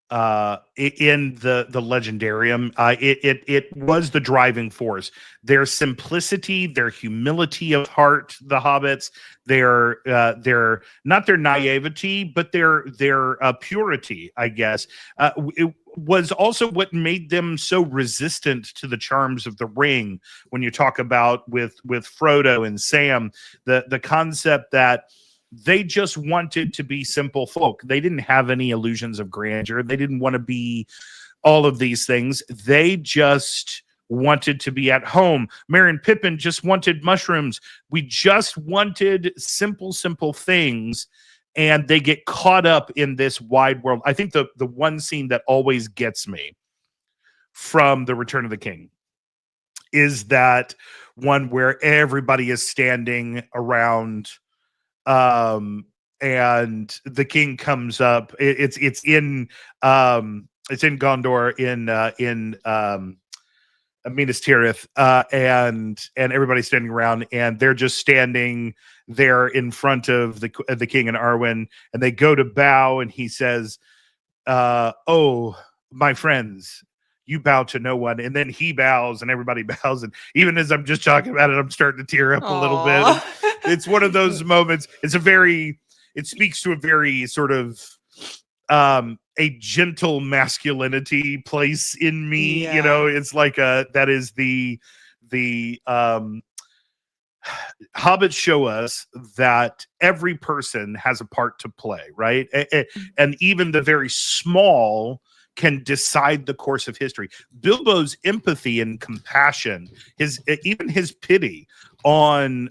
the legendarium, it was the driving force. Their simplicity, their humility of heart, the hobbits, their not their naivety, but their purity, I guess. It was also what made them so resistant to the charms of the ring. When you talk about with Frodo and Sam, the concept that they just wanted to be simple folk. They didn't have any illusions of grandeur. They didn't want to be all of these things. They just wanted to be at home. Merry and Pippin just wanted mushrooms. We just wanted simple things. And they get caught up in this wide world. I think the one scene that always gets me from The Return of the King is that one where everybody is standing around, and the king comes up. It's in Gondor, in Minas Tirith, and everybody's standing around, and they're just standing there in front of the king and Arwen, and they go to bow, and he says, "Oh, my friends, you bow to no one." And then he bows, and everybody bows. And even as I'm just talking about it, I'm starting to tear up a little bit. It's one of those moments. It speaks to a very sort of a gentle masculinity place in me. Yeah. It's like that is the Hobbits show us that every person has a part to play, right? And even the very small can decide the course of history. Bilbo's empathy and compassion, even his pity on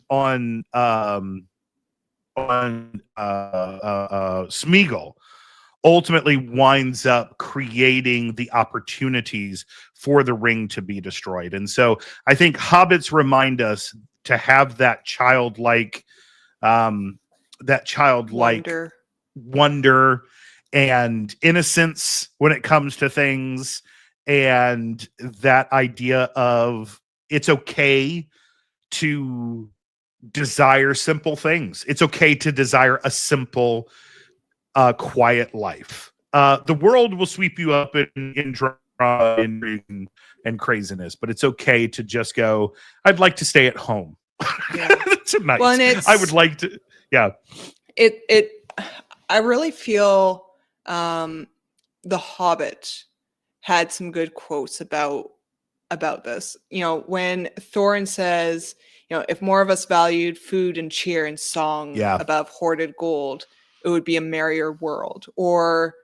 Smeagol, ultimately winds up creating the opportunities for the ring to be destroyed. And so I think Hobbits remind us to have that childlike wonder and innocence when it comes to things, and that idea of it's okay to desire simple things. It's okay to desire a simple, quiet life. The world will sweep you up in drama and craziness, but it's okay to just go, I'd like to stay at home tonight. Well, and I would like to, yeah. I really feel The Hobbit had some good quotes about this. When Thorin says, if more of us valued food and cheer and song above hoarded gold, it would be a merrier world. Or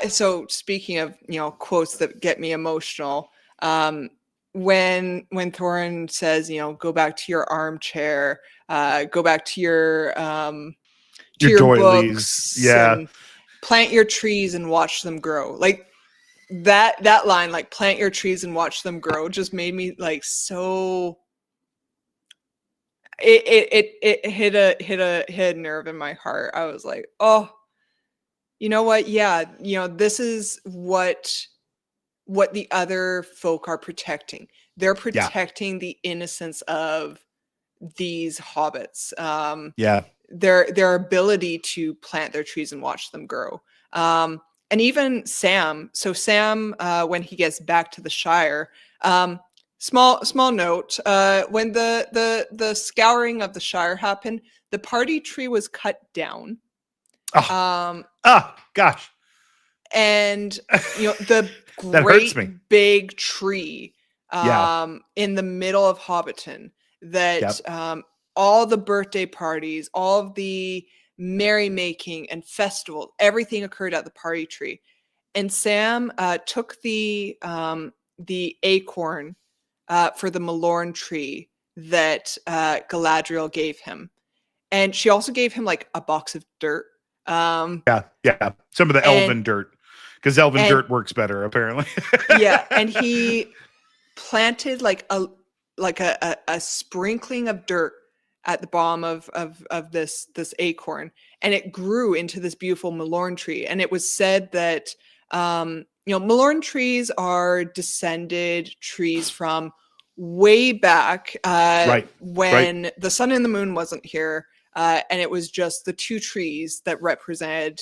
so speaking of quotes that get me emotional, when Thorin says, go back to your armchair, go back to your books, and plant your trees and watch them grow. Like that line, like plant your trees and watch them grow, just made me like so. It hit a nerve in my heart. I was like, oh, you know what? Yeah, this is what the other folk are protecting. They're protecting the innocence of these hobbits. Their ability to plant their trees and watch them grow. And even Sam. So Sam, when he gets back to the Shire, small note, when the scouring of the Shire happened, the party tree was cut down. Gosh. And the great big tree in the middle of Hobbiton that all the birthday parties, all of the merrymaking and festivals, everything occurred at the party tree. And Sam took the acorn for the Malorn tree that Galadriel gave him. And she also gave him like a box of dirt. Some of the elven dirt, because elven dirt works better apparently. And he planted a sprinkling of dirt at the bottom of this acorn, and it grew into this beautiful Malorn tree. And it was said that Malorn trees are descended trees from way back when the sun and the moon wasn't here, and it was just the two trees that represented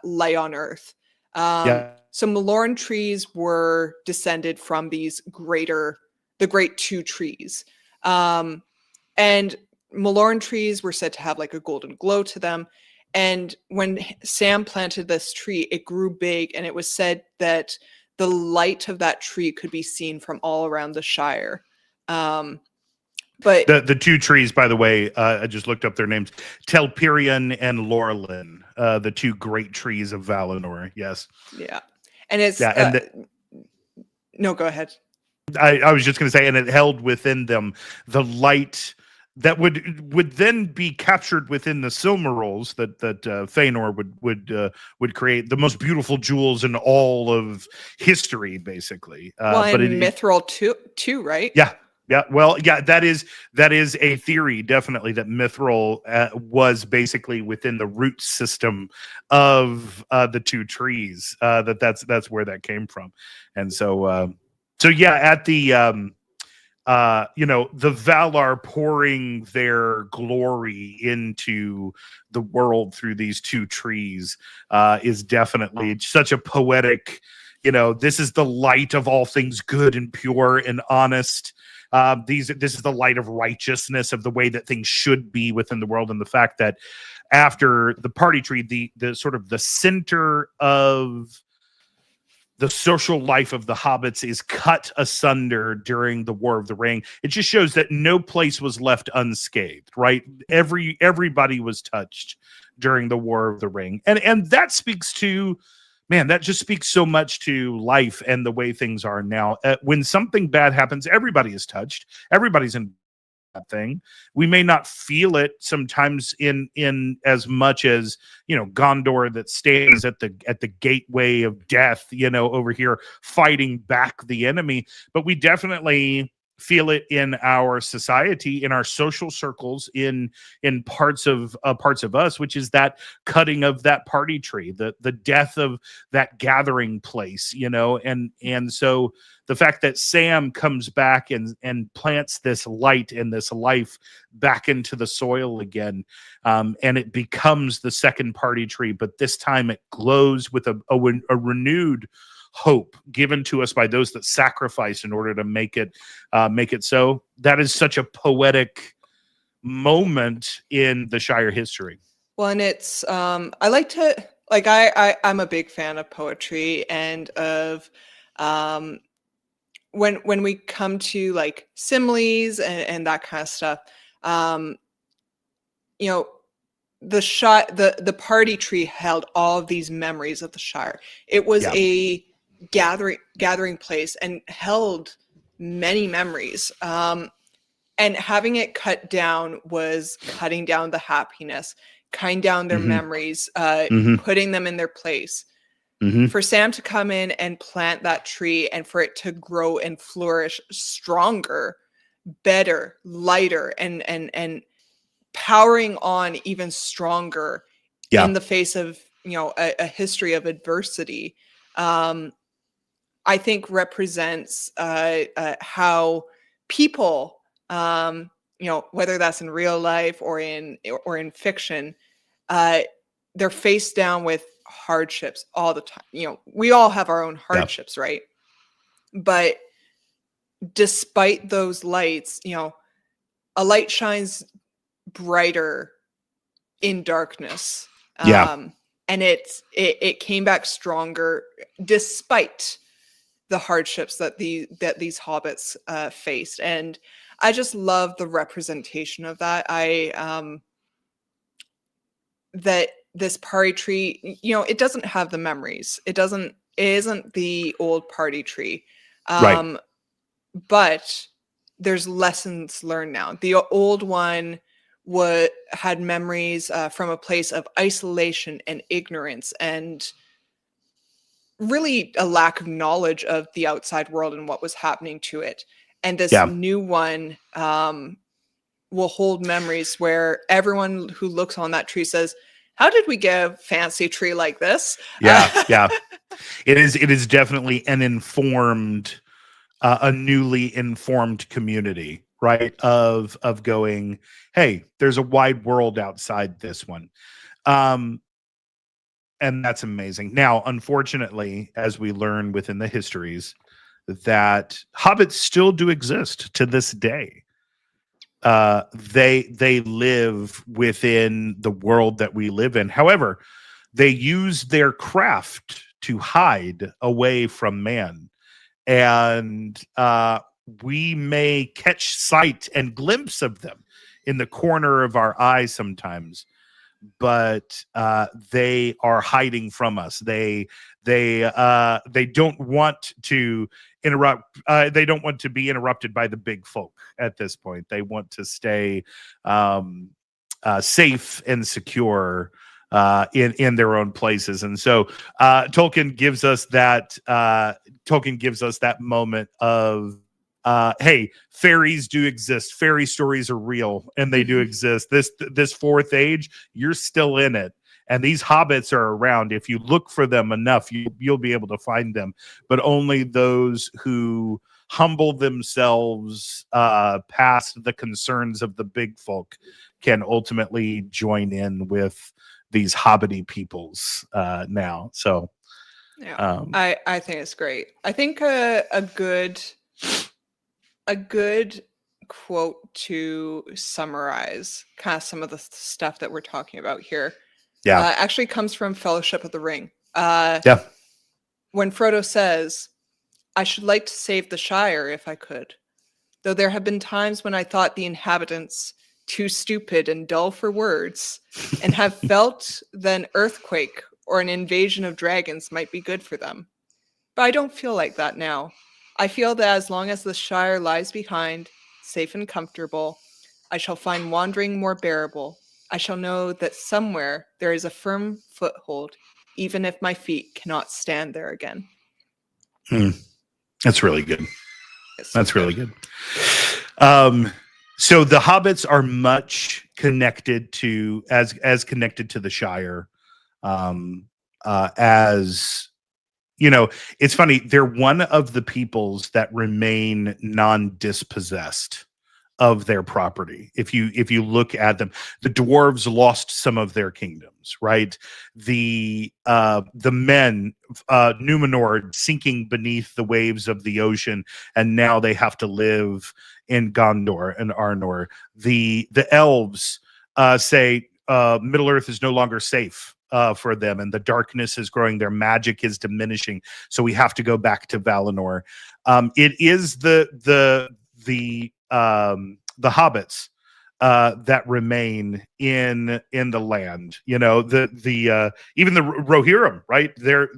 light on Earth. So Malorn trees were descended from the great two trees. And Malorn trees were said to have like a golden glow to them. And when Sam planted this tree, it grew big, and it was said that the light of that tree could be seen from all around the Shire. But the two trees, by the way, I just looked up their names: Telperion and Laurelin, the two great trees of Valinor. Yes. Yeah, and it's no, go ahead. I was just going to say, and it held within them the light that would then be captured within the Silmarils that Fëanor would create, the most beautiful jewels in all of history, basically. But Mithril too, right? Yeah. Yeah, well, yeah, that is a theory, definitely, that Mithril was basically within the root system of the two trees. That's where that came from, and so yeah, at the the Valar pouring their glory into the world through these two trees is definitely such a poetic. This is the light of all things good and pure and honest. This is the light of righteousness, of the way that things should be within the world, and the fact that after the party tree, the sort of the center of the social life of the hobbits is cut asunder during the War of the Ring. It just shows that no place was left unscathed, right? Everybody was touched during the War of the Ring, and that speaks to. Man, that just speaks so much to life and the way things are now. When something bad happens, everybody is touched. Everybody's in that thing. We may not feel it sometimes in as much as Gondor, that stands at the gateway of death, over here fighting back the enemy. But we definitely feel it in our society, in our social circles, in parts of us, which is that cutting of that party tree, the death of that gathering place, and so the fact that Sam comes back and plants this light and this life back into the soil again, and it becomes the second party tree, but this time it glows with a renewed hope given to us by those that sacrifice in order to make it so. That is such a poetic moment in the Shire history. Well, and it's I like to I'm a big fan of poetry, and of when we come to like similes and that kind of stuff, the party tree held all of these memories of the Shire. It was a gathering place and held many memories, and having it cut down was cutting down the happiness, cutting down their memories, putting them in their place. For Sam to come in and plant that tree, and for it to grow and flourish stronger, better, lighter, and powering on even stronger in the face of a history of adversity, I think represents how people, whether that's in real life or in fiction, they're faced down with hardships all the time. We all have our own hardships, right? But despite those lights, a light shines brighter in darkness. And it came back stronger despite the hardships that these hobbits faced. And I just love the representation of that. That this party tree, it doesn't have the memories. It isn't the old party tree. But there's lessons learned now. The old one had memories from a place of isolation and ignorance, and really a lack of knowledge of the outside world and what was happening to it. And this Yeah. new one will hold memories where everyone who looks on that tree says, how did we get a fancy tree like this? Yeah. Yeah. It is definitely an informed, a newly informed community, right? Of going, hey, there's a wide world outside this one. And that's amazing. Now, unfortunately, as we learn within the histories, that hobbits still do exist to this day. They live within the world that we live in. However, they use their craft to hide away from man, and we may catch sight and glimpse of them in the corner of our eye sometimes, but they are hiding from us. They don't want to interrupt. They don't want to be interrupted by the big folk at this point. They want to stay safe and secure in their own places. And so Tolkien gives us that. Tolkien gives us that moment of, hey, fairies do exist. Fairy stories are real, and they do exist. This fourth age, you're still in it, and these hobbits are around. If you look for them enough, you'll be able to find them. But only those who humble themselves past the concerns of the big folk can ultimately join in with these hobbity peoples now. So, Yeah, I think it's great. I think a good quote to summarize kind of some of the stuff that we're talking about here actually comes from Fellowship of the Ring. When Frodo says, I should like to save the Shire if I could, though there have been times when I thought the inhabitants too stupid and dull for words, and have felt that an earthquake or an invasion of dragons might be good for them. But I don't feel like that now. I feel that as long as the Shire lies behind, safe and comfortable, I shall find wandering more bearable. I shall know that somewhere there is a firm foothold, even if my feet cannot stand there again. That's really good. That's really good. So the hobbits are much connected to as connected to the Shire, as you know. It's funny, they're one of the peoples that remain non-dispossessed of their property. If you look at them, the dwarves lost some of their kingdoms, right? The men, Numenor, sinking beneath the waves of the ocean, and now they have to live in Gondor and Arnor. The elves say Middle Earth is no longer safe for them, and the darkness is growing. Their magic is diminishing, so we have to go back to Valinor. It is the hobbits that remain in the land. You know, the even the Rohirrim, right? They're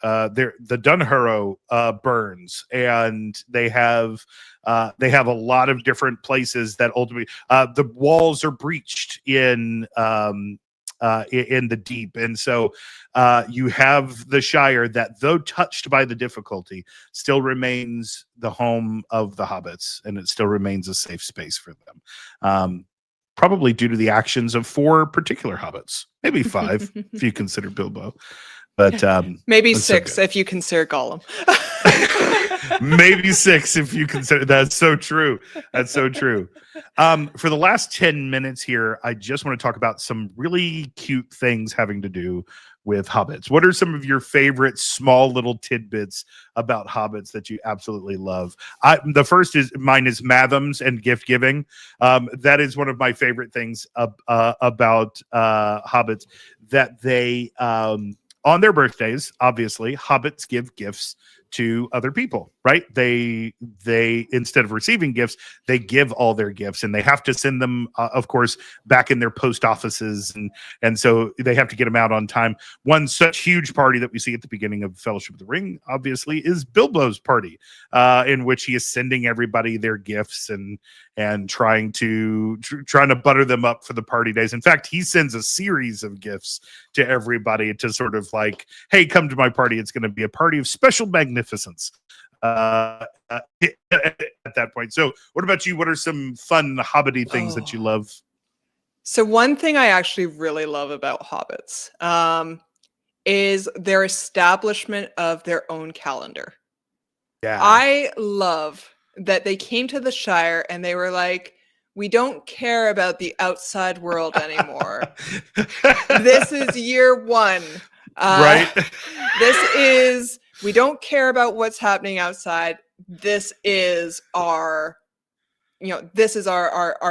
the Dunharrow burns, and they have a lot of different places that ultimately the walls are breached in the deep. And so you have the Shire that, though touched by the difficulty, still remains the home of the hobbits, and it still remains a safe space for them. Probably due to the actions of 4 particular hobbits, maybe 5 if you consider Bilbo, but maybe 6 if you consider Gollum. Maybe 6 if you consider. That's so true. That's so true. For the last 10 minutes here, I just want to talk about some really cute things having to do with hobbits. What are some of your favorite small little tidbits about hobbits that you absolutely love? The first is mine is Mathams and gift giving. That is one of my favorite things about hobbits, that they on their birthdays, obviously, hobbits give gifts to other people, right? They instead of receiving gifts, they give all their gifts, and they have to send them, of course, back in their post offices, and so they have to get them out on time. One such huge party that we see at the beginning of Fellowship of the Ring, obviously, is Bilbo's party, in which he is sending everybody their gifts, and and trying to butter them up for the party days. In fact, he sends a series of gifts to everybody to sort of like, hey, come to my party. It's going to be a party of special magnificence. At that point. So what about you? What are some fun hobbity things that you love? So one thing I actually really love about hobbits is their establishment of their own calendar. Yeah. I love that they came to the Shire and they were like, we don't care about the outside world anymore. This is year one. Right. We don't care about what's happening outside. This is our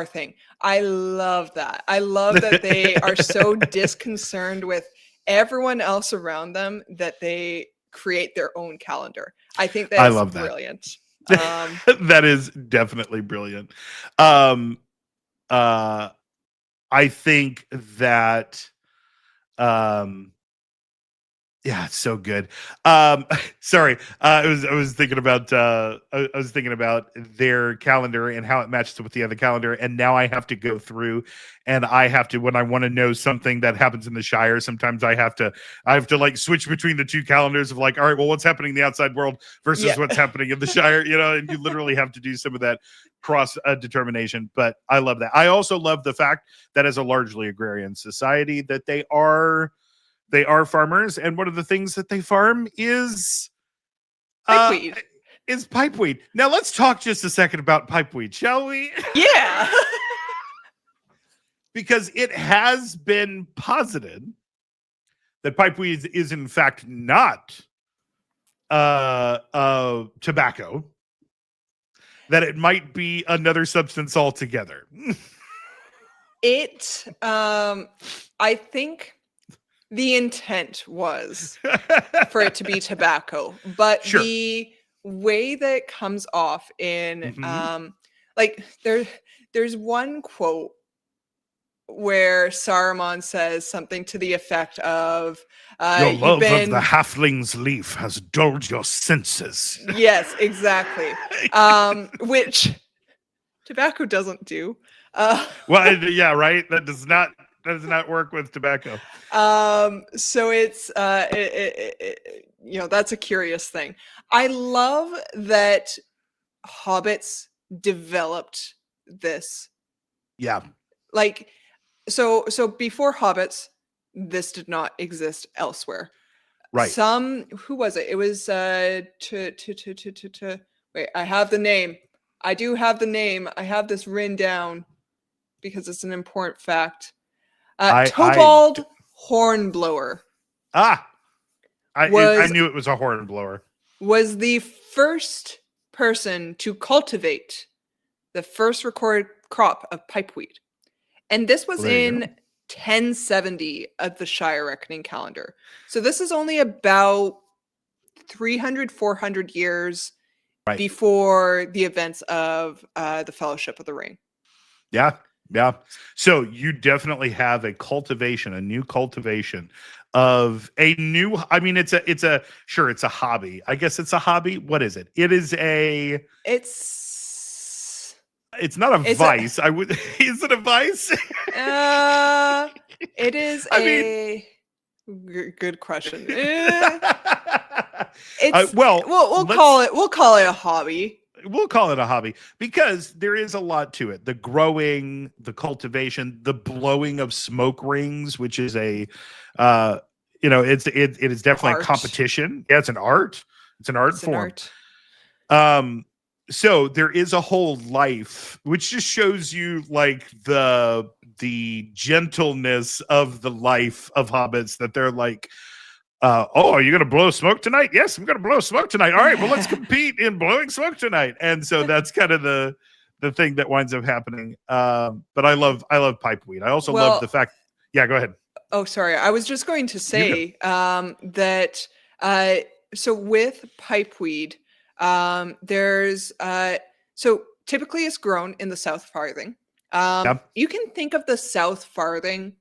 thing. I love that. I love that they are so disconcerted with everyone else around them that they create their own calendar. I think that's I love that. Brilliant. That is definitely brilliant. I think that yeah, it's so good. Sorry, I was thinking about their calendar and how it matches with the other calendar, and now I have to go through, and I have to, when I want to know something that happens in the Shire, sometimes I have to like switch between the two calendars of like, all right, well, what's happening in the outside world versus what's happening in the Shire, and you literally have to do some of that cross determination. But I love that. I also love the fact that as a largely agrarian society, that they are farmers, and one of the things that they farm is pipeweed. Now let's talk just a second about pipeweed, shall we? Yeah. Because it has been posited that pipeweed is in fact not tobacco, that it might be another substance altogether. I think the intent was for it to be tobacco, but the way that it comes off in like there's one quote where Saruman says something to the effect of your love of the halfling's leaf has dulled your senses. Yes, exactly. Which tobacco doesn't do. Well, yeah, right. That does not work with tobacco. So it's that's a curious thing. I love that hobbits developed this. Yeah. Like so before hobbits, this did not exist elsewhere. Right. Who was it? It was wait, I have the name. I do have the name. I have this written down because it's an important fact. Tobald Hornblower. I knew it was a hornblower. Was the first person to cultivate the first recorded crop of pipeweed. And this was in 1070 of the Shire Reckoning calendar. So this is only about 300, 400 years before the events of the Fellowship of the Ring. Yeah. Yeah. So you definitely have a new cultivation of a new, I mean, it's a hobby. I guess it's a hobby. What is it? It's not a vice. Is it a vice? It is good question. We'll call it a hobby. We'll call it a hobby because there is a lot to it. The growing, the cultivation, the blowing of smoke rings, which is it is definitely a competition. Yeah, it's an art. It's an art form. So there is a whole life, which just shows you like the gentleness of the life of hobbits, that they're like, are you going to blow smoke tonight? Yes, I'm going to blow smoke tonight. All right, well, let's compete in blowing smoke tonight. And so that's kind of the thing that winds up happening. But I love pipeweed. I also love the fact. Yeah, go ahead. Oh, sorry. I was just going to say that. So with pipeweed, there's so typically it's grown in the South Farthing. You can think of the South Farthing.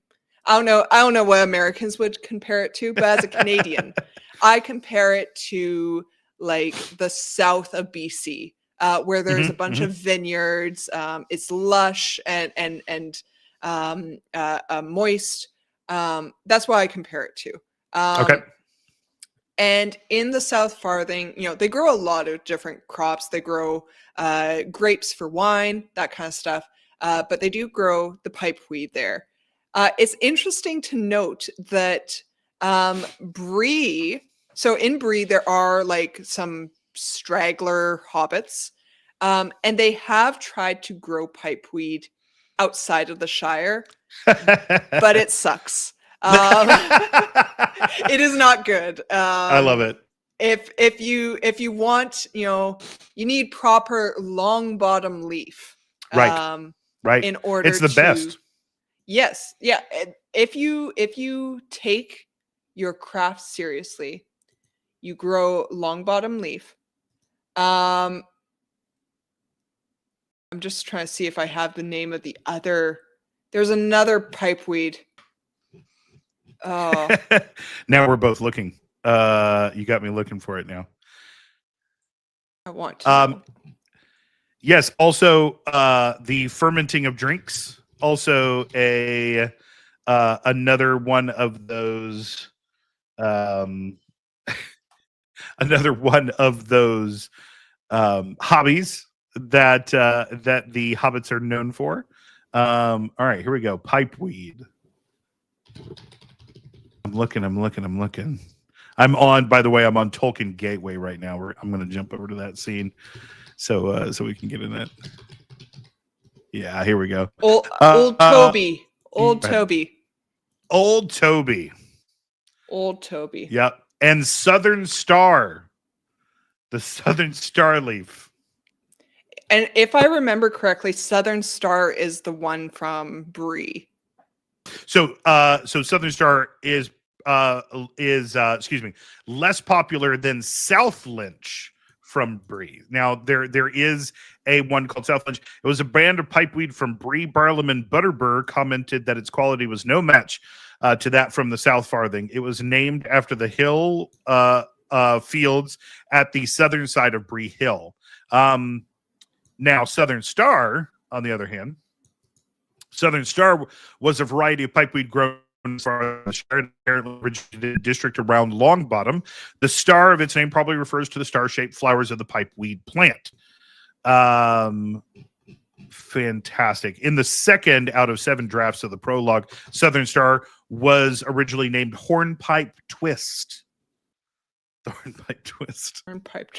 I don't know what Americans would compare it to, but as a Canadian, I compare it to like the south of BC. where there's a Mhm, bunch mhm. of vineyards. It's lush and moist. That's what I compare it to. Okay. And in the South Farthing, they grow a lot of different crops. They grow grapes for wine, that kind of stuff. But they do grow the pipeweed there. It's interesting to note that Bree, so in Bree, there are like some straggler hobbits, and they have tried to grow pipeweed outside of the Shire, but it sucks. It is not good. I love it. If you want, you need proper long bottom leaf. Right. Right. In order It's the to best. Yes, yeah. If you take your craft seriously, you grow long bottom leaf. I'm just trying to see if I have the name of the other. There's another pipeweed. Oh, Now we're both looking. You got me looking for it now. I want to know. Yes. Also, the fermenting of drinks. Also, another one of those. Um, another one of those hobbies that the hobbits are known for. All right, here we go. Pipeweed. I'm looking. I'm on. By the way, I'm on Tolkien Gateway right now. I'm going to jump over to that scene, so we can get in it. Yeah, here we go. Old Toby. Old Toby. Old Toby. Old Toby. Yep. And Southern Star. The Southern Star leaf. And if I remember correctly, Southern Star is the one from Bree. So Southern Star is excuse me, less popular than South Lynch from Bree. Now there is a one called South Lynch. It was a brand of pipeweed from Bree. Barlaman Butterbur commented that its quality was no match to that from the South Farthing. It was named after the hill fields at the southern side of Bree Hill. Now Southern Star, on the other hand, Southern Star was a variety of pipeweed grown for the Shire, originated in the district around Longbottom. The star of its name probably refers to the star-shaped flowers of the pipeweed plant. Fantastic. In the second out of 7 drafts of the prologue, Southern Star was originally named Hornpipe Twist. The Hornpipe Twist. Hornpipe.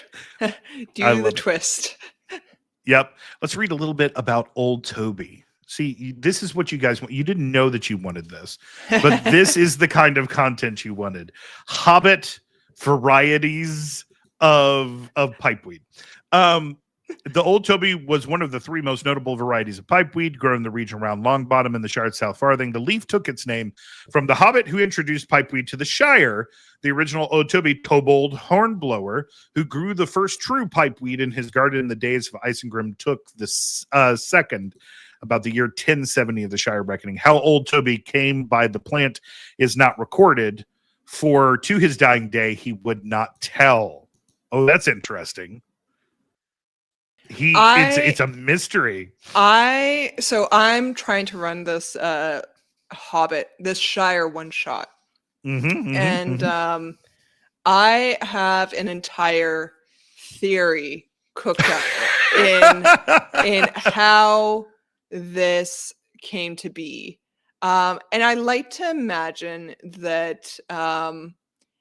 Do the twist. Yep. Let's read a little bit about Old Toby. See, this is what you guys want. You didn't know that you wanted this, but this is the kind of content you wanted. Hobbit varieties of pipeweed. The Old Toby was one of the 3 most notable varieties of pipeweed grown in the region around Longbottom in the Shire's South Farthing. The leaf took its name from the hobbit who introduced pipeweed to the Shire, the original Old Toby, Tobold Hornblower, who grew the first true pipeweed in his garden in the days of Isengrim, took the second about the year 1070 of the Shire reckoning. How Old Toby came by the plant is not recorded, for to his dying day he would not tell. Oh, that's interesting. It's a mystery. I'm trying to run this this Shire one shot. And I have an entire theory cooked up in how this came to be. And I like to imagine that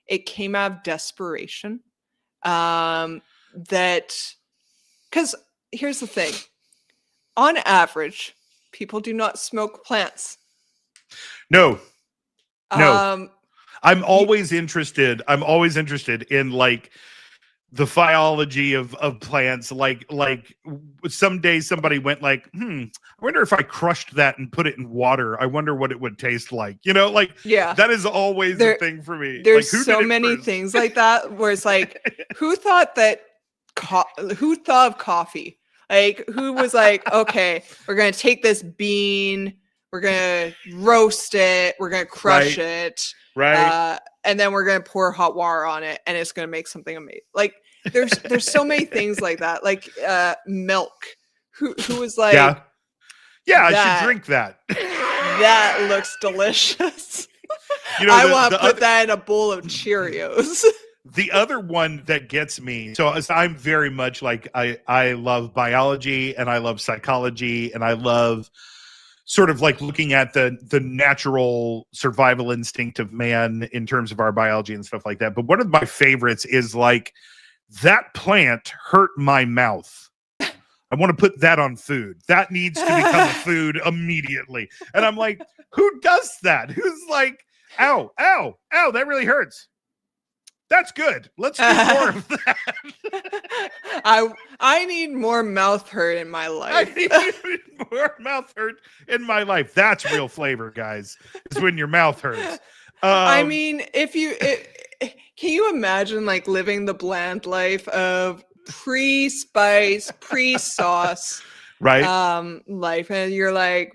it came out of desperation. Because here's the thing. On average, people do not smoke plants. No. I'm always interested in like the phyology of plants. Like someday somebody went like, I wonder if I crushed that and put it in water, I wonder what it would taste like. Yeah, that is always the thing for me. There's like, so many things like that where it's like, who thought of coffee? Like, who was like, okay, we're going to take this bean, we're going to roast it, we're going to crush it. Right. And then we're going to pour hot water on it and it's going to make something amazing. Like, there's so many things like that, like milk. Who was like, yeah, I should that drink that. that looks delicious. You know, I want to put other, that in a bowl of Cheerios. the other one that gets me, so as I'm very much like I love biology and I love psychology and I love sort of like looking at the natural survival instinct of man in terms of our biology and stuff like that. But one of my favorites is like, that plant hurt my mouth. I want to put that on food. That needs to become a food immediately. And I'm like, who does that? Who's like, ow, ow, ow, that really hurts. That's good. Let's do more of that. I need more mouth hurt in my life. I need more mouth hurt in my life. That's real flavor, guys. Is when your mouth hurts. I mean, can you imagine like living the bland life of pre-spice, pre-sauce, right? life, and you're like,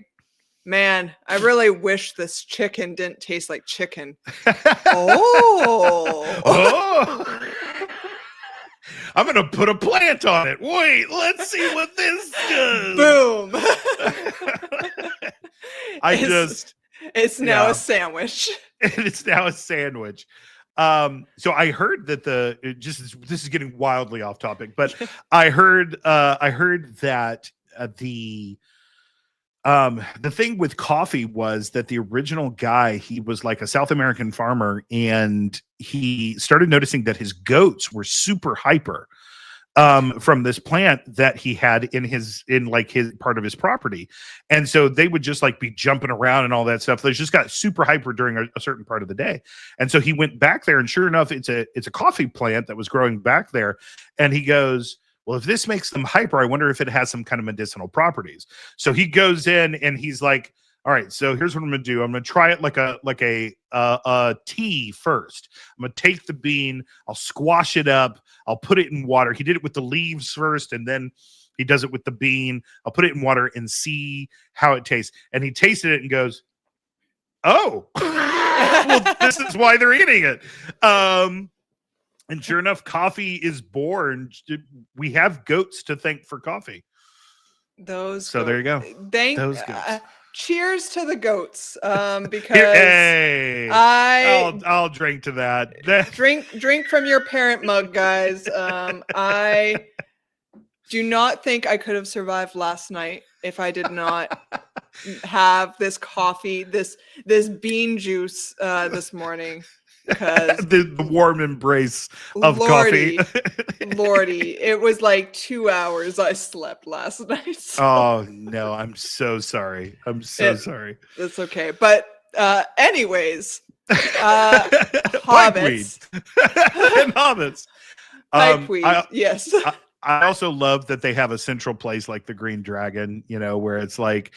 man, I really wish this chicken didn't taste like chicken. Oh. I'm going to put a plant on it. Wait, let's see what this does. Boom. It's now a sandwich. It's now a sandwich. So I heard that this is getting wildly off topic, but I heard that the thing with coffee was that the original guy, he was like a South American farmer, and he started noticing that his goats were super hyper from this plant that he had in his part of his property. And so they would just like be jumping around and all that stuff. They just got super hyper during a certain part of the day. And so he went back there, and sure enough, it's a coffee plant that was growing back there. And he goes, well, if this makes them hyper, I wonder if it has some kind of medicinal properties. So he goes in and he's like, all right, so here's what I'm going to do. I'm going to try it like a tea first. I'm going to take the bean, I'll squash it up, I'll put it in water. He did it with the leaves first, and then he does it with the bean. I'll put it in water and see how it tastes. And he tasted it and goes, oh, well, this is why they're eating it. And sure enough, coffee is born. We have goats to thank for coffee. There you go. Those goats. Cheers to the goats. Because hey, I'll drink to that. drink from your parent mug, guys. I do not think I could have survived last night if I did not have this coffee, this bean juice this morning. The warm embrace of coffee. Lordy, it was like 2 hours I slept last night. So. Oh no, I'm so sorry. Sorry. That's okay. But anyways, hobbits. And hobbits. Yes. I also love that they have a central place like the Green Dragon, where it's like,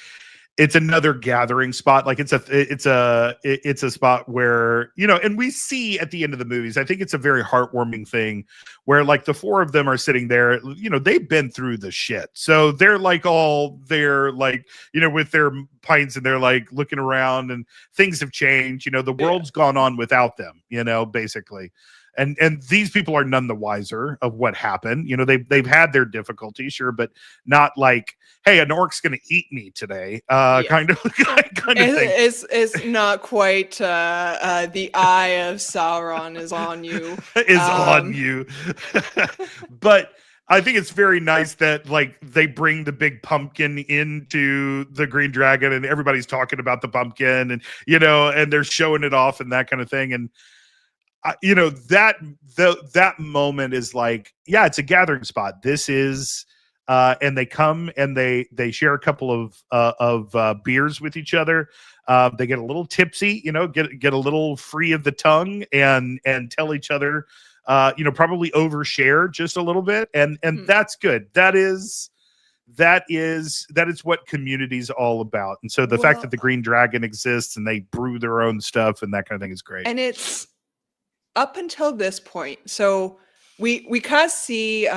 it's another gathering spot. Like it's a spot where, and we see at the end of the movies, I think it's a very heartwarming thing where like the four of them are sitting there, they've been through the shit. So they're like all there, like, with their pints, and they're like looking around, and things have changed. The world's gone on without them, basically. And these people are none the wiser of what happened. They've had their difficulties, sure, but not like, hey, an orc's going to eat me today, kind of thing. It's not quite the eye of Sauron is on you. On you. But I think it's very nice that like they bring the big pumpkin into the Green Dragon, and everybody's talking about the pumpkin, and and they're showing it off and that kind of thing. And that moment is like, yeah, it's a gathering spot. This is, and they come and they share a couple of beers with each other. They get a little tipsy, get a little free of the tongue, and tell each other, probably overshare just a little bit, and that's good. That is what community's all about. And so the fact that the Green Dragon exists and they brew their own stuff and that kind of thing is great. And it's up until this point, so we kind of see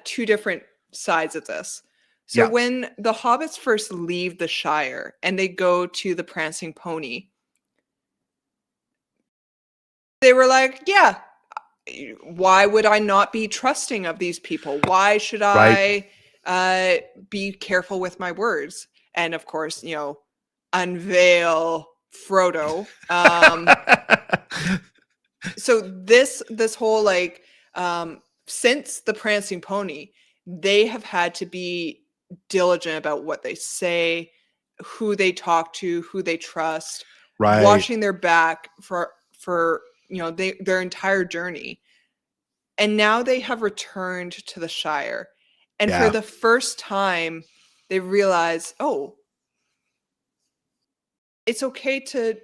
two different sides of this. So when the hobbits first leave the Shire and they go to the Prancing Pony, they were like, yeah, why would I not be trusting of these people? Why should Right. I be careful with my words? And of course, unveil Frodo. So this whole since the Prancing Pony, they have had to be diligent about what they say, who they talk to, who they trust, Right. watching their back for their entire journey. And now they have returned to the Shire. And for Yeah. the first time, they realize, oh, it's okay to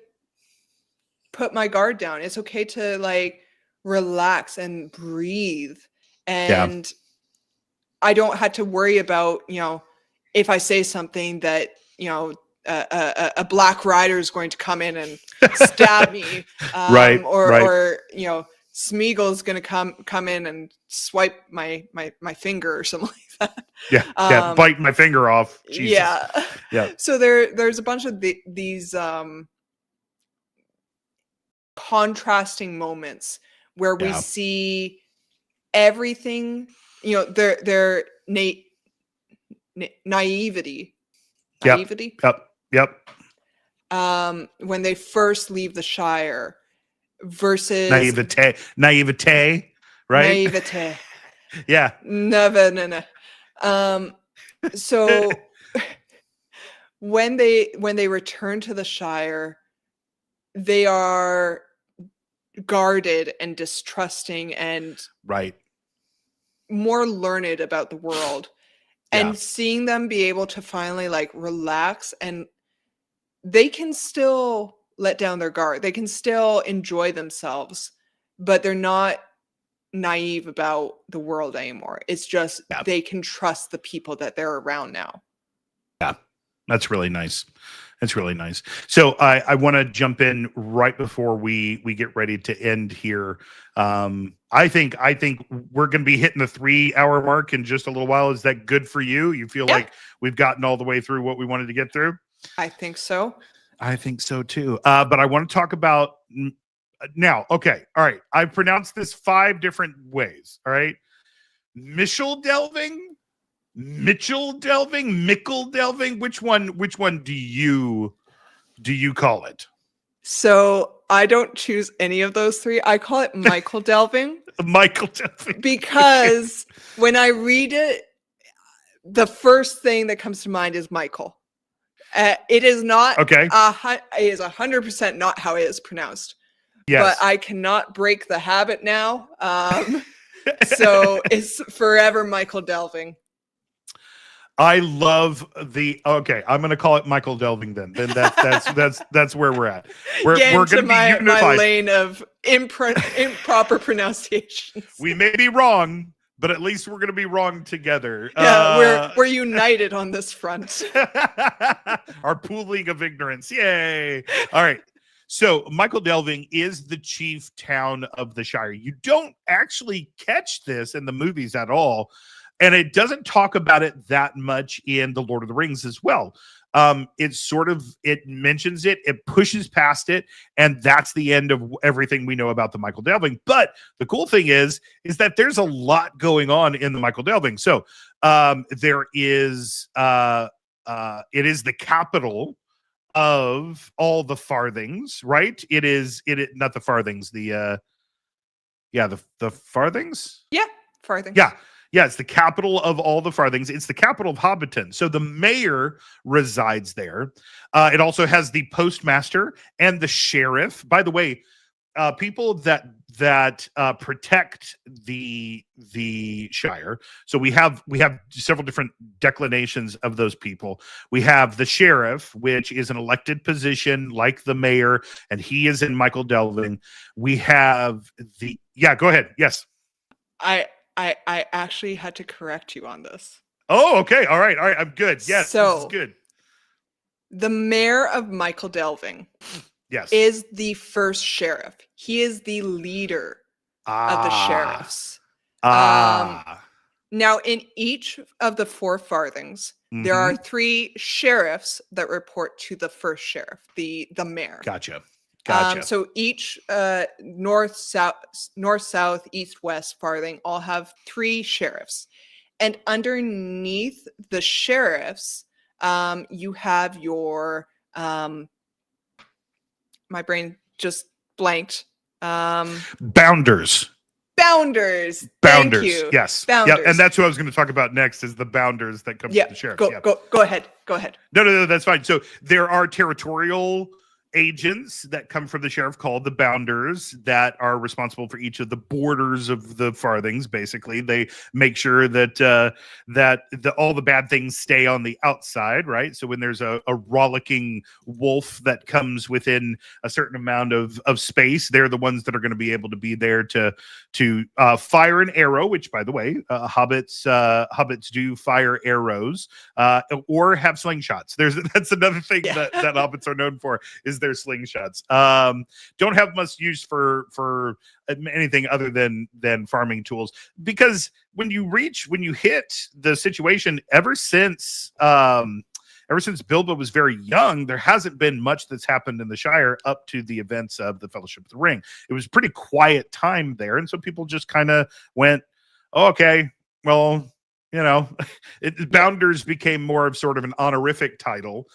put my guard down. It's okay to relax and breathe. Yeah. And I don't have to worry about, if I say something that, a black rider is going to come in and stab me. Right. Or Smeagol's going to come in and swipe my finger or something like that. Yeah. Bite my finger off. Jesus. Yeah. Yeah. So there's a bunch of these contrasting moments where we see everything, their naivety. Yep. When they first leave the Shire versus naivete, right? Naivete. Yeah. No. So when they return to the Shire, they are guarded and distrusting and right, more learned about the world. And seeing them be able to finally relax, and they can still let down their guard. They can still enjoy themselves, but they're not naive about the world anymore. It's just they can trust the people that they're around now. Yeah, that's really nice. That's really nice. So I want to jump in right before we get ready to end here. I think we're going to be hitting the 3-hour mark in just a little while. Is that good for you? You feel like we've gotten all the way through what we wanted to get through? I think so. I think so too. But I want to talk about now. Okay. All right. I've pronounced this 5 different ways. All right. Mitchell delving. Mickle delving. Which one do you call it? So I don't choose any of those 3. I call it Michael delving. Michael delving. Because when I read it, the first thing that comes to mind is Michael. It is not okay. It is 100% not how it is pronounced. Yes. But I cannot break the habit now. So it's forever Michael delving. I love I'm going to call it Michael delving then. Then that's where we're at. We're going to be unified. My lane of improper pronunciations. We may be wrong, but at least we're going to be wrong together. Yeah, we're united on this front. Our pooling of ignorance. Yay. All right. So Michael delving is the chief town of the Shire. You don't actually catch this in the movies at all. And it doesn't talk about it that much in The Lord of the Rings as well. It mentions it, it pushes past it, and that's the end of everything we know about the Michael delving. But the cool thing is that there's a lot going on in the Michael delving. So there is it is the capital of all the farthings, right? It not the farthings, the farthings. Yeah, farthings. Yeah, it's the capital of all the farthings. It's the capital of Hobbiton. So the mayor resides there. It also has the postmaster and the sheriff. By the way, people that protect the Shire. So we have several different declinations of those people. We have the sheriff, which is an elected position like the mayor, and he is in Michael delving. We have go ahead. Yes. I actually had to correct you on this. Oh, okay. All right. I'm good. Yes, so, this is good. The mayor of Michael delving is the first sheriff. He is the leader of the sheriffs. Now, in each of the 4 farthings, there are 3 sheriffs that report to the first sheriff, the mayor. Gotcha. Gotcha. So each north, south, east, west farthing all have 3 sheriffs. And underneath the sheriffs, you have your my brain just blanked. Bounders. Bounders. Thank Bounders. you. Yes. Bounders. Yeah, and that's what I was going to talk about next is the bounders that come from the sheriffs. Go ahead. No, that's fine. So there are territorial agents that come from the sheriff called the bounders that are responsible for each of the borders of the farthings. Basically, they make sure that all the bad things stay on the outside, right? So when there's a rollicking wolf that comes within a certain amount of space, they're the ones that are going to be able to be there to fire an arrow. Which, by the way, hobbits do fire arrows or have slingshots. That's another thing that hobbits are known for is their slingshots. Don't have much use for anything other than farming tools, because when you hit the situation, ever since Bilbo was very young, there hasn't been much that's happened in the Shire up to the events of the Fellowship of the Ring. It was a pretty quiet time there, and so people just kind of went, oh, okay, well, Bounders became more of sort of an honorific title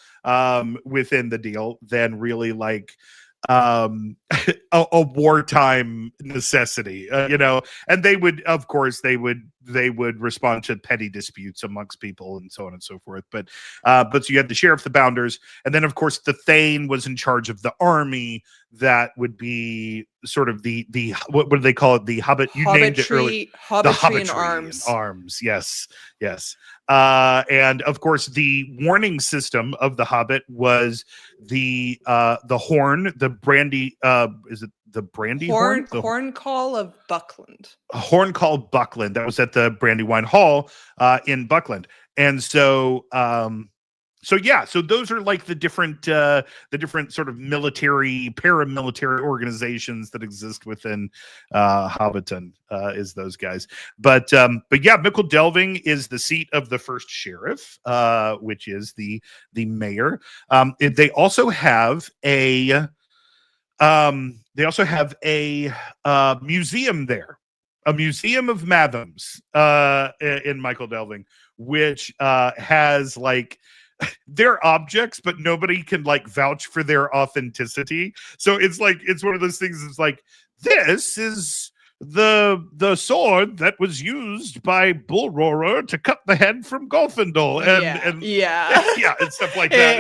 within the deal than really like a wartime necessity, and they would, of course, they would respond to petty disputes amongst people and so on and so forth. But so you had the sheriff, the bounders, and then of course the Thane was in charge of the army that would be sort of the what do they call it? The Hobbit. You named it earlier. The Hobbitry in arms. Yes. And of course, the warning system of the Hobbit was the horn, the brandy. Is it the brandy horn? Horn call of Buckland. A horn call Buckland. That was at the Brandywine Hall in Buckland, and so. So those are like the different sort of paramilitary organizations that exist within Hobbiton, is those guys. But yeah, Mickle Delving is the seat of the first sheriff, which is the mayor. They also have a museum there, a museum of Mathams in Mickle Delving, which has like. They're objects, but nobody can like vouch for their authenticity. So it's one of those things. It's like, this is the sword that was used by Bull Roarer to cut the head from Golfindel, and stuff like that.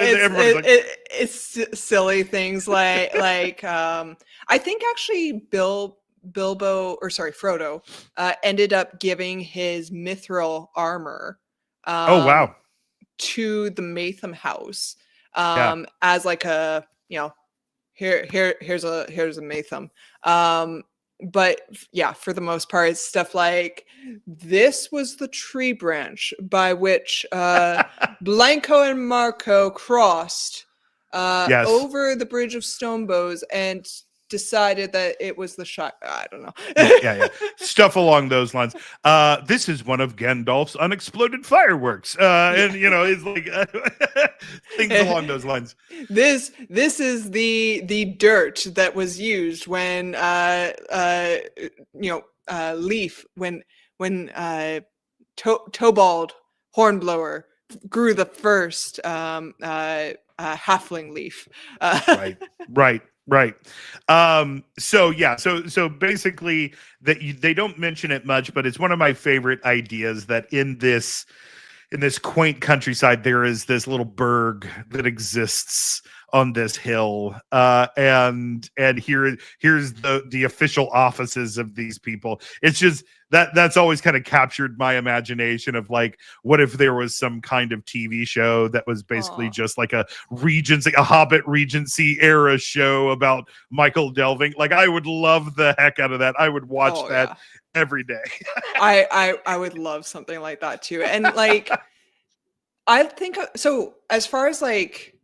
It's silly things like I think actually Frodo ended up giving his mithril armor. Oh wow. To the Matham house as like a here's a Matham, but yeah, for the most part it's stuff like this was the tree branch by which Blanco and Marco crossed over the bridge of Stonebows and decided that it was the shot. I don't know. yeah. Stuff along those lines. This is one of Gandalf's unexploded fireworks. And it's like things along those lines. This is the dirt that was used when Leaf when Tobald Hornblower grew the first halfling leaf. Right. So basically they don't mention it much, but it's one of my favorite ideas that in this quaint countryside, there is this little burg that exists on this hill. And here's the official offices of these people. It's just that's always kind of captured my imagination of like, what if there was some kind of TV show that was basically just like a Hobbit Regency era show about Michael Delving? Like, I would love the heck out of that. I would watch that every day. I would love something like that too. And like, I think so as far as like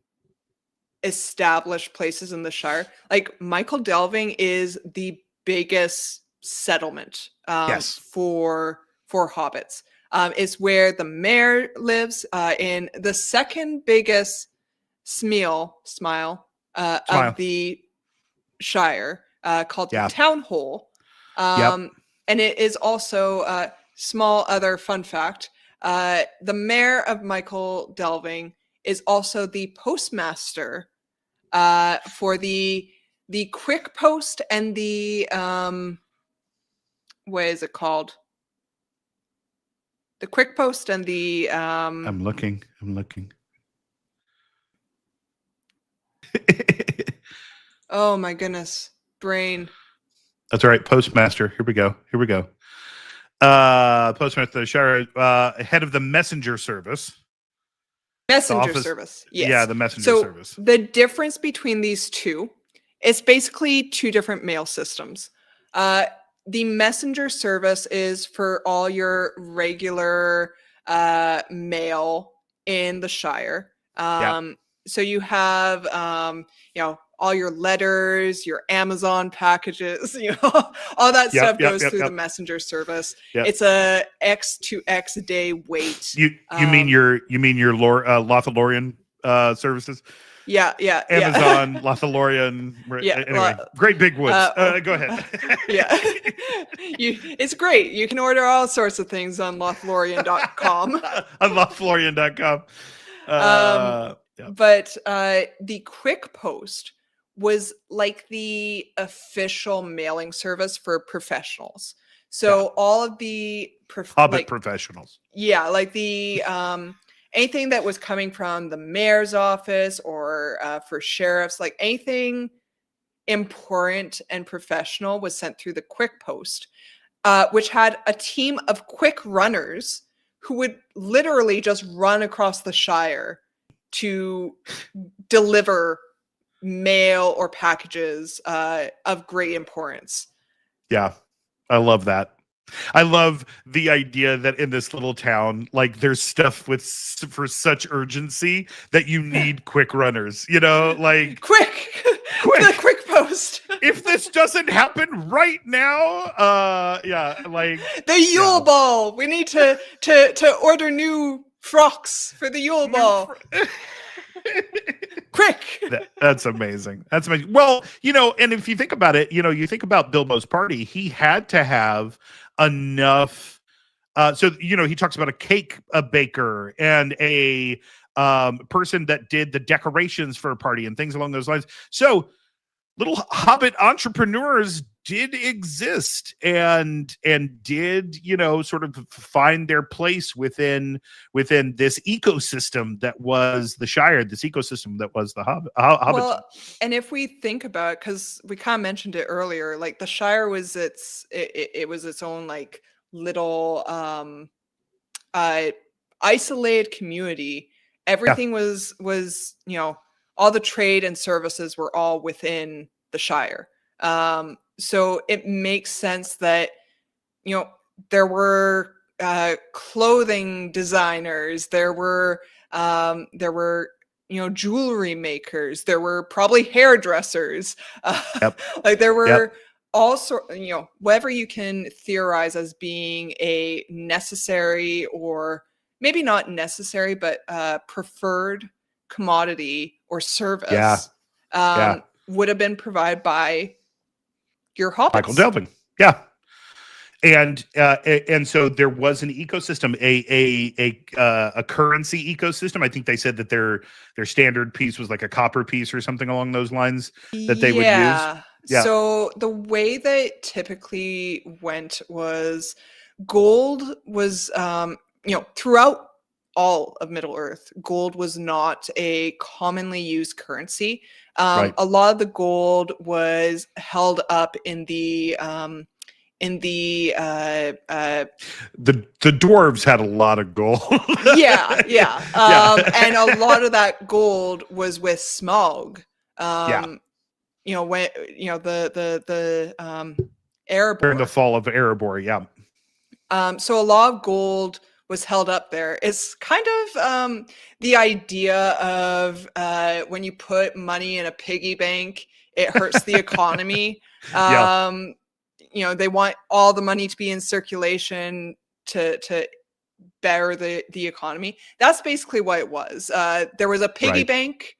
established places in the Shire, like Michael Delving is the biggest settlement for hobbits. It's where the mayor lives in the second biggest smile of the shire called the Yeah. Town Hall. Yep. And it is also small other fun fact. The mayor of Michael Delving is also the postmaster for the quick post and the what is it called? The quick post and the I'm looking. oh my goodness, brain. That's all right. Postmaster. Here we go. Postmaster of the Shire, head of the messenger service. Messenger office- service. Yes. Yeah, the messenger So service. the difference between these two, it's basically two different mail systems. The messenger service is for all your regular mail in the Shire. So you have, all your letters, your Amazon packages, all that stuff goes through the messenger service. Yep. It's a X to X day wait. You mean your Lothalorian services? Yeah. Amazon, Lothalorian. Yeah. Anyway, Great Big Woods. Go ahead. Yeah. It's great. You can order all sorts of things on Lothlorien.com. On Lothlorien.com. But the Quick Post was like the official mailing service for professionals. So all of the Hobbit professionals. Yeah, like the anything that was coming from the mayor's office or for sheriffs, like anything important and professional was sent through the Quick Post, which had a team of quick runners who would literally just run across the Shire to deliver mail or packages of great importance. Yeah, I love that. I love the idea that in this little town, like there's stuff for such urgency that you need quick runners, like quick. The Quick Post. If this doesn't happen right now, like the Yule Ball. We need to order new frocks for the Yule Ball. Quick. That's amazing. Well, and if you think about it, you think about Bilbo's party, he had to have enough. So, he talks about a baker and a person that did the decorations for a party and things along those lines. So little Hobbit entrepreneurs did exist and did, sort of find their place within this ecosystem that was the Shire, this ecosystem that was the Hobbit. Well, and if we think about it, because we kind of mentioned it earlier, like the Shire was it was its own like little isolated community. Everything was all the trade and services were all within the Shire. So it makes sense that, there were clothing designers, there were jewelry makers, there were probably hairdressers, like there were all sorts, whatever you can theorize as being a necessary or maybe not necessary, but preferred commodity or service would have been provided by your hobbits. Michael Delving. Yeah. And so there was an ecosystem, a currency ecosystem. I think they said that their standard piece was like a copper piece or something along those lines that they would use. Yeah. So the way that typically went was gold was, throughout all of Middle Earth, gold was not a commonly used currency. A lot of the gold was held up in the dwarves had a lot of gold. And a lot of that gold was with Smaug. When the Erebor. During the fall of Erebor, so a lot of gold was held up there. It's kind of the idea of when you put money in a piggy bank, it hurts the economy. They want all the money to be in circulation to better the economy. That's basically what it was. There was a piggy bank,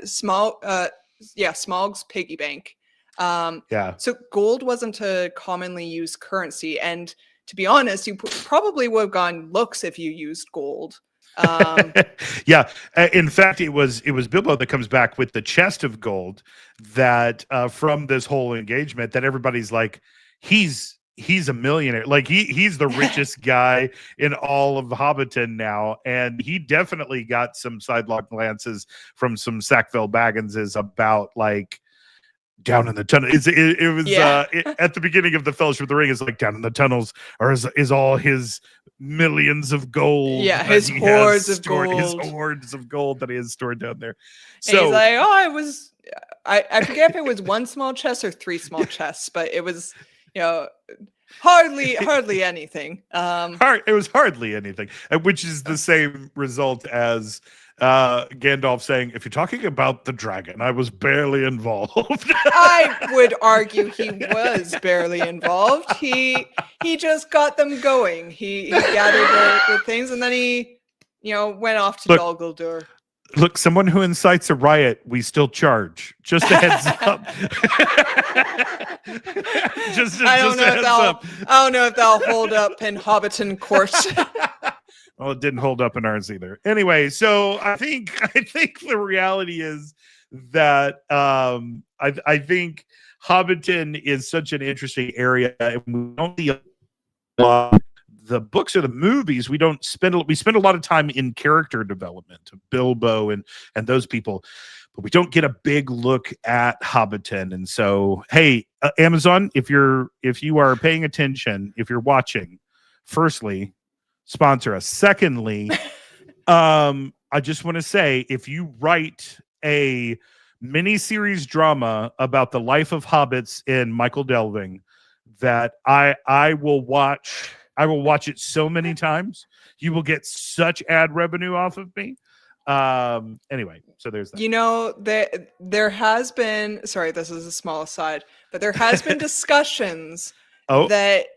Smaug's piggy bank, Yeah. So gold wasn't a commonly used currency, and to be honest, you probably would have gone looks if you used gold. Yeah. In fact, it was Bilbo that comes back with the chest of gold that from this whole engagement that everybody's like, he's a millionaire. Like he's the richest guy in all of Hobbiton now, and he definitely got some sidelong glances from some Sackville Bagginses about like down in the tunnel. It was at the beginning of the Fellowship of the Ring. Is like down in the tunnels, or is all his millions of gold. Yeah, his hordes of gold. His hordes of gold that he has stored down there. So and he's like, oh, I forget if it was one small chest or three small chests, but it was, hardly anything. It was hardly anything, which is the same result as Gandalf saying, if you're talking about the dragon, I was barely involved. I would argue he was barely involved. He just got them going. He gathered the things, and then he went off to Dol Guldur. Look, someone who incites a riot, we still charge. Just a heads up. I don't know if that'll hold up in Hobbiton court. Well, it didn't hold up in ours either. Anyway, so I think the reality is that I think Hobbiton is such an interesting area. We don't see the books or the movies. We spend a lot of time in character development of Bilbo and those people, but we don't get a big look at Hobbiton. And so, hey, Amazon, if you are paying attention, if you're watching, firstly, sponsor us. Secondly, I just want to say, if you write a mini-series drama about the life of hobbits in Michael Delving, that I will watch. I will watch it so many times. You will get such ad revenue off of me. Anyway, so there's that. There has been, sorry, this is a small aside, but there has been discussions that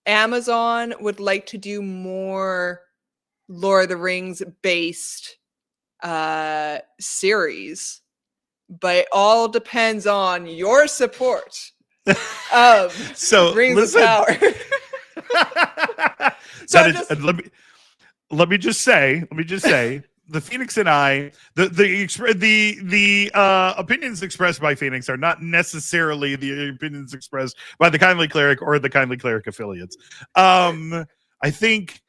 Amazon would like to do more Lord of the Rings based series, but it all depends on your support of Rings of Power. Let me just say, the Phoenix and I, the opinions expressed by Phoenix are not necessarily the opinions expressed by the Kindly Cleric or the Kindly Cleric affiliates. I think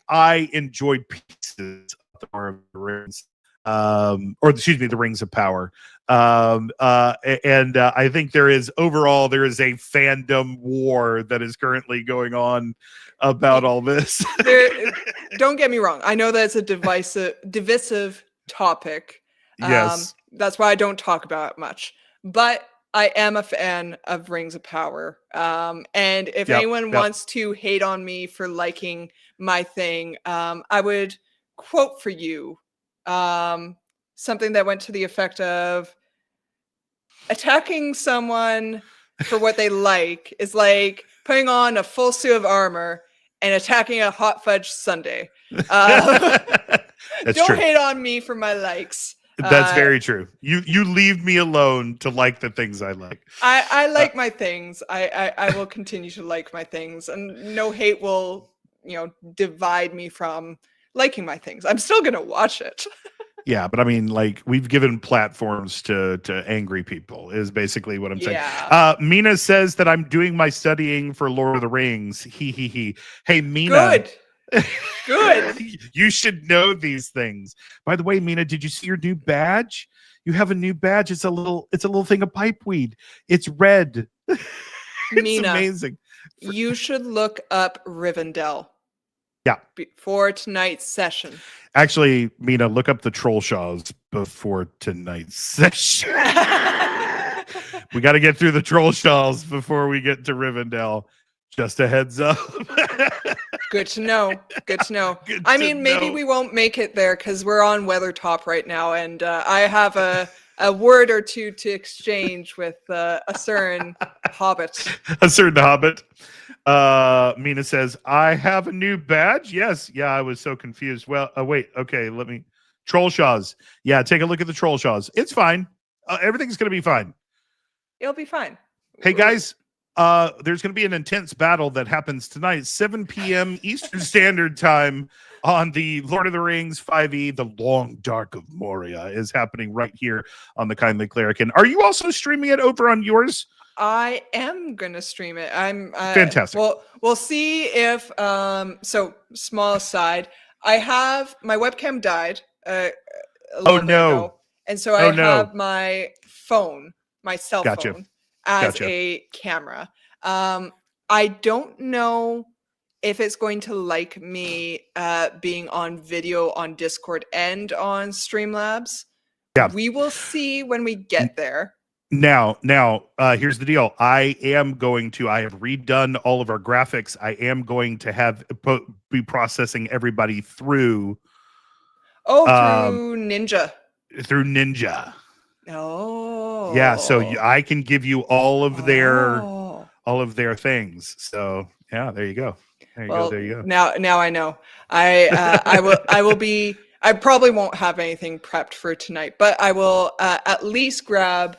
I enjoyed pieces of the Lord of the Rings, the Rings of Power. And I think there is a fandom war that is currently going on about all this. Don't get me wrong. I know that's a divisive topic. Yes. That's why I don't talk about it much. But I am a fan of Rings of Power. And if anyone wants to hate on me for liking my thing, I would quote for you something that went to the effect of, attacking someone for what they like is like putting on a full suit of armor and attacking a hot fudge sundae. Don't true. hate on me for my likes. That's very true. You leave me alone to like the things I like. I like my things. I will continue to like my things, and no hate will divide me from liking my things. I'm still gonna watch it. Yeah, but I mean, like, we've given platforms to angry people is basically what I'm saying. Yeah. Mina says that I'm doing my studying for Lord of the Rings. He. Hey, Mina. Good. You should know these things. By the way, Mina, did you see your new badge? You have a new badge. It's a little thing of pipeweed. It's red. It's Mina, amazing. You should look up Rivendell. Yeah. Before tonight's session. Actually, Mina, look up the Trollshaws before tonight's session. We got to get through the Trollshaws before we get to Rivendell. Just a heads up. Good to know. I mean, maybe we won't make it there because we're on Weathertop right now, and I have a word or two to exchange with a certain Hobbit. A certain Hobbit. Mina says, I have a new badge. Yes. Yeah, I was so confused. Well, wait. Okay, Trollshaws. Yeah, take a look at the Trollshaws. It's fine. Everything's going to be fine. It'll be fine. Hey guys, there's going to be an intense battle that happens tonight, 7 p.m. Eastern Standard Time on the Lord of the Rings 5e. The Long Dark of Moria is happening right here on the Kindly Cleric. And are you also streaming it over on yours? I am gonna stream it. I'm Fantastic. Well, we'll see if so small aside. I have my webcam died a little bit ago, and so I have my phone, my cell phone, as a camera. I don't know if it's going to like me being on video on Discord and on Streamlabs. Yeah. We will see when we get there. Now, here's the deal. I have redone all of our graphics. I am going to be processing everybody through. Through Ninja. Through Ninja. Oh. Yeah, so I can give you all of their things. So yeah, there you go. There you go. Now I know. I will be. I probably won't have anything prepped for tonight, but I will at least grab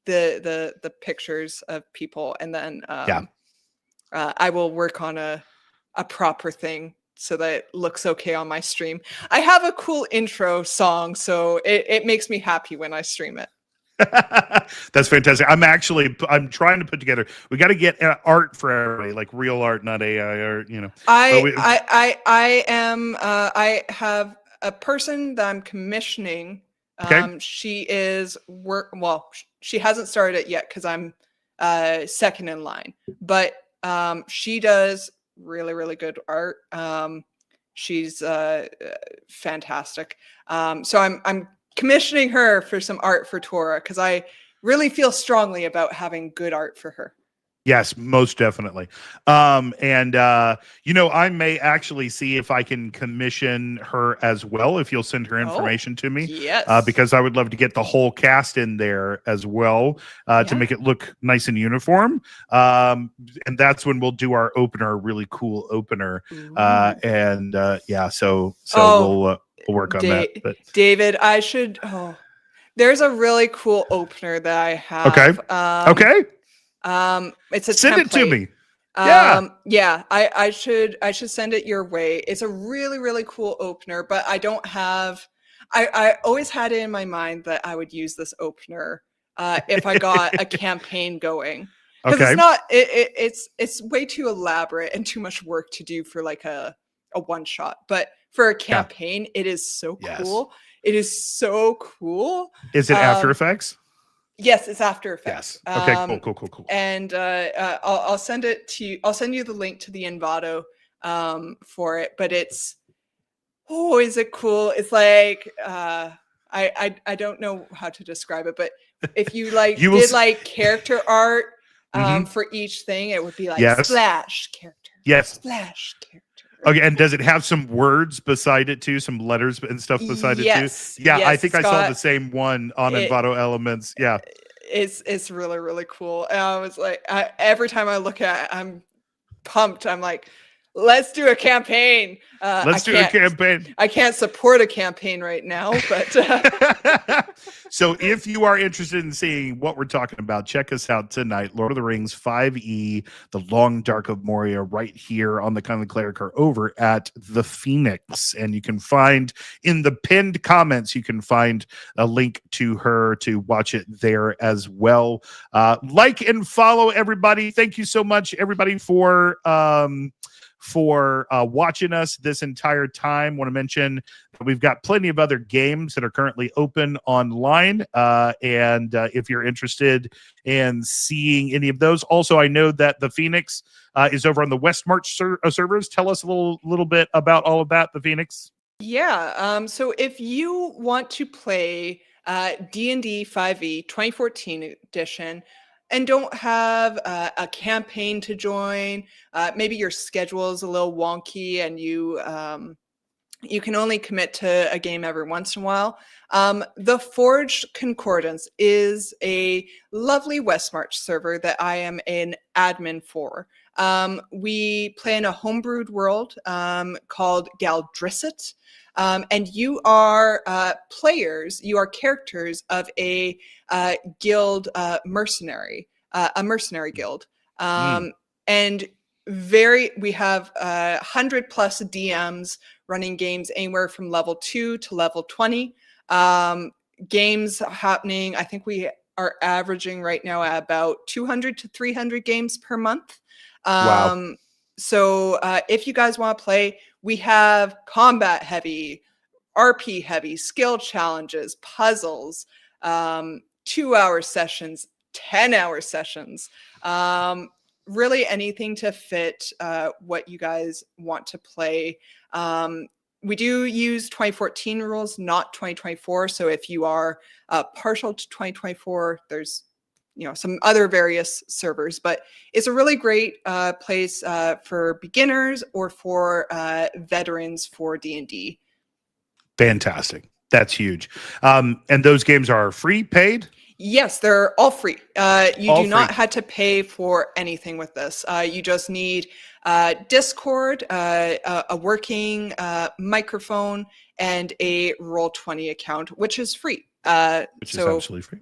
the pictures of people, and then I will work on a proper thing so that it looks okay on my stream. I have a cool intro song, so it makes me happy when I stream it. That's fantastic. I'm trying to put together. We got to get art for everybody, like real art, not AI or I have a person that I'm commissioning. Okay. She hasn't started it yet because I'm second in line, but she does really, really good art. She's fantastic. So I'm commissioning her for some art for Tora because I really feel strongly about having good art for her. Yes, most definitely. I may actually see if I can commission her as well, if you'll send her information to me. Yes. Because I would love to get the whole cast in there as well to make it look nice and uniform. And that's when we'll do our opener, a really cool opener. So we'll work on that. But David, there's a really cool opener that I have. Okay. It's a send template. It to me. I should send it your way. It's a really, really cool opener, but I don't have. I always had it in my mind that I would use this opener if I got a campaign going, because it's not. It's way too elaborate and too much work to do for like a one shot. But for a campaign, it is so cool. It is so cool. Is it After Effects? Yes, it's After Effects. Yes. Okay, cool. And I'll send it to you. I'll send you the link to the Envato for it. But is it cool? It's like I don't know how to describe it, but if you did character art for each thing, it would be like splash character. Yes. Splash character. Okay, and does it have some words beside it too, some letters and stuff beside it too? Yeah, I think I saw the same one on Envato Elements. Yeah, it's really, really cool. And I was like, every time I look at it, I'm pumped. I'm like, let's do a campaign. Let's do a campaign. I can't support a campaign right now, but so if you are interested in seeing what we're talking about, check us out tonight. Lord of the Rings 5e, The Long Dark of Moria, right here on the Kindly Cleric or over at the Phoenix. And you can find in the pinned comments, you can find a link to her to watch it there as well. Like and follow everybody. Thank you so much, everybody, for watching us this entire time. Want to mention that we've got plenty of other games that are currently open online, and if you're interested in seeing any of those. Also, I know that the Phoenix is over on the Westmarch servers. Tell us a little bit about all of that, the Phoenix. So if you want to play D&D 5e 2014 edition and don't have a campaign to join, maybe your schedule is a little wonky and you You can only commit to a game every once in a while. The Forged Concordance is a lovely Westmarch server that I am an admin for. We play in a homebrewed world called Galdrisset. And you are players, you are characters of a guild mercenary, a mercenary guild. And we have 100 plus DMs running games anywhere from level 2 to level 20. Games happening, I think we are averaging right now at about 200 to 300 games per month. Wow. So if you guys want to play, we have combat heavy, RP heavy, skill challenges, puzzles, 2-hour sessions, 10-hour sessions. Really anything to fit what you guys want to play. We do use 2014 rules, not 2024. So if you are partial to 2024, there's some other various servers, but it's a really great place for beginners or for veterans for D&D. Fantastic. That's huge. And those games are free, paid? Yes, they're all free. You All do not free. have to pay for anything with this. You just need Discord, a working microphone, and a Roll20 account, which is free. Which is absolutely free.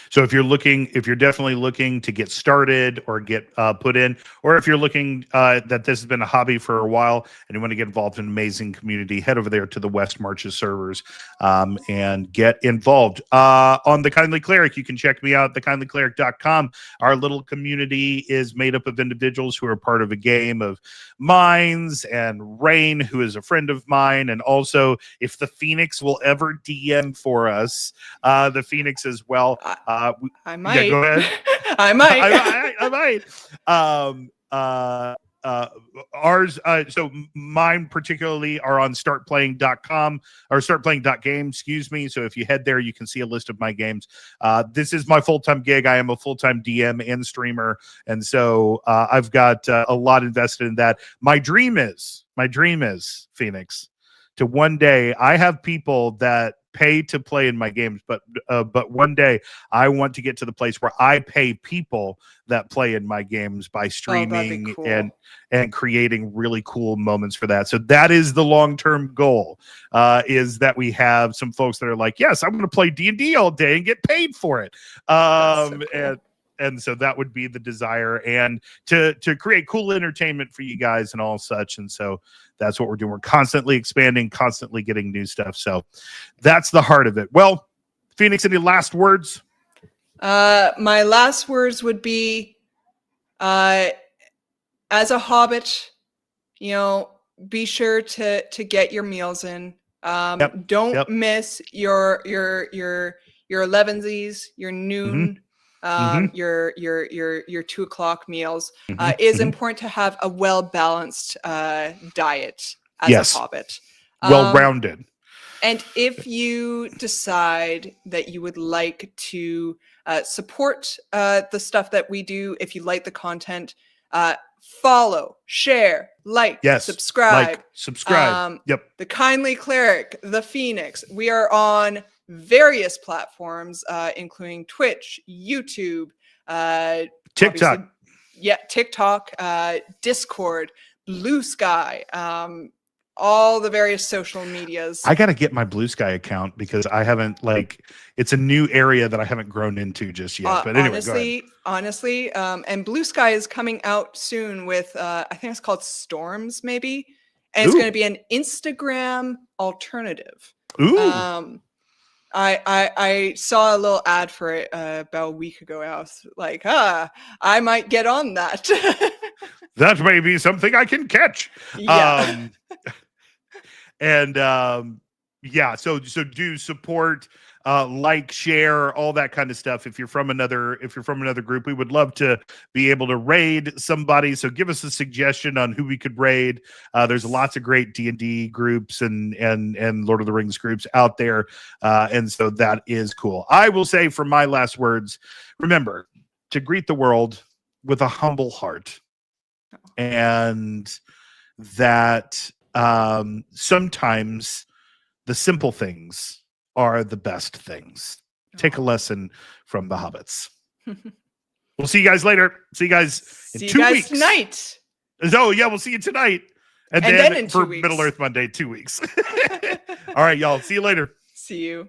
So if you're definitely looking to get started or get put in, or if you're looking that this has been a hobby for a while and you want to get involved in an amazing community, head over there to the West Marches servers and get involved. On the Kindly Cleric, you can check me out at thekindlycleric.com. Our little community is made up of individuals who are part of a game of Mines and Rain, who is a friend of mine, and also if the Phoenix will ever DM for us, the Phoenix as well. I might. Yeah, go ahead. I might. I might. Ours, so mine particularly are on startplaying.com or startplaying.game, excuse me. So if you head there, you can see a list of my games. This is my full-time gig. I am a full-time DM and streamer. And so I've got a lot invested in that. My dream is, Phoenix, to one day, I have people that pay to play in my games, but one day I want to get to the place where I pay people that play in my games by streaming cool. and creating really cool moments for that. So that is the long-term goal, is that we have some folks that are like, yes, I'm going to play D&D all day and get paid for it. So cool. And so that would be the desire, and to create cool entertainment for you guys and all such. And so that's what we're doing. We're constantly expanding, constantly getting new stuff. So that's the heart of it. Well, Phoenix, any last words? My last words would be, as a Hobbit, be sure to get your meals in. Don't miss your 11sies, your noon, your 2 o'clock meals. It is important to have a well-balanced diet as a Hobbit. Well-rounded. And if you decide that you would like to support the stuff that we do, if you like the content, follow, share, subscribe. The Kindly Cleric, the Phoenix. We are on various platforms, including Twitch, YouTube, TikTok. TikTok, Discord, Blue Sky, all the various social medias. I got to get my Blue Sky account because I haven't, it's a new area that I haven't grown into just yet. But anyway, honestly, and Blue Sky is coming out soon with, I think it's called Storms, maybe. And it's going to be an Instagram alternative. Ooh. I saw a little ad for it about a week ago. And I was like, I might get on that. That may be something I can catch. Yeah. So do support, share, all that kind of stuff. If you're from another group, we would love to be able to raid somebody. So give us a suggestion on who we could raid. There's lots of great D&D groups and Lord of the Rings groups out there. And so that is cool. I will say, for my last words, remember to greet the world with a humble heart, and that sometimes the simple things are the best things. Take a lesson from the Hobbits. We'll see you guys later. See you guys in See 2 you guys weeks. tonight. Oh, yeah, we'll see you tonight. And then in for 2 weeks. Middle Earth Monday, 2 weeks. All right, y'all. See you later. See you.